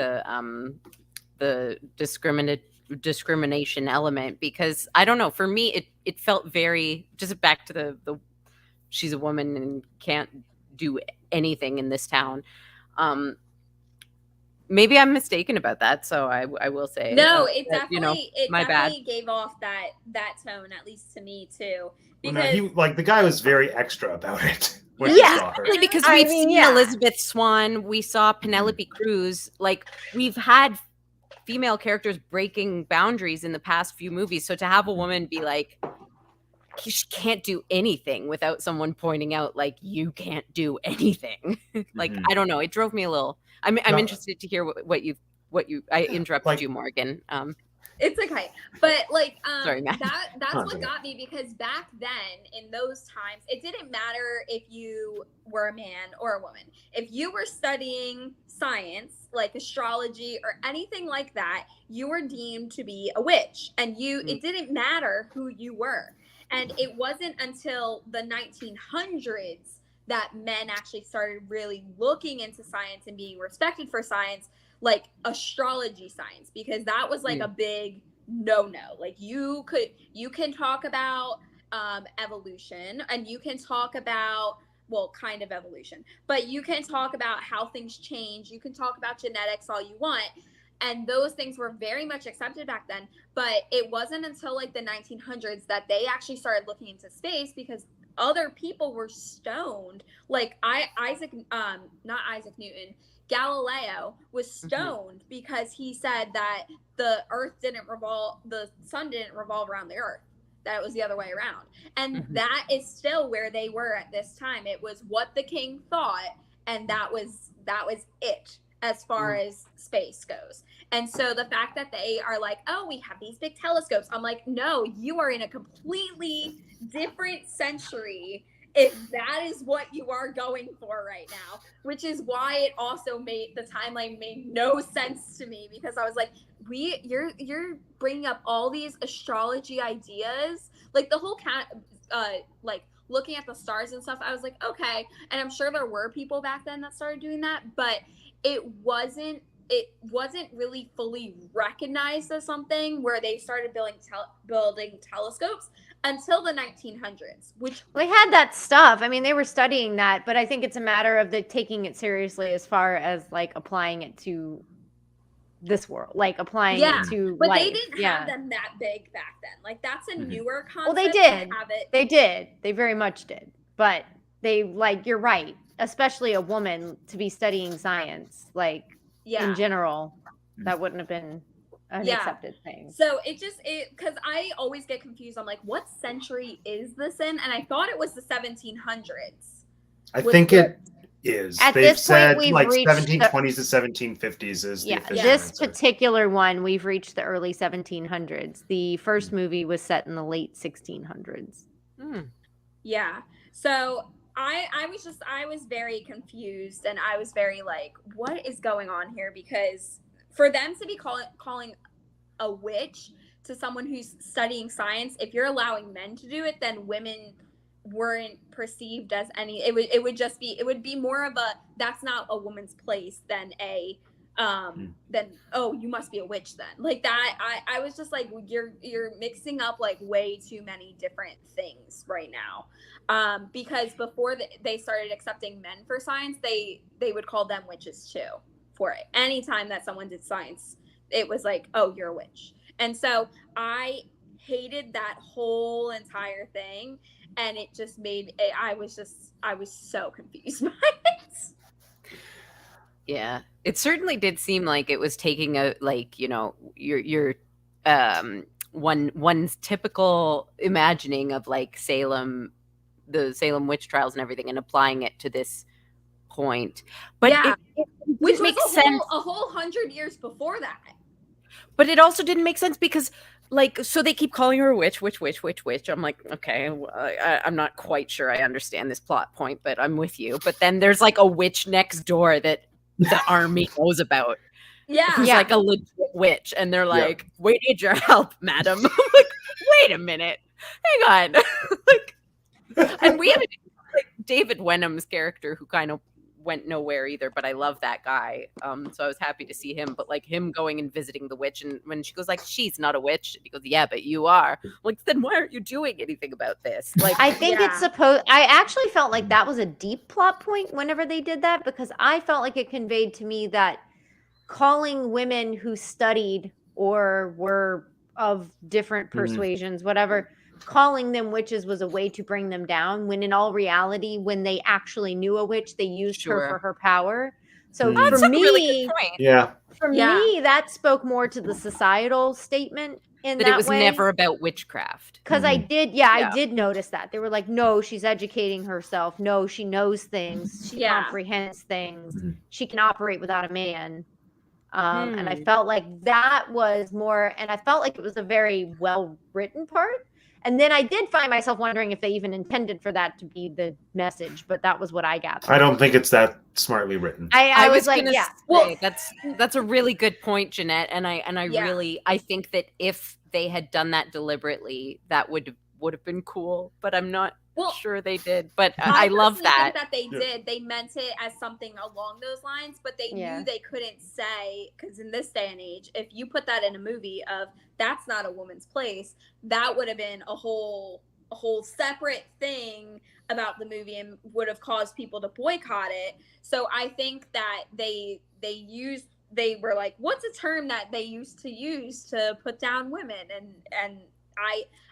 discrimination element, because I don't know, for me it felt very, just back to the she's a woman and can't do anything in this town. Maybe I'm mistaken about that, so I will say No, it that, definitely my bad. gave off that tone, at least to me too. Well, Because no, the guy was very extra about it when Yeah. he saw her. Especially because I we've mean, seen yeah. Elizabeth Swann, we saw Penelope Cruz, like we've had female characters breaking boundaries in the past few movies. So to have a woman be like, she can't do anything without someone pointing out, like, you can't do anything. Like, Mhm. I don't know. It drove me a little. I'm No. interested to hear what you. I interrupted Like- you, Morgan. it's okay, but like Sorry, Matt. that's No, what it's okay. got me, because back then in those times it didn't matter if you were a man or a woman. If you were studying science like astrology or anything like that, you were deemed to be a witch, and it didn't matter who you were. And it wasn't until the 1900s that men actually started really looking into science and being respected for science, like astrology science, because that was like a big no-no. Like you can talk about evolution, and you can talk about, well, kind of evolution, but you can talk about how things change. You can talk about genetics all you want. And those things were very much accepted back then. But it wasn't until like the 1900s that they actually started looking into space, because other people were stoned. Like not Isaac Newton, Galileo was stoned because he said that the sun didn't revolve around the earth, that it was the other way around. And that is still where they were at this time. It was what the king thought, and that was it as far as space goes. And so the fact that they are like, oh, we have these big telescopes, I'm like, no, you are in a completely different century if that is what you are going for right now. Which is why it also made the timeline made no sense to me, because I was like, you're bringing up all these astrology ideas, like the whole like looking at the stars and stuff. I was like, okay. And I'm sure there were people back then that started doing that, but it wasn't really fully recognized as something where they started building telescopes until the 1900s, which They had that stuff. I mean, they were studying that, but I think it's a matter of taking it seriously as far as like applying it to this world, like applying it to but life. they didn't have them that big back then. Like that's a newer concept. Well, they did. Have it. They did. They very much did. But they, like, you're right, especially a woman to be studying science, like in general, that wouldn't have been an accepted thing. So because I always get confused. I'm like, what century is this in? And I thought it was the 1700s. I think it is. At They've this point, said we've like reached 1720s to 1750s is the official this answer. particular one, we've reached the early 1700s. The first movie was set in the late 1600s. Yeah. So I was very confused, and I was very like, what is going on here? Because for them to be calling a witch to someone who's studying science, if you're allowing men to do it, then women weren't perceived as any. It would be more of a, that's not a woman's place than a then, oh, you must be a witch then. Like that, I was just like, you're mixing up like way too many different things right now. Because before they started accepting men for science, they would call them witches too for it. Anytime that someone did science, it was like, oh, you're a witch. And so I hated that whole entire thing, and it just made it, I was so confused by it. Yeah, it certainly did seem like it was taking a like your one's typical imagining of like the Salem witch trials and everything, and applying it to this point. But Yeah. Which it makes was sense. a whole 100 years before that. But it also didn't make sense because, like, so they keep calling her a witch. I'm like, okay, I'm not quite sure I understand this plot point, but I'm with you. But then there's like a witch next door that the army knows about, Yeah. who's Yeah. like a legit witch, and they're like, "We need your help, madam." I'm like, wait a minute, hang on, like, and we have like David Wenham's character who kind of went nowhere either, but I love that guy. So I was happy to see him. But like him going and visiting the witch, and when she goes like, "She's not a witch," he goes, "Yeah, but you are." I'm like, then why aren't you doing anything about this? Like, I think Yeah. it's supposed. I actually felt like that was a deep plot point whenever they did that, because I felt like it conveyed to me that calling women who studied or were of different persuasions, whatever, calling them witches was a way to bring them down. When in all reality, when they actually knew a witch, they used her Sure. for her power. So Mm. for that's a me, really good point. Yeah. for Yeah. me, that spoke more to the societal statement in That that it was way. never about witchcraft. Because I Yeah. did notice that. They were like, no, she's educating herself. No, she knows things. She Yeah. comprehends things. Mhm. She can operate without a man. And I Hmm. felt like that was more, and I felt like it was a very well written part. And then I did find myself wondering if they even intended for that to be the message, but that was what I gathered. I don't think it's that smartly written. I was like, gonna yeah. say, Well- that's a really good point, Jeanette. And I Yeah. really I think that if they had done that deliberately, that would have been cool. But I'm not Well, sure they did. But I love personally that. think that they Yeah. did. They meant it as something along those lines, but they Yeah. knew they couldn't say, because in this day and age, if you put that in a movie of that's not a woman's place, that would have been a whole separate thing about the movie and would have caused people to boycott it. So I think that they were like, what's a term that they used to use to put down women, and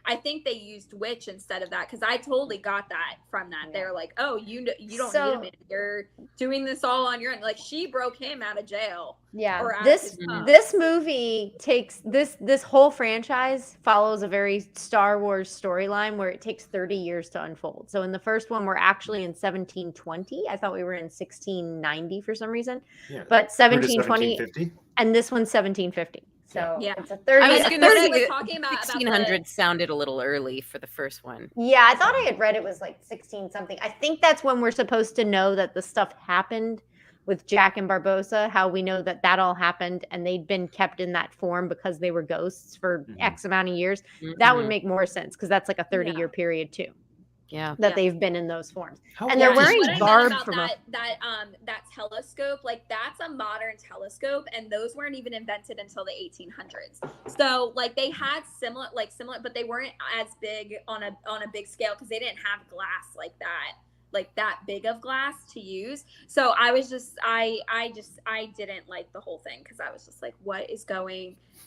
I think they used witch instead of that, because I totally got that from that. Yeah. They were like, oh, you don't need So- a man. You're doing this all on your own. Like, she broke him out of jail. Yeah, Or out of this his pub. this movie takes this whole franchise follows a very Star Wars storyline where it takes 30 years to unfold. So in the first one, we're actually in 1720. I thought we were in 1690 for some reason, Yeah. but We're to 1720, 1750. and this one's 1750. So Yeah. it's a 30. I was a gonna 30 they say were that talking about 1600 sounded a little early for the first one. Yeah, I thought I had read it was like 16 something. I think that's when we're supposed to know that the stuff happened with Jack and Barbosa, how we know that that all happened and they'd been kept in that form because they were ghosts for Mhm. X amount of years. That would Mhm. make more sense because that's like a 30-year period too, Yeah. that Yeah. they've been in those forms. How And they're old is wearing what I meant garb about from a that telescope, like that's a modern telescope, and those weren't even invented until the 1800s. So like they had similar, but they weren't as big on a big scale because they didn't have glass like that big of glass to use. So I was just I didn't like the whole thing because I was just like,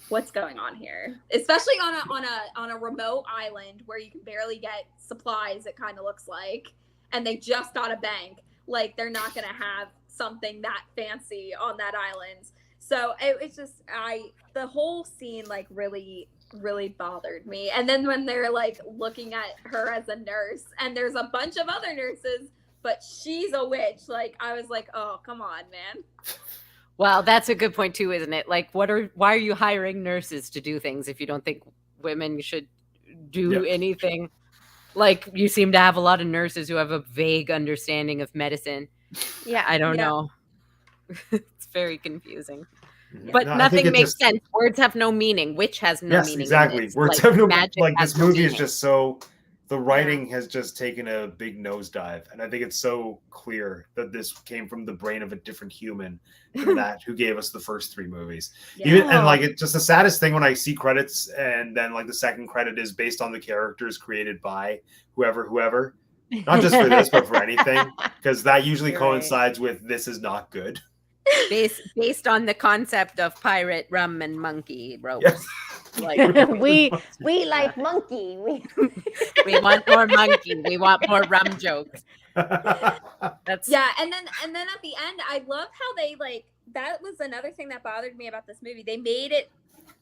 what's going on here, especially on a remote island where you can barely get supplies, it kind of looks like, and they just got a bank. Like, they're not gonna have something that fancy on that island. So it's just the whole scene like really bothered me. And then when they're like looking at her as a nurse and there's a bunch of other nurses but she's a witch, like I was like, oh, come on, man. Well, that's a good point too, isn't it? Like, why are you hiring nurses to do things if you don't think women should do anything? Like, you seem to have a lot of nurses who have a vague understanding of medicine. Yeah. I don't Yeah. know. It's very confusing. Yeah. But No, I think nothing it makes just- sense. Words have no meaning. Witch has no Yes, meaning. in exactly. this. We're Like, definitely magic like has this no movie is meaning. just so the writing has just taken a big nosedive, and I think it's so clear that this came from the brain of a different human than that who gave us the first three movies. Yeah. Even and like it's just the saddest thing when I see credits and then like the second credit is based on the characters created by whoever. Not just for this, but for anything, because that usually You're right. coincides with this is not good. based on the concept of pirate, rum, and monkey ropes. Yes. Like, we like monkey. we want more monkey. We want more rum jokes. That's Yeah, and then at the end, I love how they like that was another thing that bothered me about this movie. They made it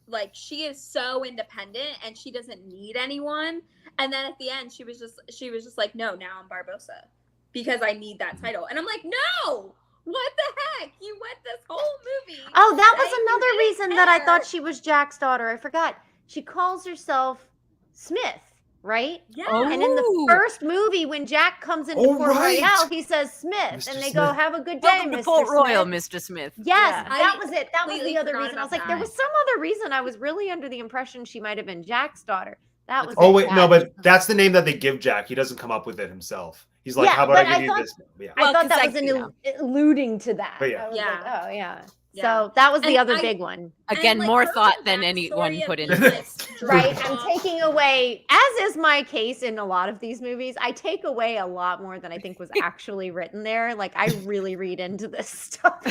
like she is so independent and she doesn't need anyone. And then at the end, she was just like, no, now I'm Barbossa because I need that title. And I'm like, no, what the heck? You went this whole movie. Oh, that saying was you another didn't reason that I thought care. she was Jack's daughter. I forgot. She calls herself Smith, right? Yeah. Oh. And in the Ooh. first movie, when Jack comes into Oh, Port right. Royale, he says Smith, Mr. and they go, Smith. "Have a good day, welcome to Mr. Port Royal, Smith." Mr. Smith. Yes, Yeah. that I was it. That was completely the other forgot reason. I was about like, there that. was some other reason. I was really under the impression she might have been Jack's daughter. That was Oh it, wait, no, Jack. but that's the name that they give Jack. He doesn't come up with it himself. He's like, Yeah, "How about but I I give you thought- this?" Yeah. I Well, thought that 'cause was you know. alluding to that. But yeah. I was Yeah. like, oh yeah. Yeah. So that was the And other I- big one. Again, like, more her thought whole than anyone backstory put of into being, this. Right, dropped I'm off- taking away, as is my case in a lot of these movies, I take away a lot more than I think was actually written there. Like, I really read into this stuff.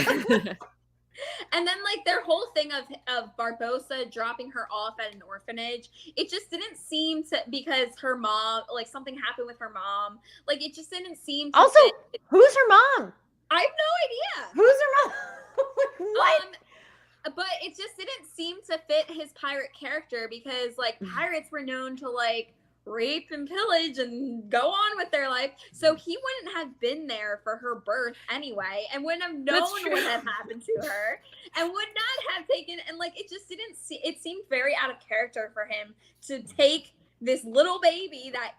And then like their whole thing of Barbossa dropping her off at an orphanage, it just didn't seem to, because her mom, like something happened with her mom, like it just didn't seem to Also, fit. who's her mom? I have no idea. Who's her mom? What? But it just didn't seem to fit his pirate character because like pirates were known to like rape and pillage and go on with their life. So he wouldn't have been there for her birth anyway and wouldn't have known That's true. what had happened to her and would not have taken, and like it just didn't see, it seemed very out of character for him to take this little baby that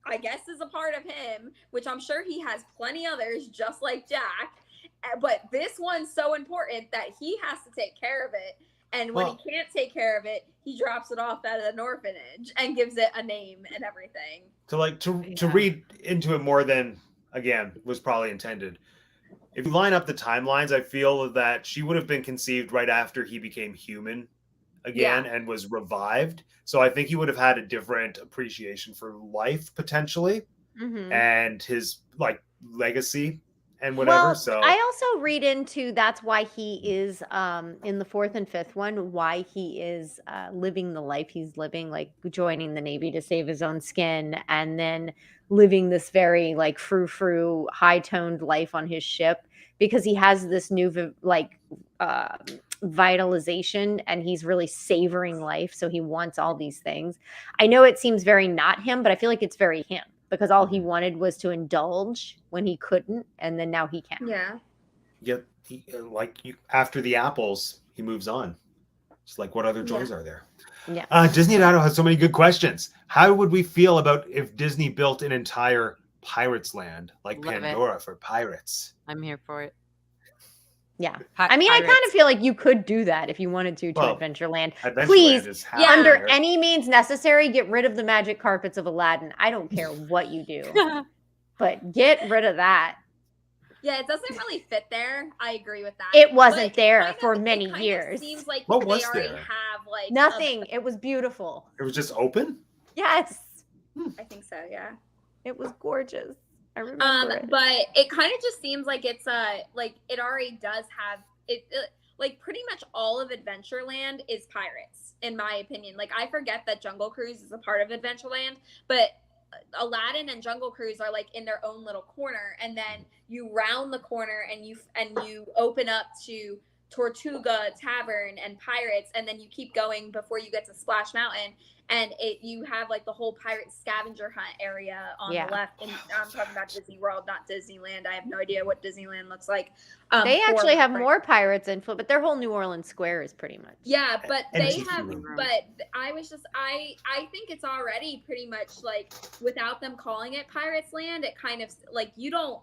I guess is a part of him, which I'm sure he has plenty others just like Jack, but this one's so important that he has to take care of it. And when Well- he can't take care of it, he drops it off at an orphanage and gives it a name and everything. To Yeah. read into it more than again was probably intended. If you line up the timelines, I feel that she would have been conceived right after he became human again and was revived. So I think he would have had a different appreciation for life potentially Mhm. and his like legacy and whatever. Well, So I also read into that's why he is in the fourth and fifth one, why he is living the life he's living, like joining the Navy to save his own skin, and then living this very like frou-frou, high-toned life on his ship, because he has this new vitalization and he's really savoring life. So he wants all these things. I know it seems very not him, but I feel like it's very him, because all he wanted was to indulge when he couldn't, and then now he can. Yeah. yet he, after the apples, he moves on. It's like, what other joys are there? Yeah. Disney and Idaho has so many good questions. How would we feel about if Disney built an entire Pirates land like Love it. Pandora for pirates? I'm here for it. Yeah. I mean, I kind of feel like you could do that if you wanted to Well, Adventureland. Adventureland Please, is yeah, Under there. any means necessary, get rid of the magic carpets of Aladdin. I don't care what you do, but get rid of that. Yeah, it doesn't really fit there. I agree with that. It wasn't But there kind of- for it many kind of years. seems like What they was already there? have like Nothing. It was beautiful. It was just open. Yes. I think so, yeah. It was gorgeous. I remember it. But it kind of just seems like it's like it already does have it like pretty much all of Adventureland is pirates, in my opinion. Like I forget that Jungle Cruise is a part of Adventureland, but Aladdin and Jungle Cruise are like in their own little corner, and then you round the corner and you open up to Tortuga Tavern and Pirates, and then you keep going before you get to Splash Mountain, and you have like the whole pirate scavenger hunt area on Yeah. the left. And I'm talking about Disney World, not Disneyland. I have no idea what Disneyland looks like. They for actually have pirate- more pirates in but their whole New Orleans Square is pretty much. Yeah, but And they Tiki have. Room. But I was just I think it's already pretty much like, without them calling it Pirates Land, it kind of like you don't.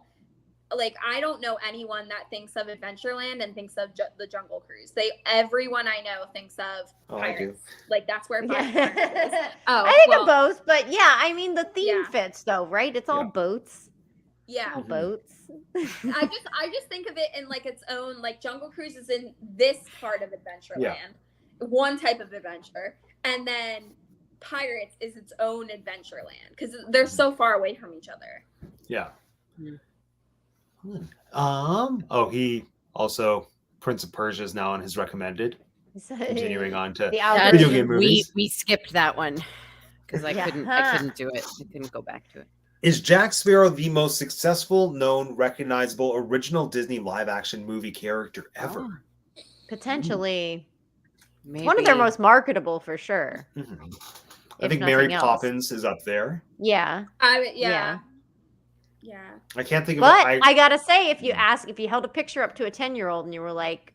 Like I don't know anyone that thinks of Adventureland and thinks of the Jungle Cruise. Everyone I know thinks of Oh, I do. pirates. Like that's where Pirates is. I Oh, think well, of both, but yeah, I mean the theme Yeah. fits though, right? It's all Yeah. boats. yeah. All Mhm. boats. I just think of it in like its own, like Jungle Cruise is in this part of Adventureland, one type of adventure, and then Pirates is its own Adventureland because they're so far away from each other. Yeah. Hmm. Oh, he also Prince of Persia is now on his recommended. Continuing on to the That's- video algorithm. game movies. We skipped that one because I Yeah. couldn't do it. I couldn't go back to it. Is Jack Sparrow the most successful, known, recognizable, original Disney live-action movie character ever? Oh, Potentially, maybe. it's one of their most marketable for sure. Mhm. I if think Mary nothing else. Poppins is up there. Yeah, Yeah. I can't think of but it. I gotta say, if you held a picture up to a 10-year-old and you were like,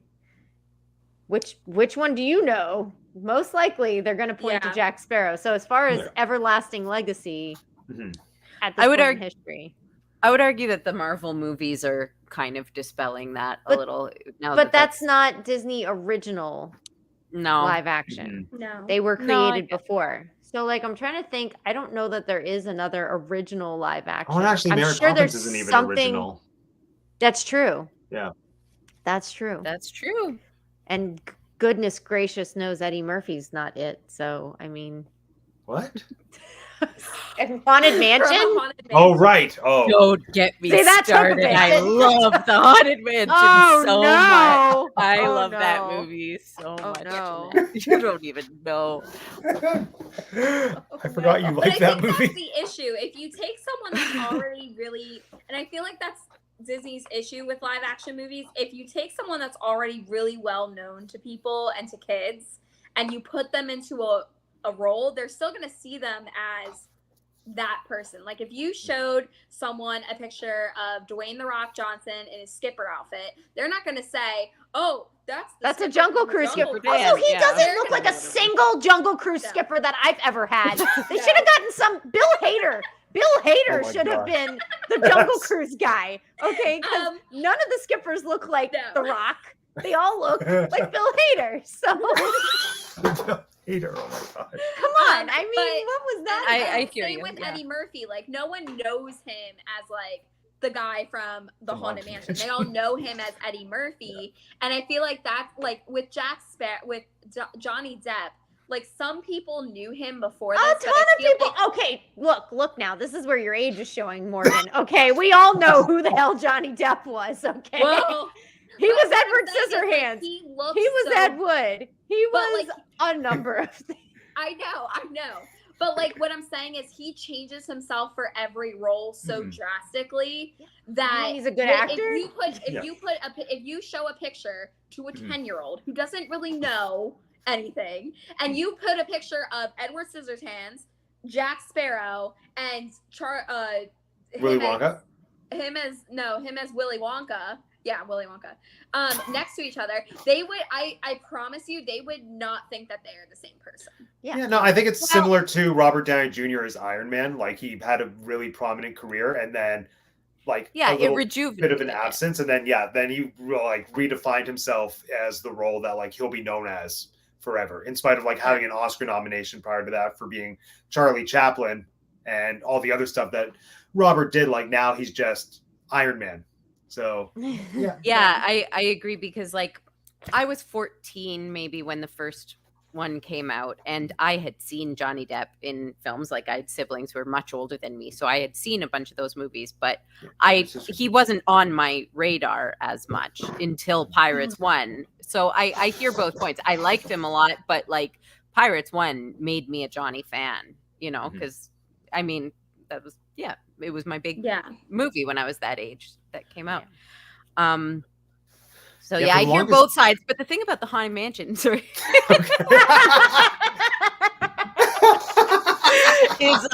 which one do you know? Most likely, they're gonna point to Yeah. Jack Sparrow. So as far as Yeah. everlasting legacy, Mhm. at this I would point in arg- history. I would argue that the Marvel movies are kind of dispelling that a But- little. Now But that that's not Disney original no. live action. Mhm. No. They were No, I created get before. So like I'm trying to think. I don't know that there is another original live action. Oh, and actually, I'm Mary sure Poppins there's isn't even something original. that's true. Yeah. That's true. That's true. And goodness gracious knows Eddie Murphy's not it. So I mean, What? and Haunted From Mansion. Haunted Oh, Mansion. right. Oh, Don't get me See, that took a started. bit. I love the Haunted Mansion Oh so much. no! I Oh, love that no. movie so Oh, much. no. You don't even know. I forgot you But liked that I think movie. that's the issue. If you take someone that's already really, and I feel like that's Disney's issue with live action movies. If you take someone that's already really well known to people and to kids, and you put them into a role, they're still going to see them as that person. Like if you showed someone a picture of Dwayne The Rock Johnson in his skipper outfit, they're not going to say, "Oh, that's the That's a skipper Jungle from the Cruise Jungle skipper. Cruise." Also, he Yeah. doesn't They're look gonna like a know. single Jungle Cruise No. skipper that I've ever had. They No. should have gotten some Bill Hader. Bill Hader Oh my should have gosh. been the Jungle Cruise guy. Okay, because Um, none of the skippers look like No. The Rock. They all look like Bill Hader. So Hater, oh my god. come on. I mean, but- what was that? I about? hear Same you, with yeah. Eddie Murphy. Like no one knows him as like the guy from the The Haunted Haunted Mansion. They all know him as Eddie Murphy, and I feel like that's like with Jack Sparrow, with Johnny Depp. Like some people knew him before this. A but ton I of feel people. like- Okay, look now. This is where your age is showing, Morgan. Okay, we all know who the hell Johnny Depp was. Okay, Well, he but was what I'm Edward saying is, like, Scissorhands. he looks. He was so, Ed Wood. He But, was like, a number of things. I know. But like what I'm saying is he changes himself for every role so Mhm. drastically that He's a good when- actor. If you show a picture to a Mhm. 10-year-old who doesn't really know anything, and you put a picture of Edward Scissorhands, Jack Sparrow, and Willy Wonka? him as Willy Wonka. Yeah, Willy Wonka. Next to each other, they would. I promise you, they would not think that they are the same person. Yeah, no, I think it's similar to Robert Downey Jr. as Iron Man. Like he had a really prominent career, and then like Yeah, a it little rejuvenated bit of an it. absence, and then then he like redefined himself as the role that like he'll be known as forever, in spite of like having an Oscar nomination prior to that for being Charlie Chaplin and all the other stuff that Robert did. Like now he's just Iron Man. So Yeah, I agree because like I was 14 maybe when the first one came out, and I had seen Johnny Depp in films. Like I had siblings who were much older than me, so I had seen a bunch of those movies, but he wasn't on my radar as much until Pirates 1. So I hear both points. I liked him a lot, but like Pirates 1 made me a Johnny fan, you know, Mhm. because I mean that was it was my big Yeah. movie when I was that age that came out. So Yeah, yeah, for I the hear longest- both sides, but the thing about the Haunted Mansion, sorry, is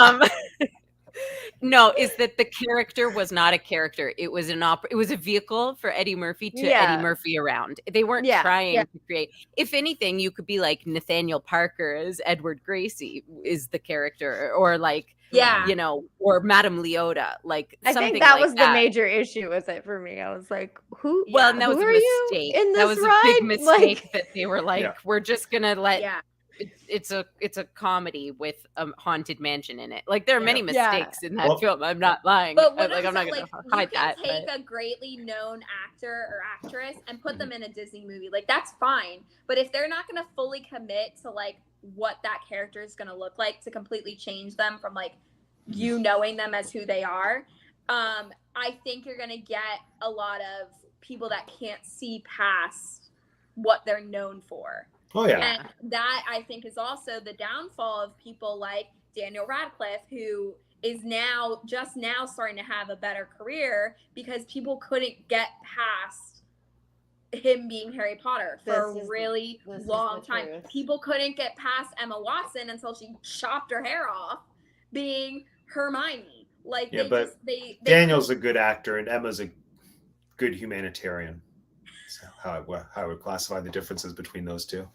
is that the character was not a character. It was it was a vehicle for Eddie Murphy to Yeah. Eddie Murphy around. They weren't Yeah, trying yeah. to create. If anything, you could be like Nathaniel Parker as Edward Gracie is the character, or like Yeah. you know, or Madame Leota, like I something think that like was that. the major issue with it for me. I was like, who? Well, and that was who a are you mistake. in That this was ride? a big mistake Like, that they were like, Yeah. we're just gonna let Yeah. it's a comedy with a haunted mansion in it. Like there are many Yeah. mistakes in that Well- film. I'm not lying. But what I'm not saying, gonna like, hide you can that. take but- a greatly known actor or actress and put them in a Disney movie. Like that's fine. But if they're not gonna fully commit to like what that character is gonna look like to completely change them from like you knowing them as who they are, I think you're gonna get a lot of people that can't see past what they're known for. Oh yeah. And that, I think, is also the downfall of people like Daniel Radcliffe, who is just now starting to have a better career because people couldn't get past him being Harry Potter for a really long time. People couldn't get past Emma Watson until she chopped her hair off being Hermione. Like, Yeah, they Daniel's a good actor and Emma's a good humanitarian. That's how I would classify the differences between those two.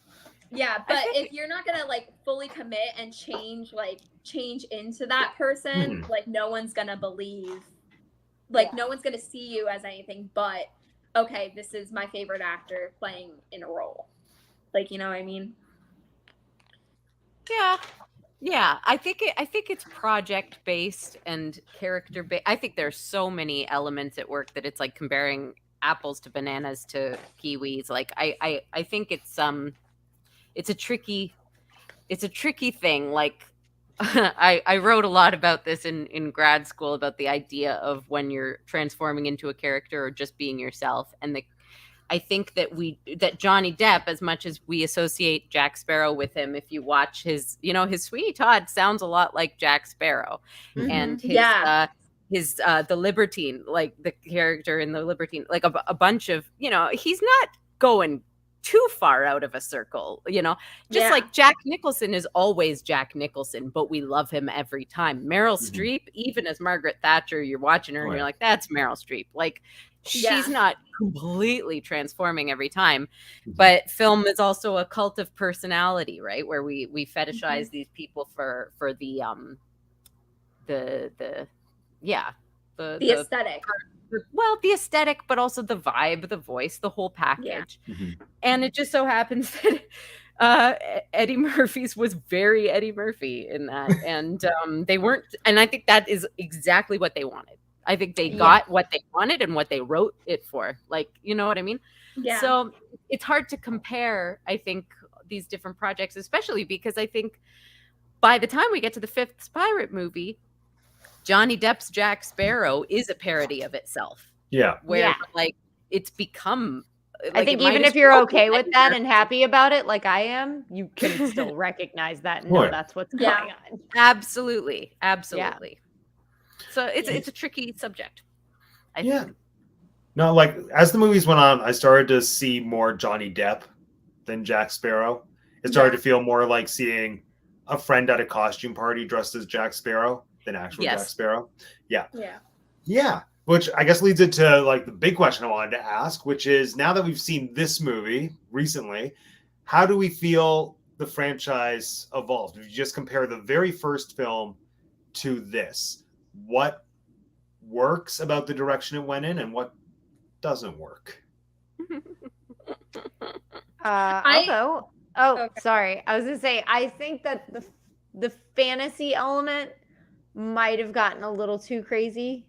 Yeah, but if you're not gonna like fully commit and change into that person, like no one's gonna believe, like no one's gonna see you as anything but, okay, this is my favorite actor playing in a role. Like, you know what I mean? Yeah, I think it's project based and character based. I think there's so many elements at work that it's like comparing apples to bananas to kiwis. Like I think it's a tricky thing. Like I wrote a lot about this in grad school about the idea of when you're transforming into a character or just being yourself. And I think that Johnny Depp, as much as we associate Jack Sparrow with him, if you watch his Sweeney Todd sounds a lot like Jack Sparrow, and his the Libertine, like the character in the Libertine, like a bunch of, he's not going too far out of a circle, like Jack Nicholson is always Jack Nicholson, but we love him every time. Meryl Streep, even as Margaret Thatcher, you're watching her and you're like, that's Meryl Streep. Like, she's not completely transforming every time, but film is also a cult of personality, right? Where we fetishize these people for the aesthetic. Well, the aesthetic, but also the vibe, the voice, the whole package. And it just so happens that Eddie Murphy's was very Eddie Murphy in that, and they weren't. And I think that is exactly what they wanted. I think they got what they wanted and what they wrote it for. Like, you know what I mean? Yeah. So it's hard to compare, I think, these different projects, especially because I think by the time we get to the fifth Pirate movie, Johnny Depp's Jack Sparrow is a parody of itself. Yeah. Where like it's become. Like, I think even if you're okay with that and happy about it, like I am, you can still recognize that and know that's what's going on. Absolutely. Yeah. So it's a tricky subject. I think. No, like as the movies went on, I started to see more Johnny Depp than Jack Sparrow. It started to feel more like seeing a friend at a costume party dressed as Jack Sparrow than actual Jack Sparrow. Yeah. Which I guess leads into like the big question I wanted to ask, which is, now that we've seen this movie recently, how do we feel the franchise evolved? If you just compare the very first film to this, what works about the direction it went in and what doesn't work? I'll go. Sorry. I was gonna say, I think that the fantasy element might have gotten a little too crazy.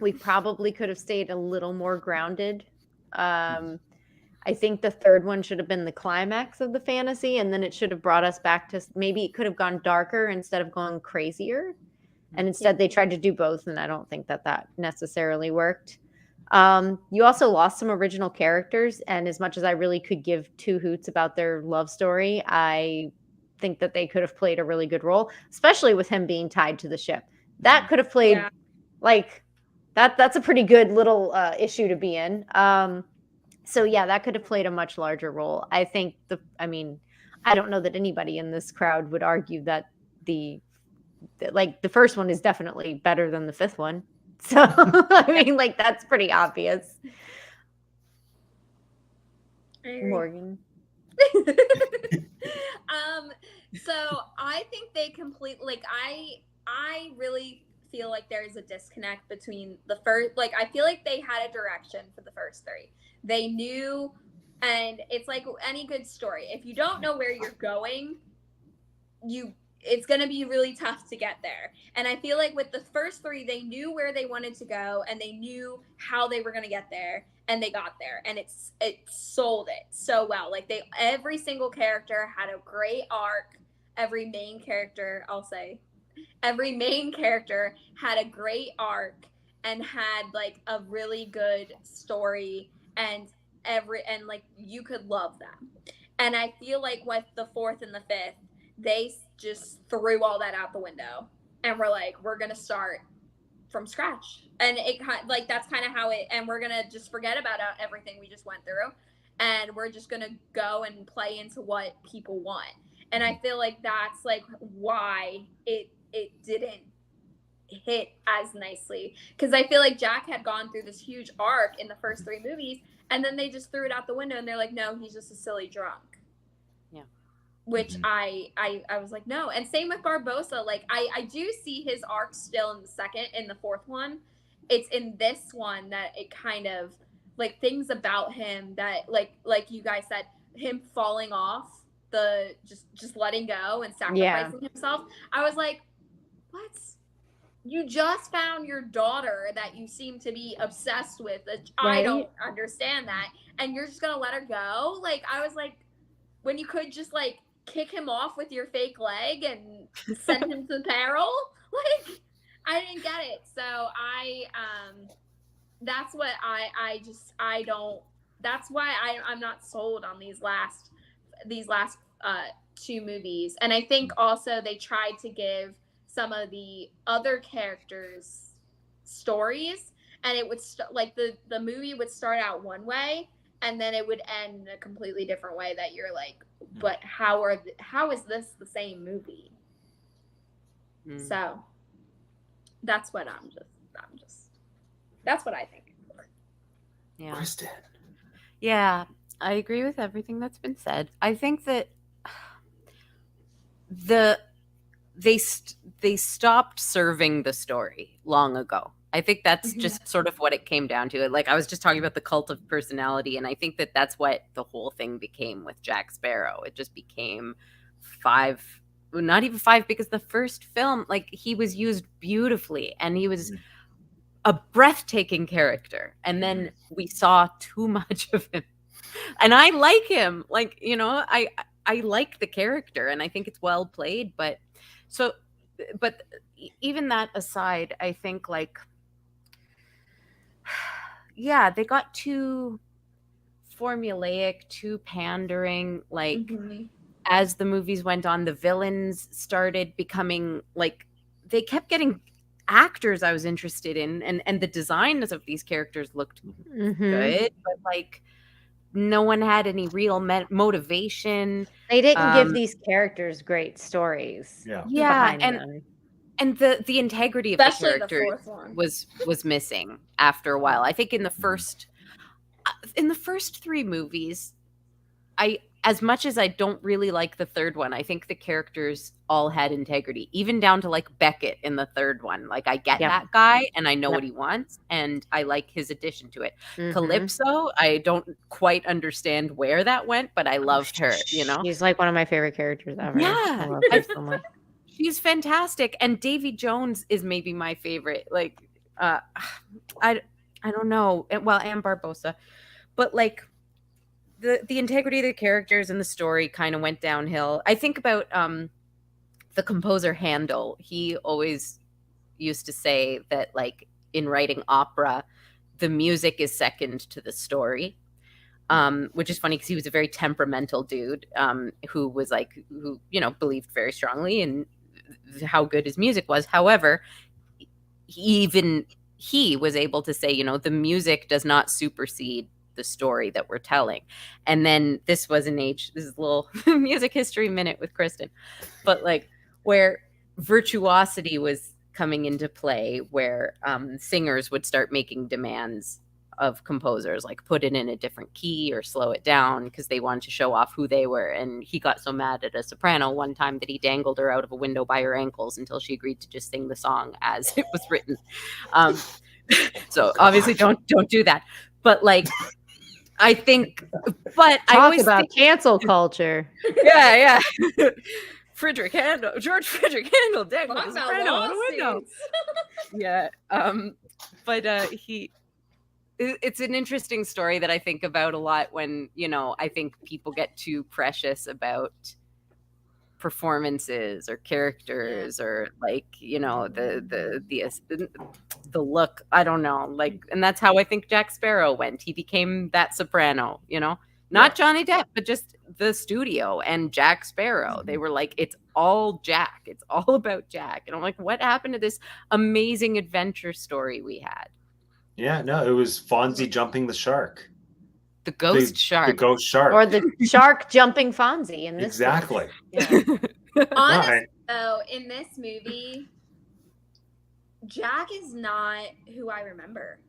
We probably could have stayed a little more grounded. I think the third one should have been the climax of the fantasy, and then it should have brought us back to, maybe it could have gone darker instead of going crazier. And instead they tried to do both, and I don't think that necessarily worked. You also lost some original characters, and as much as I really could give two hoots about their love story, I think that they could have played a really good role, especially with him being tied to the ship. That could have played like that's a pretty good little issue to be in. So yeah, that could have played a much larger role. I think I don't know that anybody in this crowd would argue that the first one is definitely better than the fifth one. So I mean, like, that's pretty obvious. Morgan. So I think they I really feel like there's a disconnect between the first, like, I feel like they had a direction for the first three. They knew, and it's like any good story. If you don't know where you're going, it's going to be really tough to get there. And I feel like with the first three, they knew where they wanted to go and they knew how they were going to get there, and they got there, and it sold it so well. Like, every single character had a great arc. Every main character had a great arc and had like a really good story, and like you could love them. And I feel like with the fourth and the fifth, they just threw all that out the window and we're like, we're gonna start from scratch. And it like that's kind of how it, and we're gonna just forget about everything we just went through, and we're just gonna go and play into what people want. And I feel like that's like why it didn't hit as nicely, because I feel like Jack had gone through this huge arc in the first three movies, and then they just threw it out the window and they're like, no, he's just a silly drunk. Yeah. Which I was like, no. And same with Barbossa. Like I do see his arc still in the fourth one. It's in this one that it kind of like things about him that like you guys said, him falling off the just letting go and sacrificing himself. I was like, what? You just found your daughter that you seem to be obsessed with. I don't understand that. And you're just gonna let her go? Like, I was like, when you could just like kick him off with your fake leg and send him to peril? Like, I didn't get it. So that's what I don't, that's why I'm not sold on these last two movies. And I think also they tried to give some of the other characters stories, and it would like the movie would start out one way and then it would end in a completely different way that you're like, but how is this the same movie? So that's what I'm just that's what I think. Yeah. Kristen. Yeah, I agree with everything that's been said. I think that they stopped serving the story long ago. I think that's just sort of what it came down to. Like I was just talking about the cult of personality, and I think that that's what the whole thing became with Jack Sparrow. It just became not even five, because the first film, like he was used beautifully and he was a breathtaking character, and then we saw too much of him. And I like him, like, you know, I like the character and I think it's well played, but even that aside, I think like, yeah, they got too formulaic, too pandering. Like as the movies went on, the villains started becoming like, they kept getting actors I was interested in, and the designs of these characters looked good, but like no one had any real motivation. They didn't give these characters great stories. Yeah, and the integrity of especially the characters was missing after a while. I think in the first three movies, as much as I don't really like the third one, I think the characters all had integrity, even down to like Beckett in the third one. Like I get that guy and I know what he wants and I like his addition to it. Calypso, I don't quite understand where that went, but I loved her, you know? She's like one of my favorite characters ever. Yeah. I love her so much. She's fantastic. And Davy Jones is maybe my favorite. Like, I don't know. Well, and Barbossa. But like, the integrity of the characters and the story kind of went downhill. I think about the composer Handel. He always used to say that like in writing opera, the music is second to the story, which is funny because he was a very temperamental dude who you know, believed very strongly in how good his music was. However, even he was able to say, you know, the music does not supersede the story that we're telling. And then this was this is a little music history minute with Kristen, but like where virtuosity was coming into play, where singers would start making demands of composers, like put it in a different key or slow it down because they wanted to show off who they were. And he got so mad at a soprano one time that he dangled her out of a window by her ankles until she agreed to just sing the song as it was written. So obviously don't do that. But like, I think, but I always about cancel culture. Yeah. George Frederick Handel dangled his soprano out a window. Yeah. But it's an interesting story that I think about a lot when, you know, I think people get too precious about performances or characters or like, you know, the look. I don't know, like, and that's how I think Jack Sparrow went. He became that soprano, you know, Not Johnny Depp, but just the studio and Jack Sparrow. They were like, it's all Jack. It's all about Jack. And I'm like, what happened to this amazing adventure story we had? Yeah, no, it was Fonzie jumping the shark. The ghost shark. The ghost shark. Or the shark jumping Fonzie in this. Exactly. Yeah. Honestly, though, in this movie, Jack is not who I remember.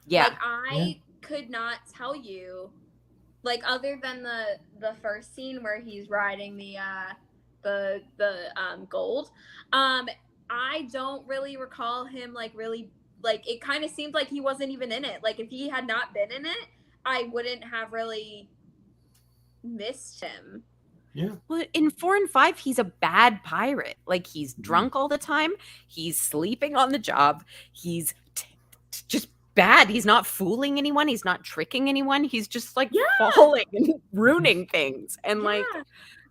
Yeah. Like, I could not tell you, like, other than the first scene where he's riding the gold, I don't really recall him, like, really, like, it kind of seemed like he wasn't even in it. Like, if he had not been in it, I wouldn't have really missed him. Yeah. Well, in 4 and 5, he's a bad pirate. Like, he's drunk all the time. He's sleeping on the job. He's just bad. He's not fooling anyone. He's not tricking anyone. He's just like falling and ruining things. And like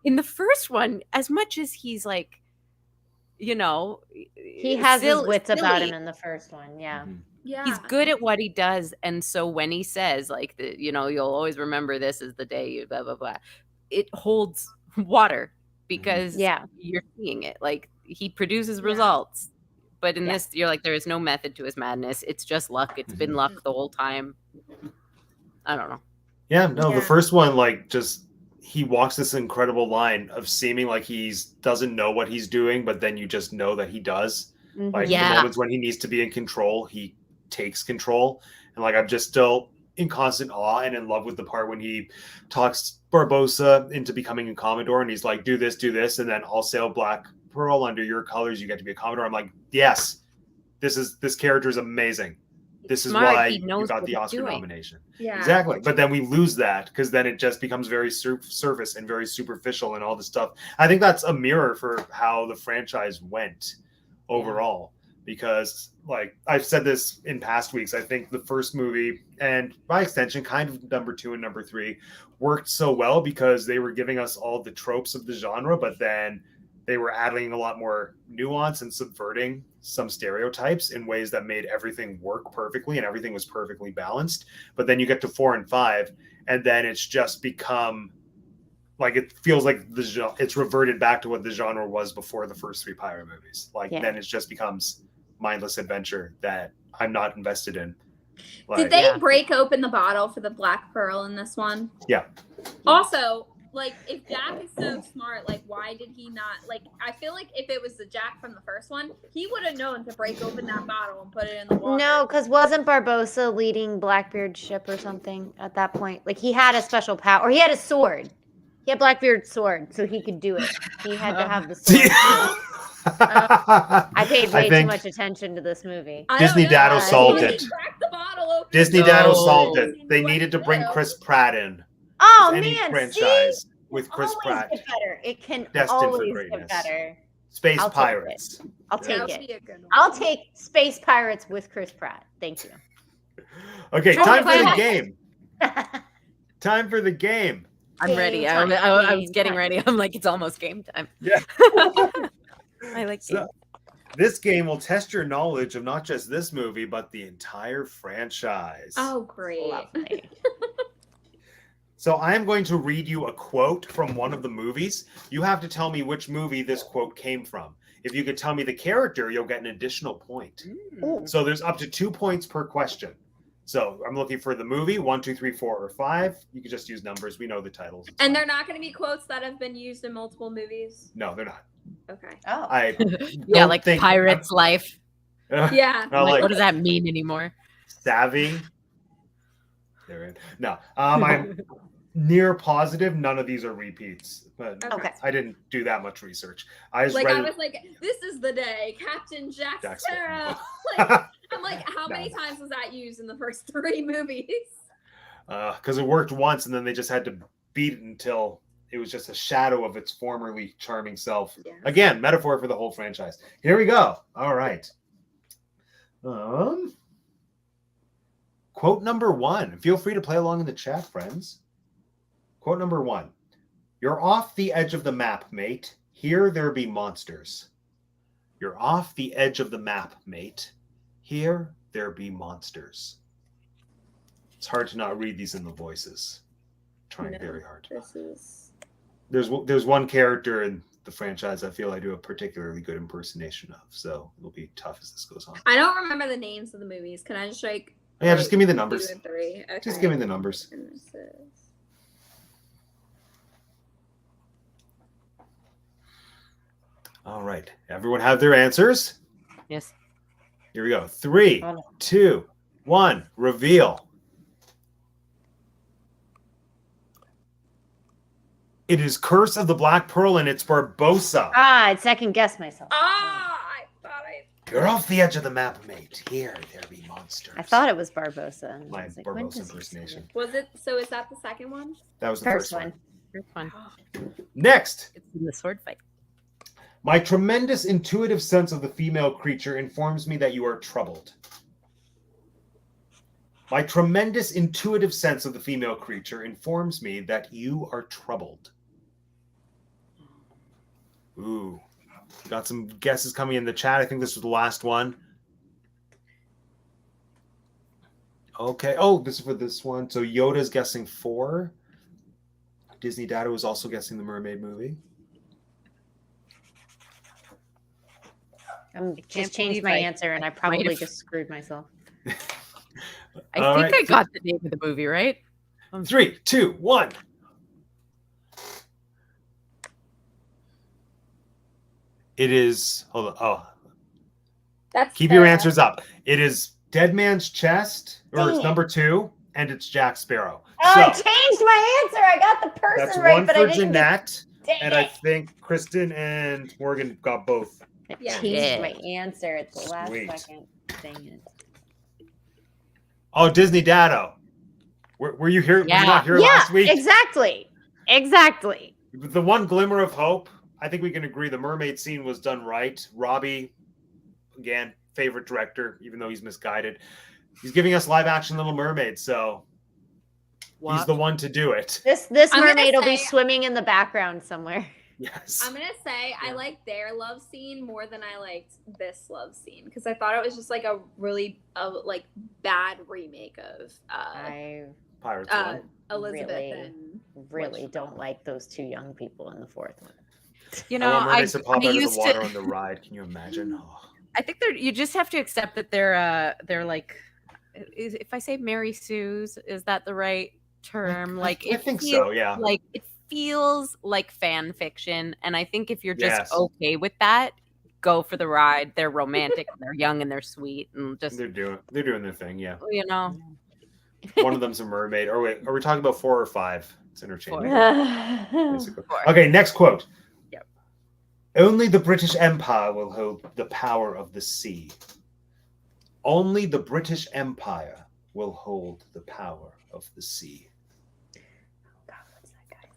in the first one, as much as he's like, you know, he has his wits about him in the first one. Yeah. Yeah. He's good at what he does. And so when he says like, you know, you'll always remember this is the day you blah, blah, blah, it holds water because you're seeing it. Like he produces results. But in this, you're like, there is no method to his madness. It's just luck. It's been luck the whole time. I don't know. Yeah, no, the first one, like, just he walks this incredible line of seeming like doesn't know what he's doing, but then you just know that he does. Like the moments when he needs to be in control, he takes control. And like I'm just still in constant awe and in love with the part when he talks Barbossa into becoming a Commodore, and he's like, do this, and then I'll sail Black Pearl under your colors, you get to be a Commodore. I'm like, yes, this character is amazing. This is why you got the Oscar nomination. Yeah, exactly. But then we lose that because then it just becomes very surface and very superficial and all this stuff. I think that's a mirror for how the franchise went overall. Because, like I've said this in past weeks, I think the first movie and by extension, kind of number 2 and number 3 worked so well because they were giving us all the tropes of the genre, but then they were adding a lot more nuance and subverting some stereotypes in ways that made everything work perfectly and everything was perfectly balanced. But then you get to 4 and 5, and then it's just become like it feels like it's reverted back to what the genre was before the first 3 pirate movies. Like then it just becomes mindless adventure that I'm not invested in. Like, did they break open the bottle for the Black Pearl in this one? Yeah. Also, like, if Jack is so smart, like, why did he not, like, I feel like if it was the Jack from the first one, he would have known to break open that bottle and put it in the water. No, because wasn't Barbossa leading Blackbeard's ship or something at that point? Like, he had a special power, or he had a sword. He had Blackbeard's sword, so he could do it. He had to have the sword. I paid way too much attention to this movie. Disney Dado solved it. Disney Dado solved it. They needed to bring Chris Pratt in. Oh any man, franchise with Chris Pratt. Get better. It can destined always for greatness. Get better. Space Pirates. I'll take it. I'll take Space Pirates with Chris Pratt. Thank you. Okay, time for the game. Time for the game. I'm ready. I was getting ready. I'm like, it's almost game time. Yeah. I like so, this game will test your knowledge of not just this movie, but the entire franchise. Oh, great. Lovely. So I am going to read you a quote from one of the movies. You have to tell me which movie this quote came from. If you could tell me the character, you'll get an additional point. So there's up to 2 points per question. So I'm looking for the movie, 1, 2, 3, 4, or 5. You can just use numbers. We know the titles. And they're not going to be quotes that have been used in multiple movies? No, they're not. Okay. Yeah, like Pirate's Life. Yeah. Like, what does that mean anymore? Savvy. They're in. No, I'm near positive none of these are repeats, but I didn't do that much research. I was like, this is the day Captain Jack Sparrow. Like, I'm like, how many times was that used in the first 3 movies? Because it worked once, and then they just had to beat it until it was just a shadow of its formerly charming self. Yeah. Again, metaphor for the whole franchise. Here we go. All right. Quote number 1. Feel free to play along in the chat, friends. Quote number 1. You're off the edge of the map, mate. Here there be monsters. You're off the edge of the map, mate. Here there be monsters. It's hard to not read these in the voices. trying No. very hard. This is. There's one character in the franchise I feel I do a particularly good impersonation of, so it'll be tough as this goes on. I don't remember the names of the movies. Can I just like? Yeah, just give me the 2 numbers. and 3. Okay. Just give me the numbers. And this is. All right. Everyone have their answers? Yes. Here we go. 3, Hold on. 2, 1. Reveal. It is Curse of the Black Pearl, and it's Barbossa. I second guess myself. I thought I. You're off the edge of the map, mate. Here, there be monsters. I thought it was Barbossa. and I My was like, when Barbossa does he say impersonation. it? Was it? So is that the second one? That was the First first one. one. First one. Next. It's in the sword fight. My tremendous intuitive sense of the female creature informs me that you are troubled. My tremendous intuitive sense of the female creature informs me that you are troubled. Ooh. Got some guesses coming in the chat. I think this was the last one. Okay. Oh, this is for this one. So Yoda's guessing 4. Disney Data was also guessing the Mermaid movie. I'm can't just changed believe my I answer, and I might probably have- just screwed myself. I All think right. I got the name of the movie, right? 3, 2, 1. It is. Hold on. Oh, That's. keep your answers up. It is Dead Man's Chest, or Dang it's it. number 2, and it's Jack Sparrow. Oh, I So changed my answer. I got the that's person right, one but I for didn't get. Jeanette, Dang and I it. think Kristen and Morgan got both. I Yeah. changed Yeah. my answer at the last Sweet. second. Dang it. Oh, Disney Data. Were you here? Were Yeah. you not here Yeah, last week? exactly. Exactly. The one glimmer of hope, I think we can agree the mermaid scene was done right. Robbie, again, favorite director, even though he's misguided. He's giving us live action Little Mermaid, so he's the one to do it. This I'm gonna mermaid will be say- swimming in the background somewhere. Yes. I'm gonna say I like their love scene more than I liked this love scene because I thought it was just like a really like bad remake of I Pirates uh, one. Elizabeth Really? and really Witch don't Phone. like those 2 young people in the 4th one. You I know, want I, mermaids to pop out of used the water to. on the ride. Can you imagine? Oh. I think you just have to accept that they're like. If I say Mary Sue's, is that the right term? Like I it think feels so, yeah. like it feels like fan fiction, and I think if you're just Yes. okay with that, go for the ride. They're romantic, and they're young, and they're sweet, and just They're doing their thing, yeah. you know. One of them's a mermaid. Or wait, are we talking about 4 or 5? It's interchangeable. Basically. Four. Okay, next quote. Yep. Only the British Empire will hold the power of the sea. Only the British Empire will hold the power of the sea. God, what's that guy?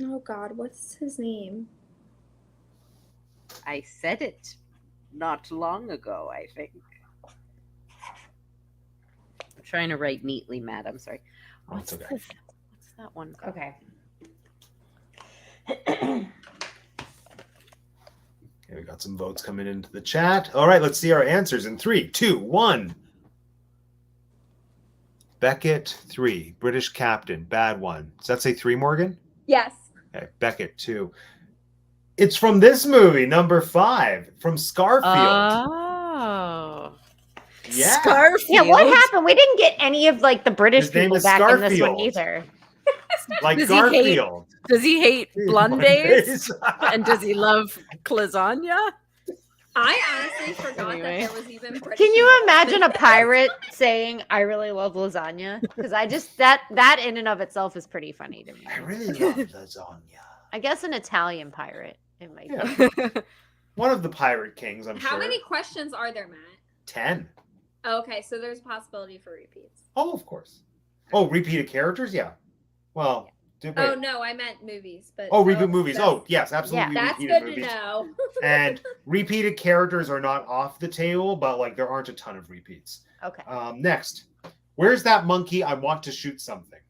Oh God, what's his name? I said it not long ago. I think. I'm trying to write neatly, Matt. I'm sorry. Oh, it's okay. What's that one? called? Okay. Okay, we got some votes coming into the chat. All right, let's see our answers in 3, 2, 1. Beckett, 3. British captain, bad one. Does that say 3, Morgan? Yes. Okay, Beckett, 2. It's from this movie, number 5, from Scarfield. Oh. Yeah. Scarfield. Yeah, what happened? We didn't get any of like the British His name people is back in this one Scarfield. either. Like Does he hate Garfield. Does he hate Blondays? And does he love lasagna? I honestly forgot Anyway. that there was even British. Can you involved imagine in a this. pirate saying, "I really love lasagna"? Because I just that in and of itself is pretty funny to me. I really love lasagna. I guess an Italian pirate. It might Yeah. be. One of the pirate kings, I'm How sure. many questions are there, Matt? 10. Okay, so there's a possibility for repeats. Oh, of course. Oh, repeated characters? Yeah. Well, Oh no, I meant movies, but Oh, reboot movies. that's- Oh, yes, absolutely. that's repeated good movies. to know. And repeated characters are not off the table, but like there aren't a ton of repeats. Okay. Next, where's that monkey? I want to shoot something.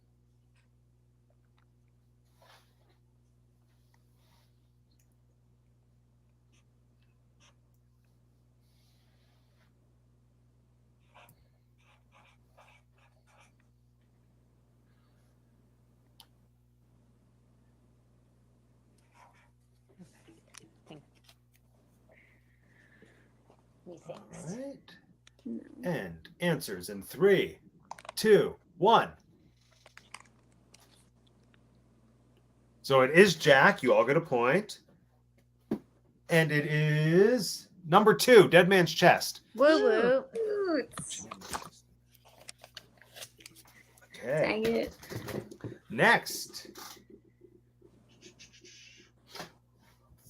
Methinks. All right. No. And answers in 3, 2, 1. So it is Jack. You all get a point. And it is number 2, Dead Man's Chest. Woo woo. Boots. Okay. Dang it. Next.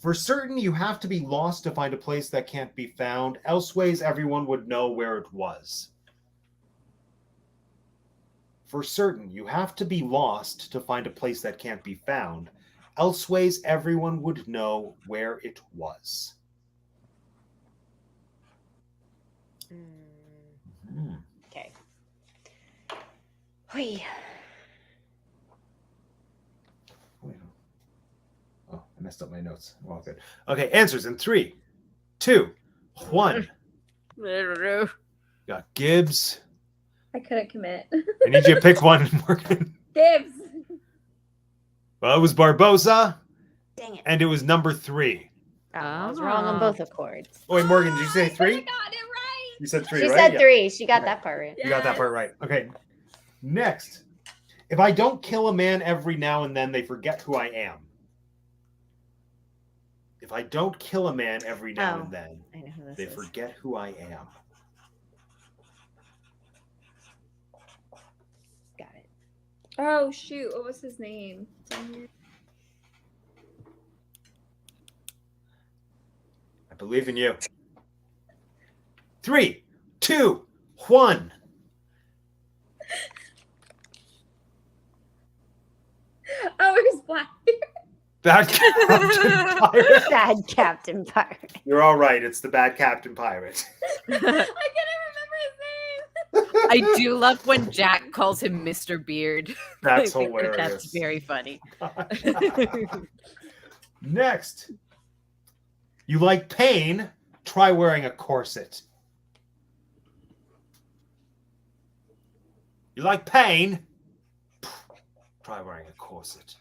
For certain, you have to be lost to find a place that can't be found. Elseways, everyone would know where it was. For certain, you have to be lost to find a place that can't be found. Elseways, everyone would know where it was. Hmm. Okay. Whee. Wait. Oh, I messed up my notes. Well, good. Okay, answers in 3, 2, 1. Got Gibbs. I couldn't commit. I need you to pick one, Morgan. Gibbs. Well, it was Barbosa, Dang it. and it was number 3. Oh, I was wrong on both accords. Oh, wait, Morgan, did you say I 3? got it right. You said 3, She right? said Yeah. 3. She got Okay. that part right. You got that part right. Okay. Next. If I don't kill a man every now and then, they forget who I am. If I don't kill a man every now Oh. and then, I know who this they is. forget who I am. Got it. Oh shoot! What was his name? It's on here. I believe in you. 3, 2, 1. Oh, it was Black. Bad Captain Pirate. Bad Captain Pirate. You're all right. It's the Bad Captain Pirate. I couldn't remember his name. I do love when Jack calls him Mr. Beard. That's I think hilarious. That's very funny. Next. You like pain? Try wearing a corset. You like pain? Try wearing a corset.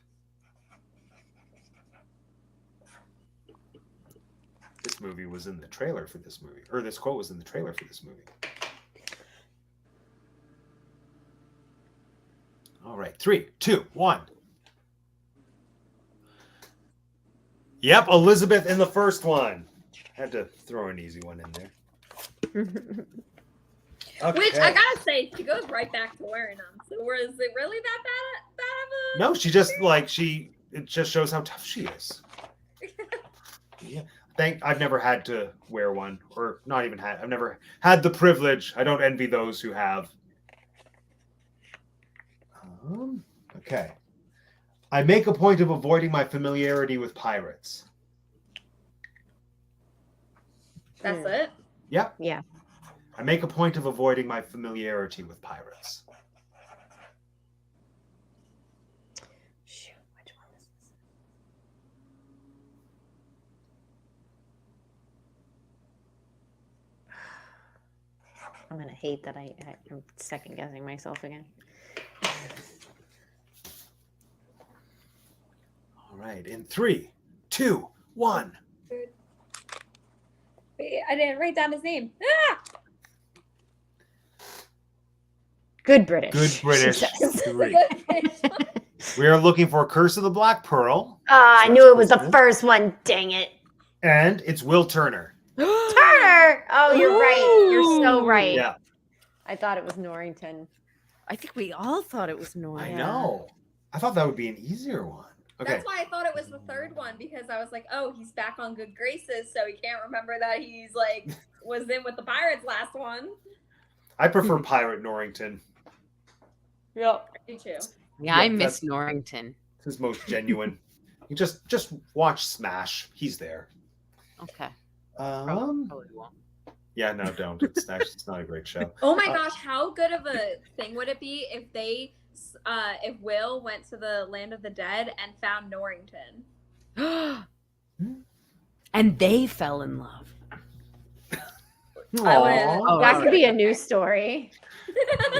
This movie was in the trailer for this movie, or this quote was in the trailer for this movie. All right, 3, 2, 1. Yep, Elizabeth in the first one. Had to throw an easy one in there. Okay. Which I gotta say, she goes right back to wearing them. So, was it really that bad of a? No, she just it just shows how tough she is. Yeah. I've never had to wear one, or not even had. I've never had the privilege. I don't envy those who have. Okay. I make a point of avoiding my familiarity with pirates. That's it. Yep. Yeah. I make a point of avoiding my familiarity with pirates. Shoot, which one is this? I'm gonna hate that I'm second guessing myself again. All right. In 3, 2, 1. Wait, I didn't write down his name. Ah! Good British. Good she British. says. 3. We are looking for Curse of the Black Pearl, I knew it was the first one. Dang it. and it's Will Turner. Turner. Oh, you're right. You're so Ooh. right. Yeah, I thought it was Norrington. I think we all thought it was Nora. I know. I thought that would be an easier one. Okay. That's why I thought it was the third one, because I was like, oh, he's back on good graces, so he can't remember that he's like was in with the Pirates last one. I prefer Pirate Norrington. Yep. Me too. Yeah, I Yeah, miss that's- Norrington. It's most genuine. You just watch Smash. He's there. Okay. Um. Probably won't. Yeah, no, don't. It's actually it's not a great show. Oh my gosh, how good of a thing would it be if they, if Will went to the land of the dead and found Norrington? And they fell in love. I would- Aw. Oh, That all could be a right. new story.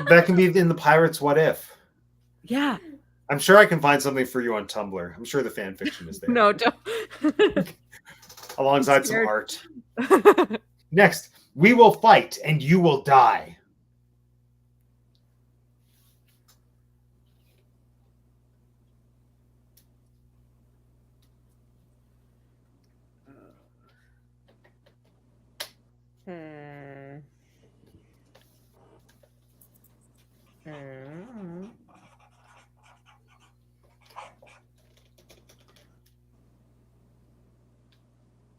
That can be in the Pirates What If. Yeah. I'm sure I can find something for you on Tumblr. I'm sure the fan fiction is there. No, don't. Alongside some Scared. art. Next, We will fight and you will die. Hmm.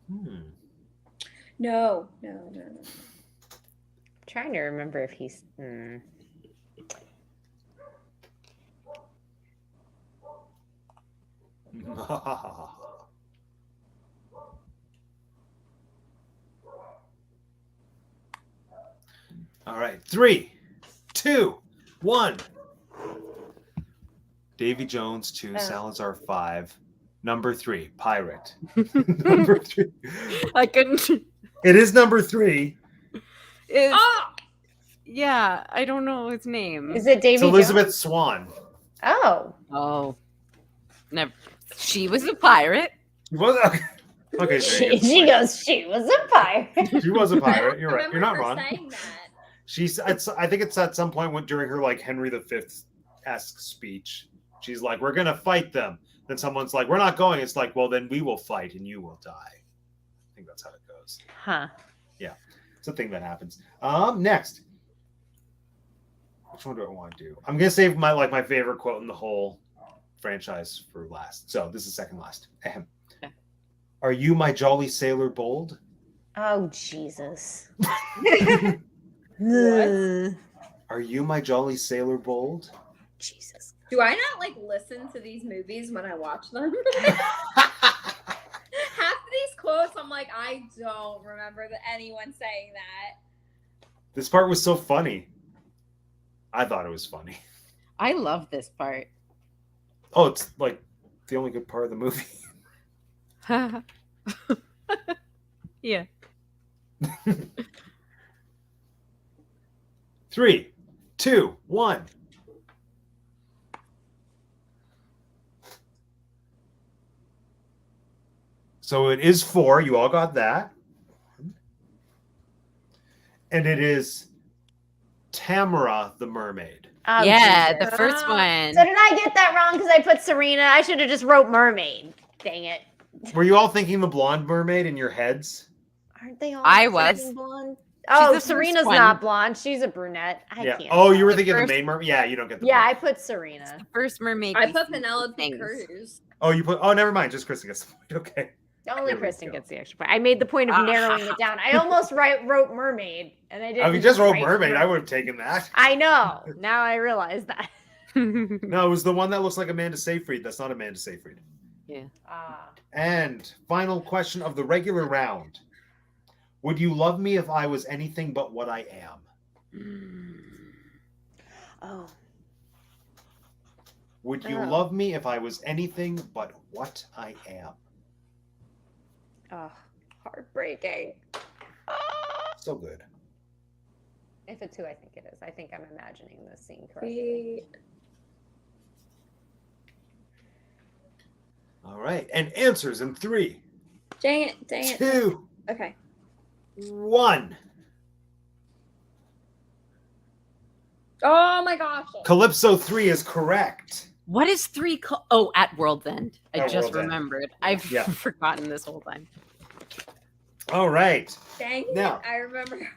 Hmm. No. Trying to remember if he's. All right. 3, 2, 1. Davy Jones 2, Salazar 5. Number 3, pirate. Number 3. I couldn't. It is number 3. Oh! Yeah, I don't know his name. Is it Davy It's Elizabeth Jones? Swan. Oh. Oh, never. She was a pirate. She was okay. She goes, she was a pirate. She was a pirate. You're right. I You're not remember wrong. her saying that. I think it's at some point during her like Henry V-esque speech. She's like, "We're gonna fight them." Then someone's like, "We're not going." It's like, "Well, then we will fight and you will die." I think that's how it goes. Huh. Yeah, it's a thing that happens. Next, which one do I want to do? I'm gonna save my favorite quote in the whole franchise for last. So this is second last. Ahem. Okay. Are you my jolly sailor bold? Oh, Jesus. What? Are you my jolly sailor bold? Jesus. Do I not like listen to these movies when I watch them? Half of these quotes, I'm like, I don't remember anyone saying that. This part was so funny. I thought it was funny. I love this part. Oh, it's like the only good part of the movie. Yeah. 3, 2, 1. So it is 4. You all got that. And it is Tamara the mermaid. Oh, Yeah, Jesus. the first one. So did I get that wrong because I put Serena? I should have just wrote mermaid. Dang it. Were you all thinking the blonde mermaid in your heads? Aren't they all I was. fucking blonde? the Oh, first Serena's one. not blonde. She's a brunette. I Yeah. can't. Oh, you were The thinking the first- main mermaid? Yeah, you don't get the Yeah, point. I put Serena. The first mermaid. I we put see Penelope things. Cruz. Oh, you put. Oh, never mind. Just Kristen gets the point. Okay. Only There we Kristen go. gets the extra point. I made the point of narrowing it down. I almost wrote mermaid, and I didn't. If you just wrote write mermaid, I would have taken that. I know. Now I realize that. No, it was the one that looks like Amanda Seyfried. That's not Amanda Seyfried. And final question of the regular round. Would you love me if I was anything but what I am? Oh. Would you Oh. love me if I was anything but what I am? Oh, heartbreaking. So good. If it's who I think it is, I think I'm imagining this scene correctly. All right. And answers in 3, Dang it. 2, Okay. 1. Oh my gosh. Calypso 3 is correct. What is 3 called? Oh, at World's End. I At just World's End. remembered. I've Yeah. forgotten this whole time. All right. Dang it. Now- I remember.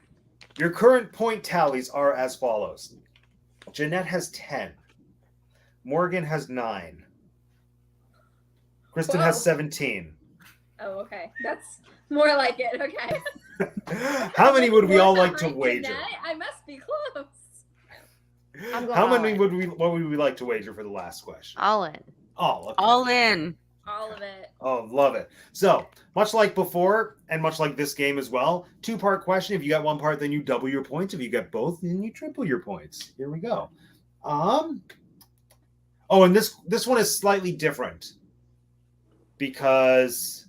Your current point tallies are as follows. Jeanette has 10. Morgan has 9. Kristen has Whoa. 17. Oh, okay. That's more like it. Okay. How many would we all More like to behind wager? Jeanette? I must be close. I'm going How all many in. what would we like to wager for the last question? All in. Oh, okay. All in. All of it. Oh, love it. So, much like before, and much like this game as well, 2-part question. If you got one part, then you double your points. If you get both, then you triple your points. Here we go. Oh, and this one is slightly different because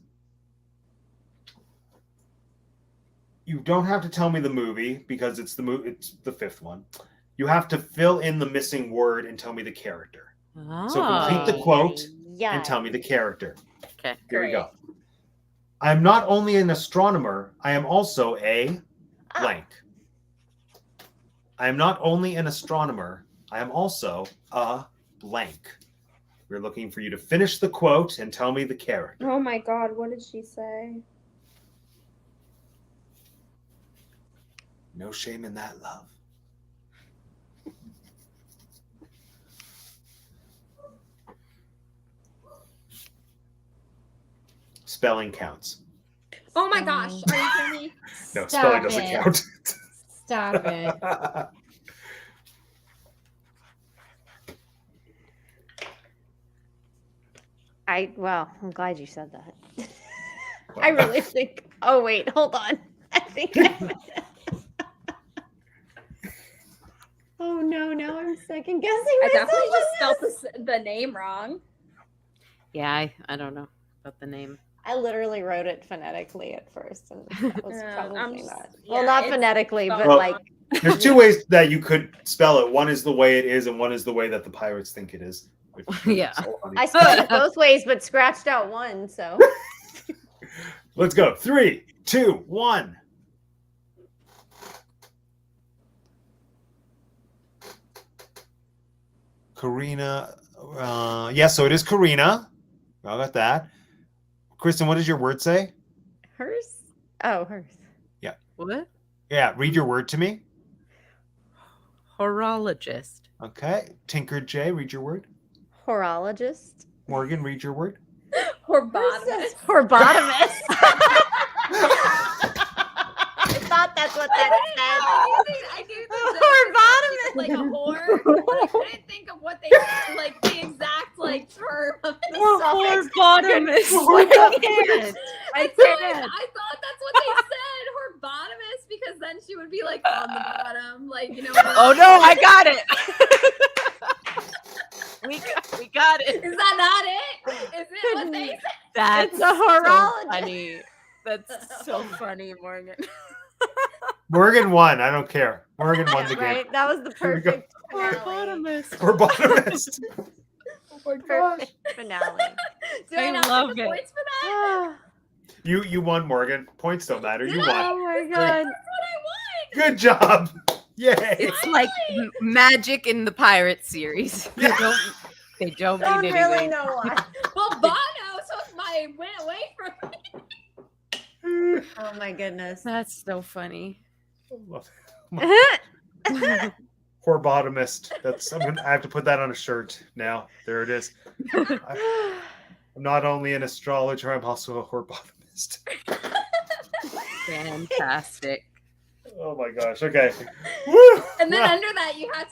you don't have to tell me the movie because it's the 5th one. You have to fill in the missing word and tell me the character. So complete the Oh. quote Yeah. and tell me the character. Okay. Here we Great. go. I am not only an astronomer, I am also a blank. I am not only an astronomer, I am also a blank. We're looking for you to finish the quote and tell me the character. Oh my god, what did she say? No shame in that, love. Spelling counts. Oh my gosh, are you kidding me? No, Stop spelling doesn't it. count. Stop it. Well, I'm glad you said that. I really think. Oh wait, hold on. I think. Oh no! Now I'm second guessing I myself. definitely just on spelled the name wrong. Yeah, I don't know about the name. I literally wrote it phonetically at first, and that was I'm probably just- not. yeah, Well, not it's phonetically, but Well, like There's two ways that you could spell it. One is the way it is, and one is the way that the pirates think it is. which is Yeah. so funny. I spelled it both ways, but scratched out one. So Let's go. 3, 2, 1. Karina. Yeah, so it is Karina. I got that. Kristen, what does your word say? hers. Oh, hers. What? Yeah, read your word to me. Horologist. Okay. Tinker J, read your word. Horologist. Morgan, read your word. Or Hers says bottom. Horbotomist. I thought that's what that I knew Horbotomist. like a whore, but I couldn't think of what they like the exact like term of it. Horbotomist. I thought that's what they said, horbotomist, because then she would be like on the bottom, like you know. Oh no, I got it. we got it. Is that not it? Is it what they said? That's It's a so horologist. funny. That's so funny, Morgan. Morgan won. I don't care. Morgan won the game. Right? That was the Here we go. perfect finale. Horbotomist. We're bottomist. Perfect finale. Do I I not love get the it. points for that? You won, Morgan. Points don't matter. You won. Oh my god. That's what I won. Good job. Yay. It's like magic in the pirate series. They don't Don't mean really anything. know why. Well, Bono took my win away from me. Oh my goodness. That's so funny. Horbotomist. I have to put that on a shirt now. There it is. I'm not only an astrologer, I'm also a horbotomist. Fantastic. Oh my gosh. Okay. Woo! And then Well, under that, you have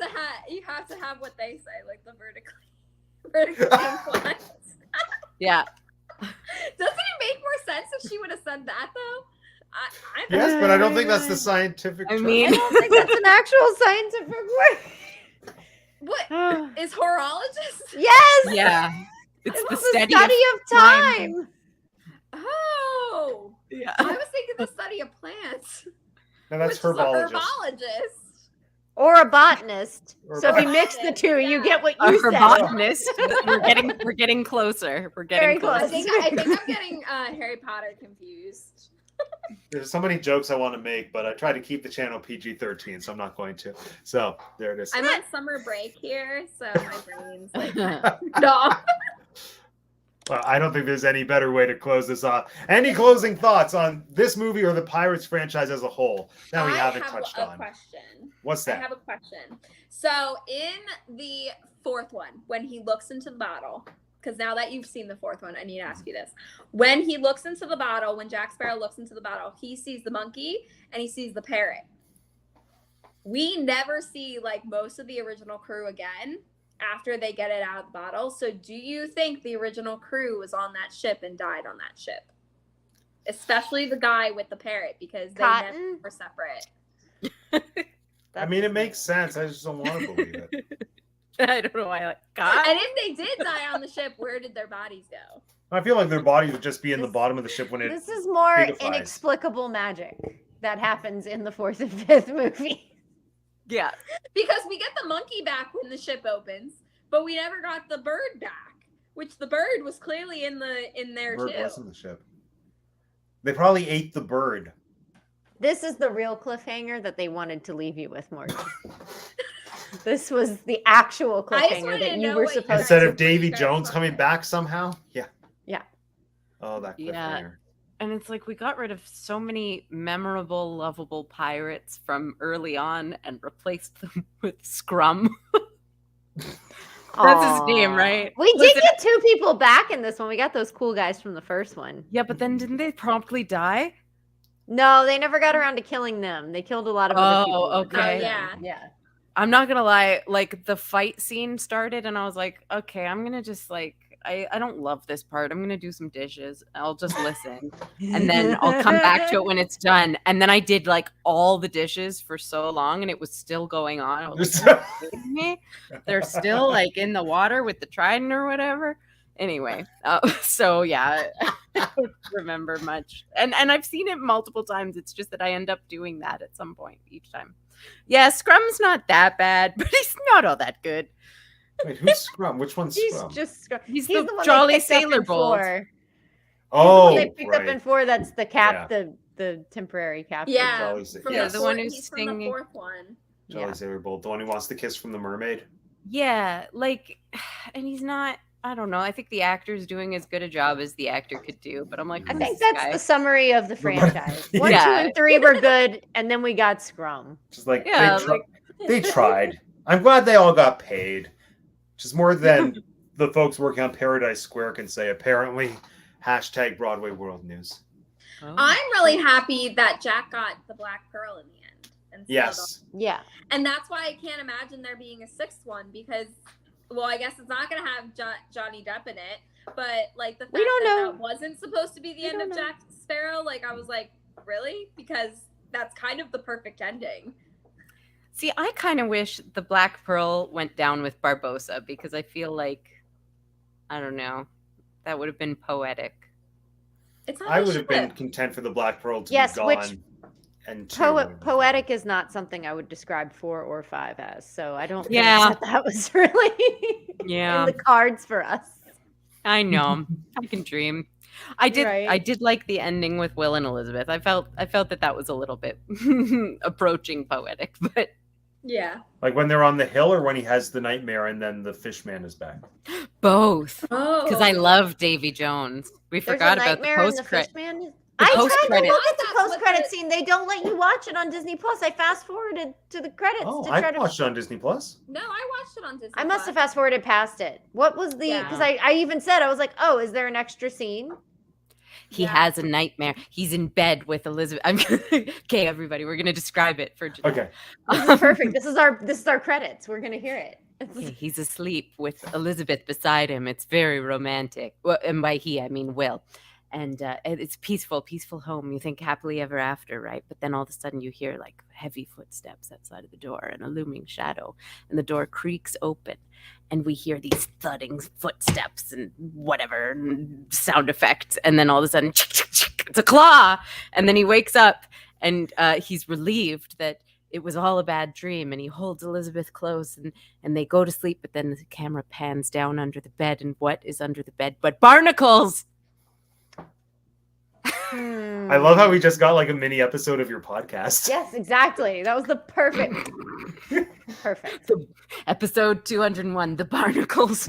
to have what they say, like the vertically inclined. Yeah. Doesn't it make more sense if she would have said that though? I yes, but I don't think that's the scientific I term. mean- I don't think that's an actual scientific word. What is horologist? Yes. Yeah. It's It the was study, study of time. time. Oh, Yeah. I was thinking the study of plants. No, that's which is a herbologist. herbologist. Or a botanist. Or So if you bot- mix the two, you get what A you said. botanist. We're getting closer. We're Very getting close. I closer. think I'm getting Harry Potter confused. There's so many jokes I want to make, but I try to keep the channel PG-13, so I'm not going to. So there it is. I'm on summer break here, so my brain's like no. Well, I don't think there's any better way to close this off. Any closing thoughts on this movie or the Pirates franchise as a whole that we I haven't have touched a on? question. What's I that? have a question. So in the fourth one, when he looks into the bottle, because now that you've seen the fourth one, I need to ask you this. When he looks into the bottle, when Jack Sparrow looks into the bottle, he sees the monkey and he sees the parrot. We never see like most of the original crew again after they get it out of the bottle. So do you think the original crew was on that ship and died on that ship? Especially the guy with the parrot, because they never Cotton? were separate. I mean, it makes sense. I just don't want to believe it. I don't know why I like God. And if they did die on the ship, where did their bodies go? I feel like their bodies would just be in the bottom of the ship when it. This is more signifies. inexplicable magic that happens in the fourth and fifth movie. Yeah. Because we get the monkey back when the ship opens, but we never got the bird back, which the bird was clearly in there bird too. was in the ship. They probably ate the bird. This is the real cliffhanger that they wanted to leave you with, Morgan. This was the actual I just cliffhanger wanted that to you know were what you supposed Instead to. of Davy you guys Jones love coming it. back somehow. Yeah. Yeah. Oh, that Yeah. cliffhanger. And it's like we got rid of so many memorable, lovable pirates from early on and replaced them with Scrum. That's his name, Aw. right? We did Listen- get 2 people back in this one. We got those cool guys from the first one. Yeah, but then didn't they promptly die? No, they never got around to killing them. They killed a lot of other people. Oh, that killed okay. Oh, them. yeah. Yeah. I'm not gonna lie, like the fight scene started and I was like, okay, I'm gonna just like I don't love this part. I'm gonna do some dishes. I'll just listen. And then I'll come back to it when it's done. And then I did like all the dishes for so long and it was still going on. I was like, "Are you kidding me? They're still like in the water with the trident or whatever. Anyway, so yeah, I don't remember much. And I've seen it multiple times. It's just that I end up doing that at some point each time. Yeah, Scrum's not that bad, but he's not all that good. Wait, who's Scrum? Which one's He's Scrum? just He's the the one they Jolly picked up Sailor in Bolt. 4. Oh, They picked up in right. 4. That's the cap, Yeah. the temporary captain. Yeah, Jolly Sa- from yeah, the the one fourth- who's he's from the singing. 4th one. Jolly Yeah. Sailor Bolt, the one who wants to kiss from the mermaid. Yeah, like, and he's not. I don't know. I think the actor's doing as good a job as the actor could do, but I'm like, I who's think this that's guy? the summary of the franchise. 1, 2, Yeah. and 3 were good, and then we got Scrum. Just like, Yeah, they tried. I'm glad they all got paid. Just more than the folks working on Paradise Square can say. Apparently, hashtag Broadway World News. Oh. I'm really happy that Jack got the Black Pearl in the end. And Yes. Yeah. And that's why I can't imagine there being a 6th one because, well, I guess it's not going to have Johnny Depp in it. But, like, the fact We don't that know. that wasn't supposed to be the We end don't of know. Jack Sparrow, like, I was like, really? Because that's kind of the perfect ending. See, I kind of wish the Black Pearl went down with Barbossa because I feel like, I don't know, that would have been poetic. It's not I a would have been ship. content for the Black Pearl to Yes, be which gone. And 2 would have been Poetic is not something I would describe 4 or 5 as. So I don't Yeah. think that was really Yeah. in the cards for us. I know. I can dream. I did. Right. I did like the ending with Will and Elizabeth. I felt that was a little bit approaching poetic, but Yeah. Like when they're on the hill or when he has the nightmare and then the fish man is back. both. Oh. Because I love Davy Jones. We There's forgot a about the nightmare in post the credit. Fishman. the I tried to post-credit. look at the That's what post credit the- scene. They don't let you watch it on Disney Plus. I fast forwarded to the credits Oh, to I try to. watched it on Disney Plus. No, I watched it on Disney. I must have Plus. fast forwarded past it. What was the? Because Yeah. I even said I was like, oh, is there an extra scene? He Yeah. has a nightmare. He's in bed with Elizabeth. Okay, everybody, we're gonna describe it for Janelle. Okay. This is perfect. This is our credits. We're gonna hear it. Yeah, he's asleep with Elizabeth beside him. It's very romantic. Well, and by he, I mean Will. And it's peaceful home. You think happily ever after, right? But then all of a sudden you hear like heavy footsteps outside of the door and a looming shadow. And the door creaks open. And we hear these thudding footsteps and whatever sound effects. And then all of a sudden, it's a claw. And then he wakes up and he's relieved that it was all a bad dream, and he holds Elizabeth close and they go to sleep, but then the camera pans down under the bed, and what is under the bed but barnacles? I love how we just got like a mini episode of your podcast. Yes, exactly. That was the perfect. Perfect. Episode 201, the barnacles.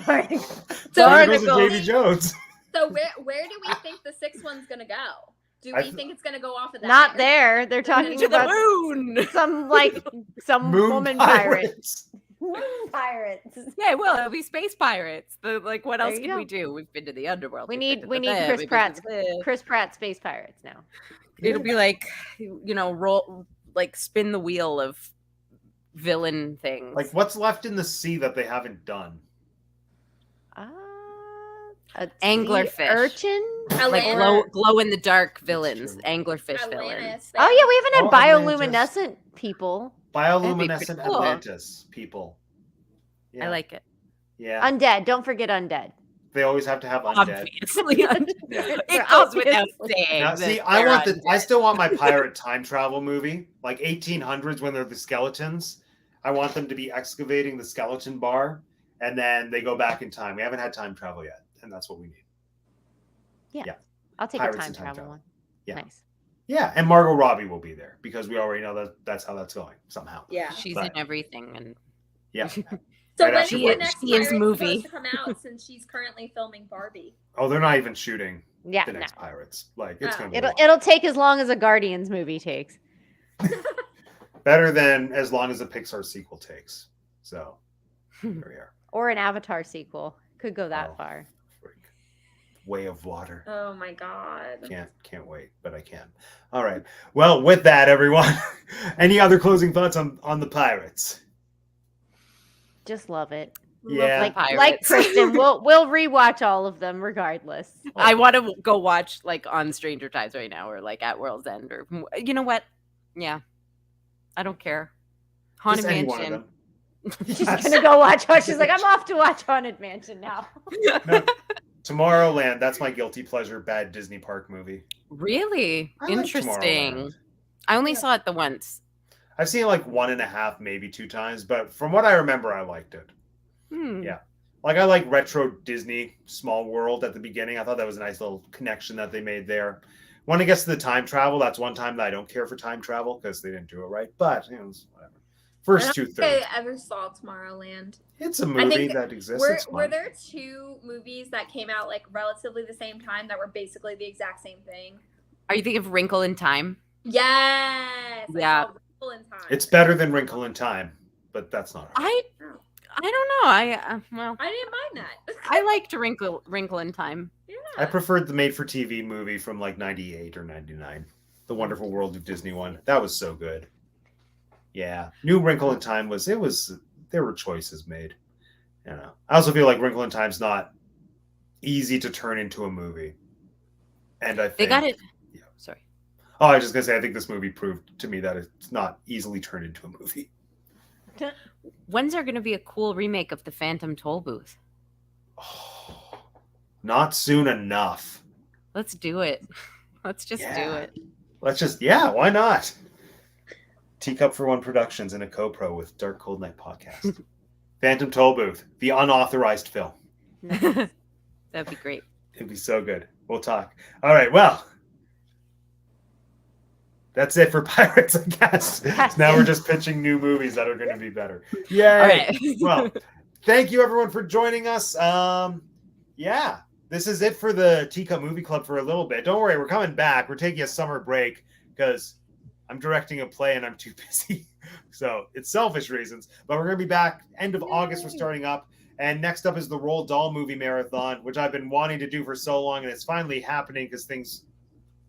Barnacles and Barnacles. Davy Jones. So where do we think the 6th one's gonna go? Do we think it's gonna go off of that? Not there. They're talking To the about moon. some Moon woman pirate. pirates. Moon pirates. Yeah, well, it'll be space pirates. Like, what There else you can we go. do? We've been to the underworld. We we've need been to the there, Chris we've been Pratt's to the- Chris Pratt space pirates now. It'll be like, roll, like spin the wheel of villain things. Like what's left in the sea that they haven't done? A Anglerfish. sea urchin. like Atlantis. glow in the dark villains, true. anglerfish villains. Atlantis. Oh yeah, we haven't had Oh, Atlantis. bioluminescent people. Bioluminescent cool. Atlantis people. I like it. Yeah. Undead. Don't forget undead. They always have to have undead. Obviously, Yeah. it goes without Obviously. saying. Now, that see, I they're want I undead. still want my pirate time travel movie, like 1800s when they're the skeletons. I want them to be excavating the skeleton bar, and then they go back in time. We haven't had time travel yet, and that's what we need. I'll take Pirates a time and time travel travel. one. Yeah. Nice. Yeah, and Margot Robbie will be there because we already know that's how that's going somehow. Yeah. She's But- in everything, and Yeah. So Right when after is the Witness. next Ian's Pirates movie. supposed to come out since she's currently filming Barbie? Oh, they're not even shooting Yeah, the no. next Pirates. Like it's Oh. gonna be It'll take as long as a Guardians movie takes. better than as long as a Pixar sequel takes. So there we are. Or an Avatar sequel. Could go that Oh. far. Freak. Way of Water. Oh my god. Can't wait, but I can. All right. Well, with that, everyone, any other closing thoughts on the Pirates? Just love it. Yeah. Like Pirates. Kristen, we'll rewatch all of them regardless. I want to go watch like on Stranger Times right now, or like at World's End, or you know what? Yeah, I don't care. Haunted Just any one of Mansion. them. She's gonna go watch. She's like, I'm off to watch Haunted Mansion now. No, Tomorrowland. That's my guilty pleasure. Bad Disney park movie. Really I like interesting. Tomorrowland. I only Yeah. saw it the once. I've seen it like 1.5, maybe 2 times, but from what I remember, I liked it. Hmm. Yeah. Like I like retro Disney Small World at the beginning. I thought that was a nice little connection that they made there. When it gets to the time travel, that's one time that I don't care for time travel because they didn't do it right. But you know, it's whatever. I First don't 2 think thirds. I ever saw Tomorrowland. It's a movie think that exists. Were, It's were fun. there 2 movies that came out like relatively the same time that were basically the exact same thing? Are you thinking of Wrinkle in Time? Yes. Yeah. I saw Wrinkle in Time. It's better than Wrinkle in Time, but that's not. Hard. Oh, I don't know. Well, I didn't mind that. I liked Wrinkle in Time. Yeah. I preferred the made-for-TV movie from like '98 or '99, The Wonderful World of Disney one. That was so good. Yeah, New Wrinkle in Time there were choices made. You know, I also feel like Wrinkle in Time's not easy to turn into a movie, and I think They got it. Yeah. Sorry. Oh, I was just gonna say I think this movie proved to me that it's not easily turned into a movie. When's there going to be a cool remake of the Phantom Toll Booth? Oh, not soon enough. Let's do it. Let's just do Yeah. it. Why not? Teacup for One Productions in a co-pro with Dark Cold Night Podcast. Phantom Toll Booth, the unauthorized film. That'd be great. It'd be so good. We'll talk. All right, well, that's it for Pirates, I guess. Yes. Now we're just pitching new movies that are going to be better. Yay! All right. Well, thank you everyone for joining us. Yeah, this is it for the Teacup Movie Club for a little bit. Don't worry, we're coming back. We're taking a summer break because I'm directing a play and I'm too busy. So it's selfish reasons, but we're going to be back end of August. We're starting up. And next up is the Roald Dahl movie marathon, which I've been wanting to do for so long, and it's finally happening because things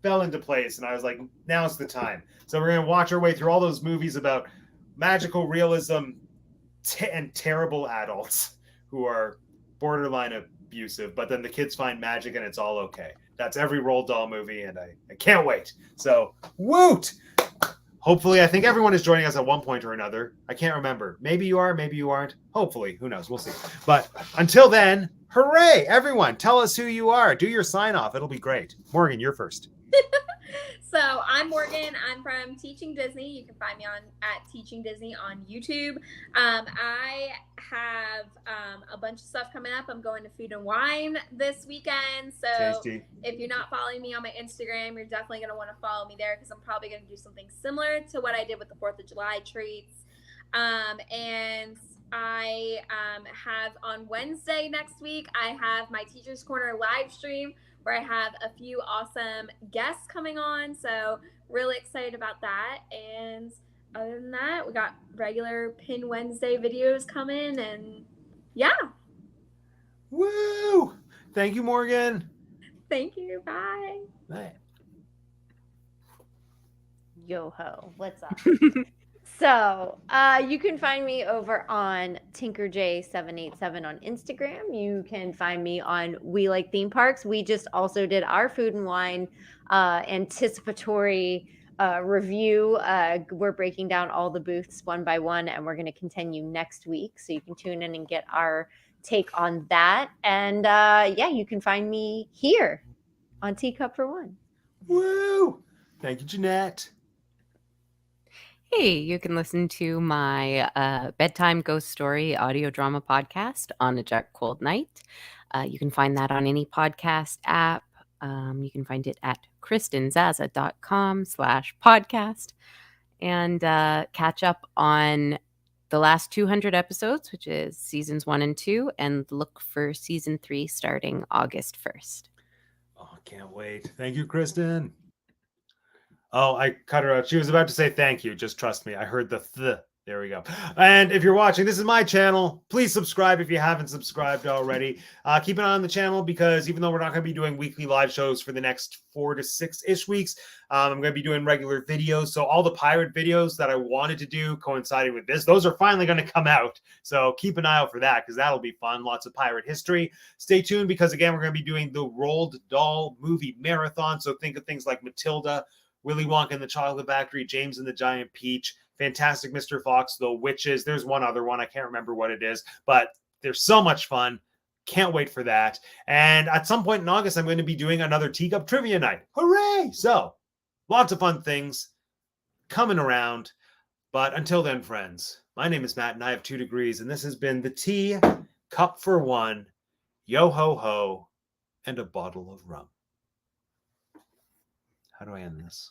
fell into place. And I was like, now's the time. So we're going to watch our way through all those movies about magical realism and terrible adults who are borderline abusive, but then the kids find magic and it's all okay. That's every Roald Dahl movie, and I can't wait. So, woot! Hopefully, I think everyone is joining us at one point or another. I can't remember. Maybe you are, maybe you aren't. Hopefully, who knows? We'll see. But until then, hooray! Everyone, tell us who you are. Do your sign off. It'll be great. Morgan, you're first. So I'm Morgan. I'm from Teaching Disney. You can find me at Teaching Disney on YouTube. I have a bunch of stuff coming up. I'm going to Food and Wine this weekend. So Tasty. if you're not following me on my Instagram, you're definitely going to want to follow me there because I'm probably going to do something similar to what I did with the 4th of July treats. And I have on Wednesday next week, I have my Teacher's Corner live stream where I have a few awesome guests coming on. So really excited about that. And other than that, we got regular Pin Wednesday videos coming, and yeah. Woo! Thank you, Morgan. Thank you. Bye. Bye. Yo ho, what's up? So you can find me over on TinkerJ787 on Instagram. You can find me on We Like Theme Parks. We just also did our Food and Wine anticipatory review. We're breaking down all the booths one by one, and we're going to continue next week. So you can tune in and get our take on that. And yeah, you can find me here on Teacup for One. Woo! Thank you, Jeanette. Hey, you can listen to my bedtime ghost story audio drama podcast On a Dark Cold Night. You can find that on any podcast app. You can find it at KristenZaza.com/podcast and catch up on the last 200 episodes, which is seasons 1 and 2, and look for season 3 starting August 1st. Oh, I can't wait. Thank you, Kristen. Oh, I cut her out. She was about to say thank you. Just trust me. I heard the th. There we go. And if you're watching, this is my channel. Please subscribe if you haven't subscribed already. Keep an eye on the channel because even though we're not going to be doing weekly live shows for the next 4 to 6-ish weeks, I'm going to be doing regular videos. So all the pirate videos that I wanted to do coinciding with this, those are finally going to come out. So keep an eye out for that because that'll be fun. Lots of pirate history. Stay tuned because, again, we're going to be doing the Roald Dahl movie marathon. So think of things like Matilda, Willy Wonka and the Chocolate Factory, James and the Giant Peach, Fantastic Mr. Fox, The Witches. There's one other one. I can't remember what it is, but they're so much fun. Can't wait for that. And at some point in August, I'm going to be doing another Teacup Trivia Night. Hooray! So, lots of fun things coming around. But until then, friends, my name is Matt and I have 2 degrees, and this has been the Tea Cup for One, yo ho ho, and a bottle of rum. How do I end this?